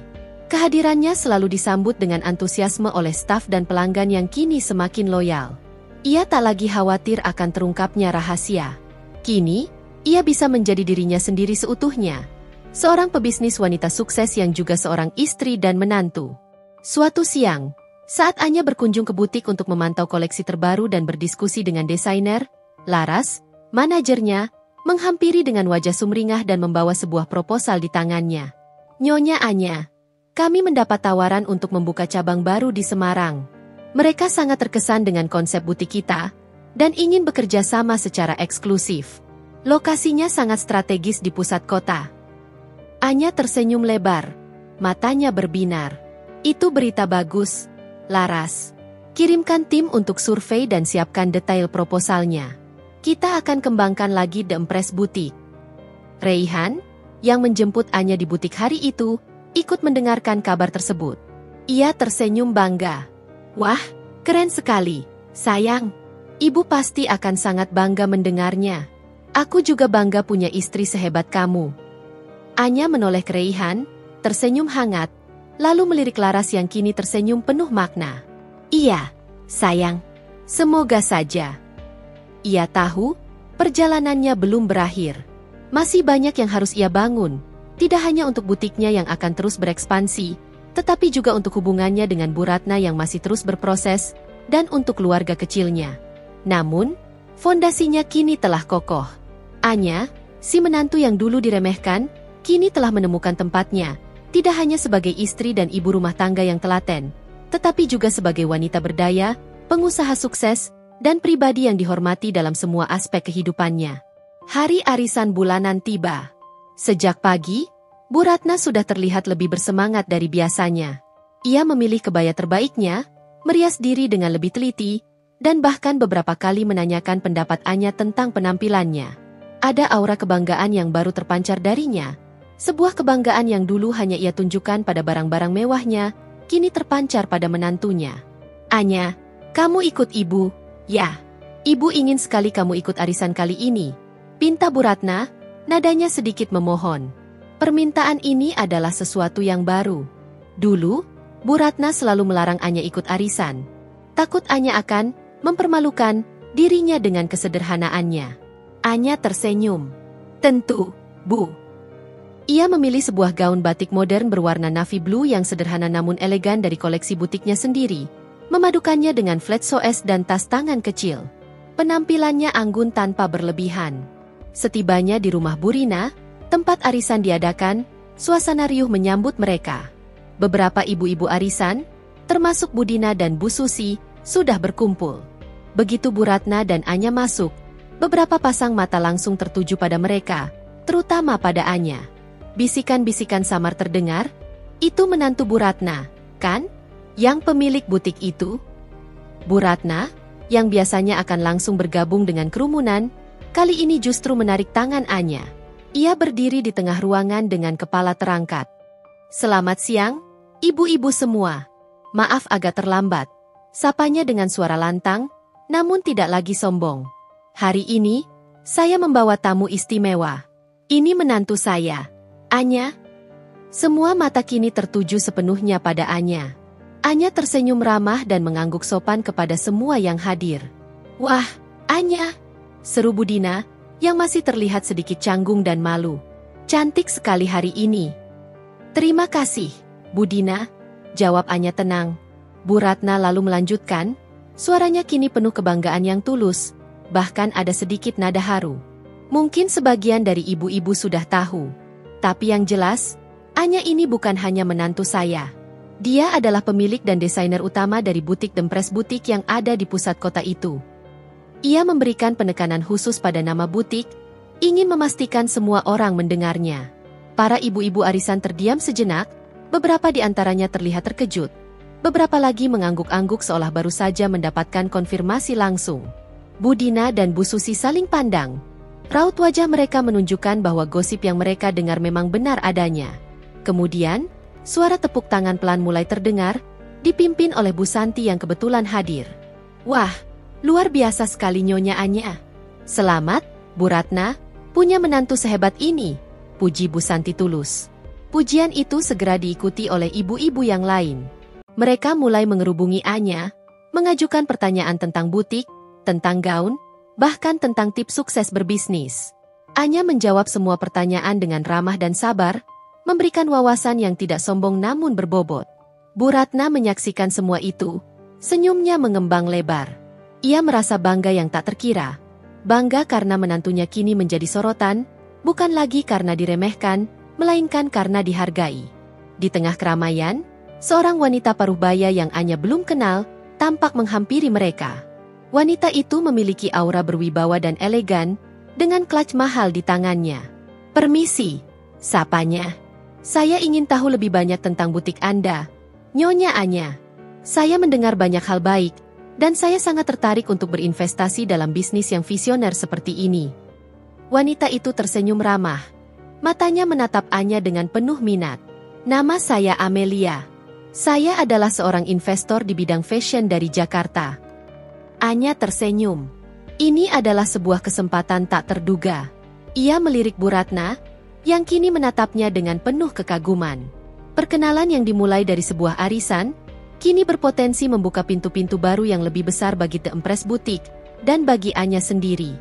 Kehadirannya selalu disambut dengan antusiasme oleh staf dan pelanggan yang kini semakin loyal. Ia tak lagi khawatir akan terungkapnya rahasia. Kini, ia bisa menjadi dirinya sendiri seutuhnya. Seorang pebisnis wanita sukses yang juga seorang istri dan menantu. Suatu siang, saat Anya berkunjung ke butik untuk memantau koleksi terbaru dan berdiskusi dengan desainer, Laras, manajernya, menghampiri dengan wajah sumringah dan membawa sebuah proposal di tangannya. Nyonya Anya, kami mendapat tawaran untuk membuka cabang baru di Semarang. Mereka sangat terkesan dengan konsep butik kita, dan ingin bekerja sama secara eksklusif. Lokasinya sangat strategis di pusat kota. Anya tersenyum lebar, matanya berbinar. Itu berita bagus, Laras. Kirimkan tim untuk survei dan siapkan detail proposalnya. Kita akan kembangkan lagi The Empress Boutique. Raihan, yang menjemput Anya di butik hari itu, ikut mendengarkan kabar tersebut. Ia tersenyum bangga. Wah, keren sekali, sayang. Ibu pasti akan sangat bangga mendengarnya. Aku juga bangga punya istri sehebat kamu. Anya menoleh ke Raihan, tersenyum hangat, lalu melirik Laras yang kini tersenyum penuh makna. Iya, sayang. Semoga saja. Ia tahu, perjalanannya belum berakhir. Masih banyak yang harus ia bangun, tidak hanya untuk butiknya yang akan terus berekspansi, tetapi juga untuk hubungannya dengan Bu Ratna yang masih terus berproses, dan untuk keluarga kecilnya. Namun, fondasinya kini telah kokoh. Anya, si menantu yang dulu diremehkan, kini telah menemukan tempatnya, tidak hanya sebagai istri dan ibu rumah tangga yang telaten, tetapi juga sebagai wanita berdaya, pengusaha sukses, dan pribadi yang dihormati dalam semua aspek kehidupannya. Hari arisan bulanan tiba. Sejak pagi, Bu Ratna sudah terlihat lebih bersemangat dari biasanya. Ia memilih kebaya terbaiknya, merias diri dengan lebih teliti, dan bahkan beberapa kali menanyakan pendapat Anya tentang penampilannya. Ada aura kebanggaan yang baru terpancar darinya. Sebuah kebanggaan yang dulu hanya ia tunjukkan pada barang-barang mewahnya, kini terpancar pada menantunya. Anya, kamu ikut ibu? Ya, ibu ingin sekali kamu ikut arisan kali ini, pinta Bu Ratna, Nadanya sedikit memohon. Permintaan ini adalah sesuatu yang baru. Dulu, Bu Ratna selalu melarang Anya ikut arisan. Takut Anya akan mempermalukan dirinya dengan kesederhanaannya. Anya tersenyum. Tentu, Bu. Ia memilih sebuah gaun batik modern berwarna navy blue yang sederhana namun elegan dari koleksi butiknya sendiri, memadukannya dengan flat soes dan tas tangan kecil. Penampilannya anggun tanpa berlebihan. Setibanya di rumah Bu Rina, tempat arisan diadakan, suasana riuh menyambut mereka. Beberapa ibu-ibu arisan, termasuk Bu Dina dan Bu Susi, sudah berkumpul. Begitu Bu Ratna dan Anya masuk, beberapa pasang mata langsung tertuju pada mereka, terutama pada Anya. Bisikan-bisikan samar terdengar, "Itu menantu Bu Ratna, kan? Yang pemilik butik itu?" Bu Ratna, yang biasanya akan langsung bergabung dengan kerumunan, kali ini justru menarik tangan Anya. Ia berdiri di tengah ruangan dengan kepala terangkat. "Selamat siang, ibu-ibu semua. Maaf agak terlambat." Sapanya dengan suara lantang, namun tidak lagi sombong. "Hari ini, saya membawa tamu istimewa. Ini menantu saya, Anya." Semua mata kini tertuju sepenuhnya pada Anya. Anya tersenyum ramah dan mengangguk sopan kepada semua yang hadir. "Wah, Anya!" seru Bu Dina, yang masih terlihat sedikit canggung dan malu. "Cantik sekali hari ini." "Terima kasih, Bu Dina," jawab Anya tenang. Bu Ratna lalu melanjutkan, suaranya kini penuh kebanggaan yang tulus, bahkan ada sedikit nada haru. "Mungkin sebagian dari ibu-ibu sudah tahu. Tapi yang jelas, Anya ini bukan hanya menantu saya. Dia adalah pemilik dan desainer utama dari butik Dempres Butik yang ada di pusat kota itu." Ia memberikan penekanan khusus pada nama butik, ingin memastikan semua orang mendengarnya. Para ibu-ibu arisan terdiam sejenak, beberapa di antaranya terlihat terkejut. Beberapa lagi mengangguk-angguk seolah baru saja mendapatkan konfirmasi langsung. Bu Dina dan Bu Susi saling pandang. Raut wajah mereka menunjukkan bahwa gosip yang mereka dengar memang benar adanya. Kemudian, suara tepuk tangan pelan mulai terdengar, dipimpin oleh Bu Santi yang kebetulan hadir. "Wah, luar biasa sekali Nyonya Anya. Selamat, Bu Ratna, punya menantu sehebat ini," puji Bu Santi tulus. Pujian itu segera diikuti oleh ibu-ibu yang lain. Mereka mulai mengerubungi Anya, mengajukan pertanyaan tentang butik, tentang gaun, bahkan tentang tips sukses berbisnis. Anya menjawab semua pertanyaan dengan ramah dan sabar, memberikan wawasan yang tidak sombong namun berbobot. Bu Ratna menyaksikan semua itu, senyumnya mengembang lebar. Ia merasa bangga yang tak terkira. Bangga karena menantunya kini menjadi sorotan, bukan lagi karena diremehkan, melainkan karena dihargai. Di tengah keramaian, seorang wanita paruh baya yang Anya belum kenal, tampak menghampiri mereka. Wanita itu memiliki aura berwibawa dan elegan, dengan clutch mahal di tangannya. "Permisi," sapanya. "Saya ingin tahu lebih banyak tentang butik Anda, Nyonya Anya. Saya mendengar banyak hal baik, dan saya sangat tertarik untuk berinvestasi dalam bisnis yang visioner seperti ini." Wanita itu tersenyum ramah. Matanya menatap Anya dengan penuh minat. "Nama saya Amelia. Saya adalah seorang investor di bidang fashion dari Jakarta." Anya tersenyum. Ini adalah sebuah kesempatan tak terduga. Ia melirik Bu Ratna, yang kini menatapnya dengan penuh kekaguman. Perkenalan yang dimulai dari sebuah arisan, kini berpotensi membuka pintu-pintu baru yang lebih besar bagi Dempres Butik, dan bagi Anya sendiri.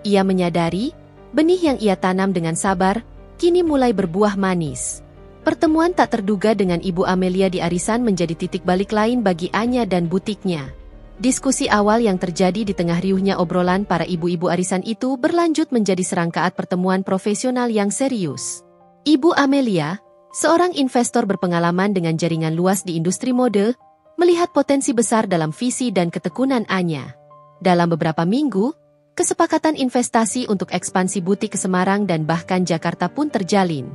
Ia menyadari, benih yang ia tanam dengan sabar, kini mulai berbuah manis. Pertemuan tak terduga dengan Ibu Amelia di arisan menjadi titik balik lain bagi Anya dan butiknya. Diskusi awal yang terjadi di tengah riuhnya obrolan para ibu-ibu arisan itu berlanjut menjadi serangkaian pertemuan profesional yang serius. Ibu Amelia, seorang investor berpengalaman dengan jaringan luas di industri mode, melihat potensi besar dalam visi dan ketekunan Anya. Dalam beberapa minggu, kesepakatan investasi untuk ekspansi butik ke Semarang dan bahkan Jakarta pun terjalin.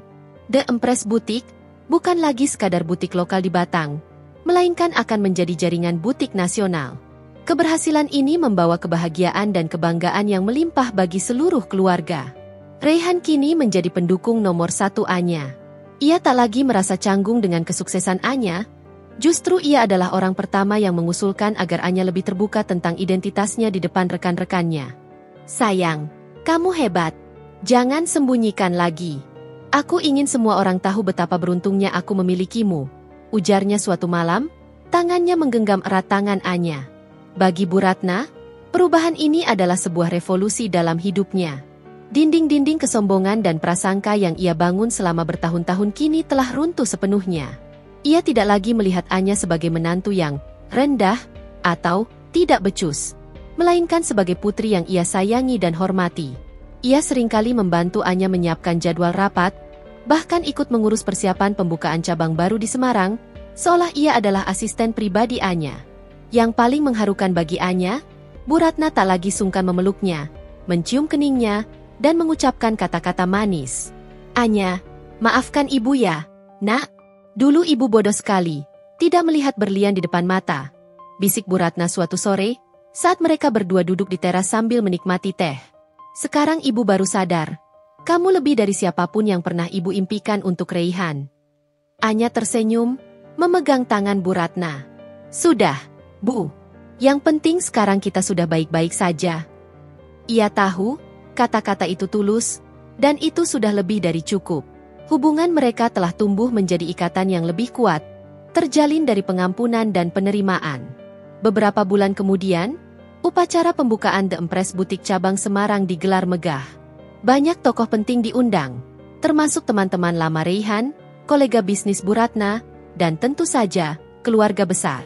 Dempres Butik bukan lagi sekadar butik lokal di Batang, melainkan akan menjadi jaringan butik nasional. Keberhasilan ini membawa kebahagiaan dan kebanggaan yang melimpah bagi seluruh keluarga. Raihan kini menjadi pendukung nomor 1 Anya. Ia tak lagi merasa canggung dengan kesuksesan Anya, justru ia adalah orang pertama yang mengusulkan agar Anya lebih terbuka tentang identitasnya di depan rekan-rekannya. "Sayang, kamu hebat. Jangan sembunyikan lagi. Aku ingin semua orang tahu betapa beruntungnya aku memilikimu, ujarnya suatu malam, tangannya menggenggam erat tangan Anya. Bagi Bu Ratna, perubahan ini adalah sebuah revolusi dalam hidupnya. Dinding-dinding kesombongan dan prasangka yang ia bangun selama bertahun-tahun kini telah runtuh sepenuhnya. Ia tidak lagi melihat Anya sebagai menantu yang rendah atau tidak becus, melainkan sebagai putri yang ia sayangi dan hormati. Ia seringkali membantu Anya menyiapkan jadwal rapat, bahkan ikut mengurus persiapan pembukaan cabang baru di Semarang, seolah ia adalah asisten pribadi Anya. Yang paling mengharukan bagi Anya, Bu Ratna tak lagi sungkan memeluknya, mencium keningnya, dan mengucapkan kata-kata manis. Anya, maafkan ibu ya, nak. Dulu ibu bodoh sekali, tidak melihat berlian di depan mata, bisik Bu Ratna suatu sore, saat mereka berdua duduk di teras sambil menikmati teh. Sekarang ibu baru sadar, kamu lebih dari siapapun yang pernah ibu impikan untuk Raihan. Anya tersenyum, memegang tangan Bu Ratna. Sudah, Bu. Yang penting sekarang kita sudah baik-baik saja. Ia tahu, kata-kata itu tulus, dan itu sudah lebih dari cukup. Hubungan mereka telah tumbuh menjadi ikatan yang lebih kuat, terjalin dari pengampunan dan penerimaan. Beberapa bulan kemudian, upacara pembukaan The Empress Butik Cabang Semarang digelar megah. Banyak tokoh penting diundang, termasuk teman-teman lama Raihan, kolega bisnis Bu Ratna, dan tentu saja, keluarga besar.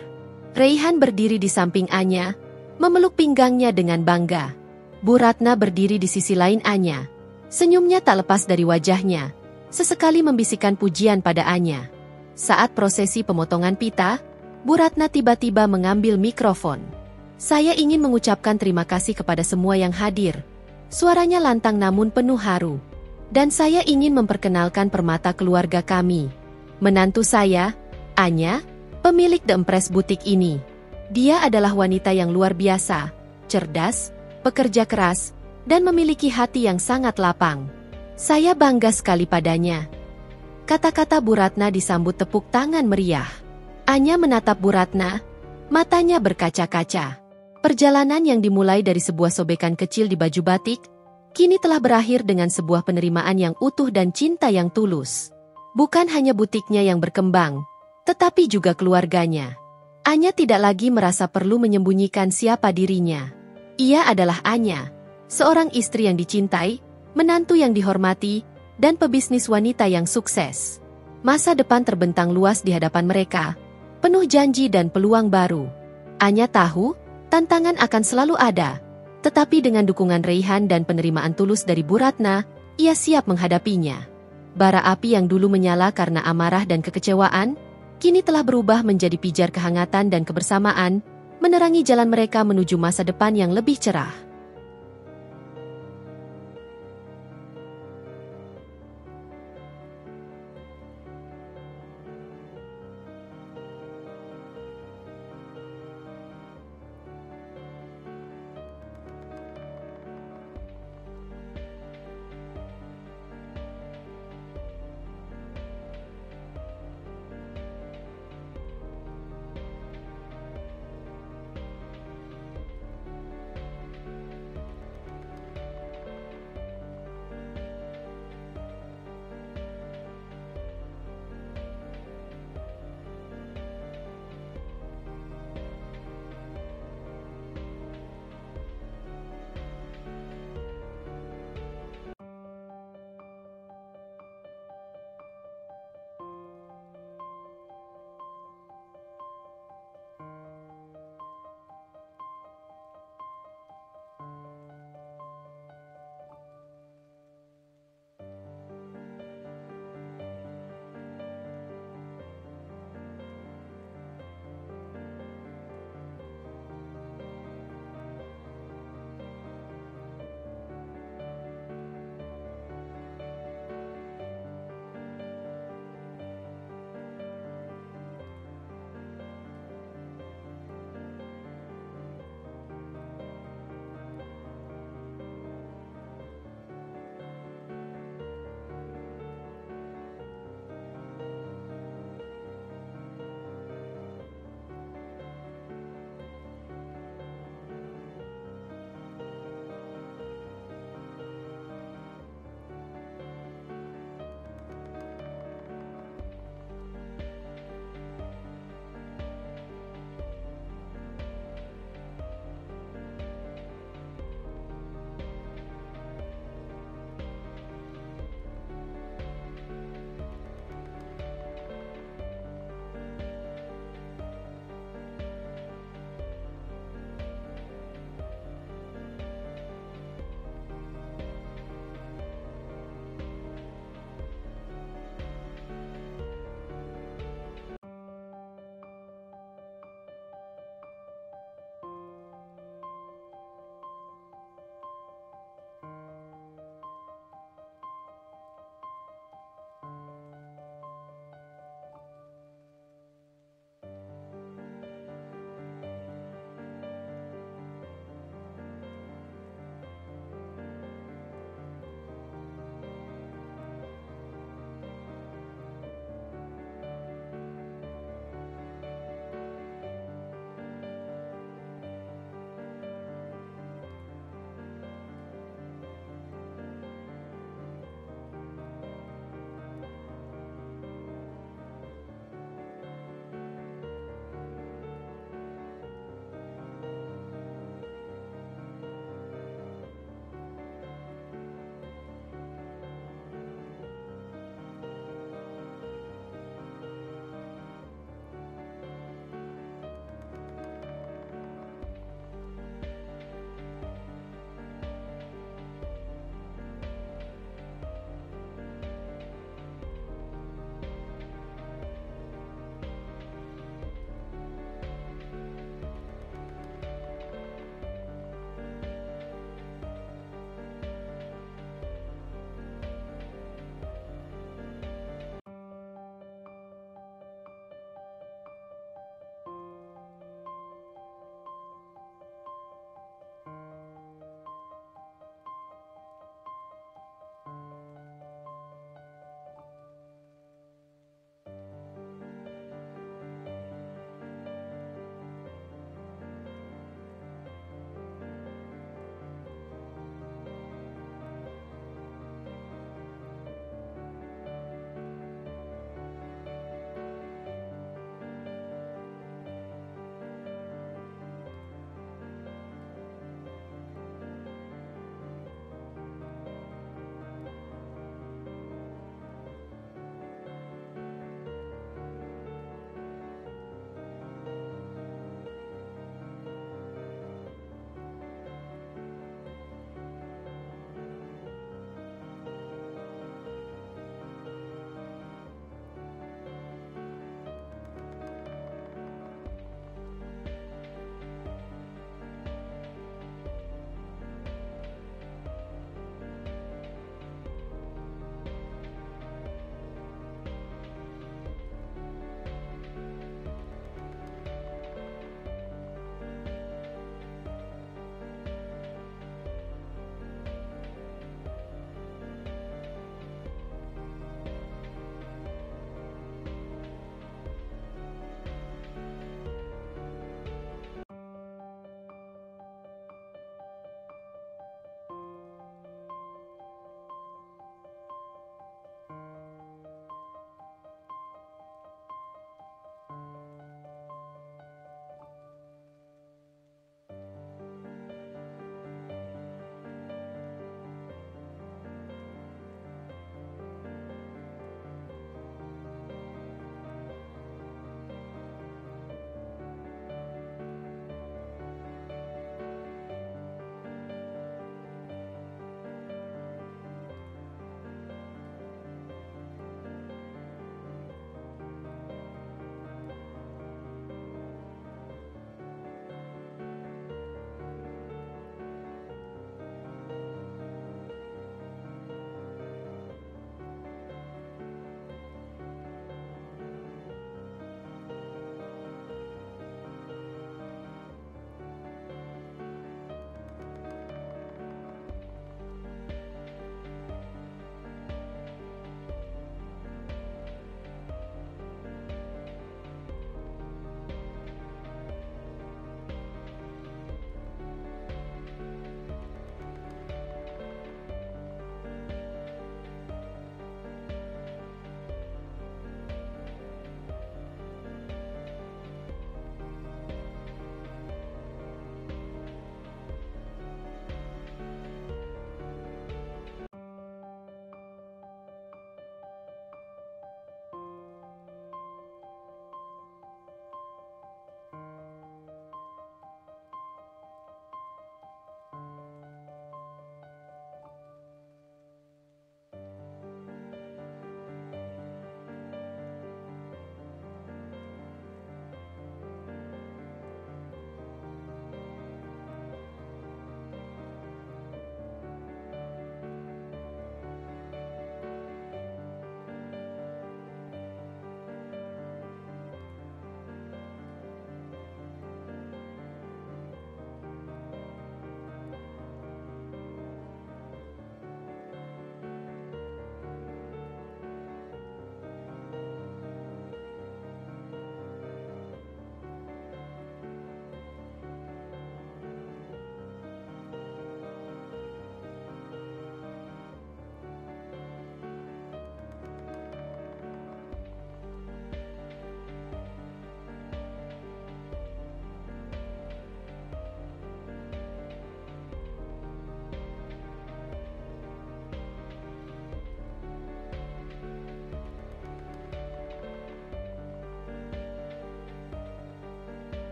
Raihan berdiri di samping Anya, memeluk pinggangnya dengan bangga. Bu Ratna berdiri di sisi lain Anya. Senyumnya tak lepas dari wajahnya, sesekali membisikkan pujian pada Anya. Saat prosesi pemotongan pita, Bu Ratna tiba-tiba mengambil mikrofon. Saya ingin mengucapkan terima kasih kepada semua yang hadir. Suaranya lantang namun penuh haru. Dan saya ingin memperkenalkan permata keluarga kami. Menantu saya, Anya, pemilik The Empress Butik ini. Dia adalah wanita yang luar biasa, cerdas, pekerja keras, dan memiliki hati yang sangat lapang. Saya bangga sekali padanya. Kata-kata Bu Ratna disambut tepuk tangan meriah. Anya menatap Bu Ratna, matanya berkaca-kaca. Perjalanan yang dimulai dari sebuah sobekan kecil di baju batik, kini telah berakhir dengan sebuah penerimaan yang utuh dan cinta yang tulus. Bukan hanya butiknya yang berkembang, tetapi juga keluarganya. Anya tidak lagi merasa perlu menyembunyikan siapa dirinya. Ia adalah Anya, seorang istri yang dicintai, menantu yang dihormati, dan pebisnis wanita yang sukses. Masa depan terbentang luas di hadapan mereka, penuh janji dan peluang baru. Anya tahu, tantangan akan selalu ada, tetapi dengan dukungan Raihan dan penerimaan tulus dari Bu Ratna, ia siap menghadapinya. Bara api yang dulu menyala karena amarah dan kekecewaan, kini telah berubah menjadi pijar kehangatan dan kebersamaan, menerangi jalan mereka menuju masa depan yang lebih cerah.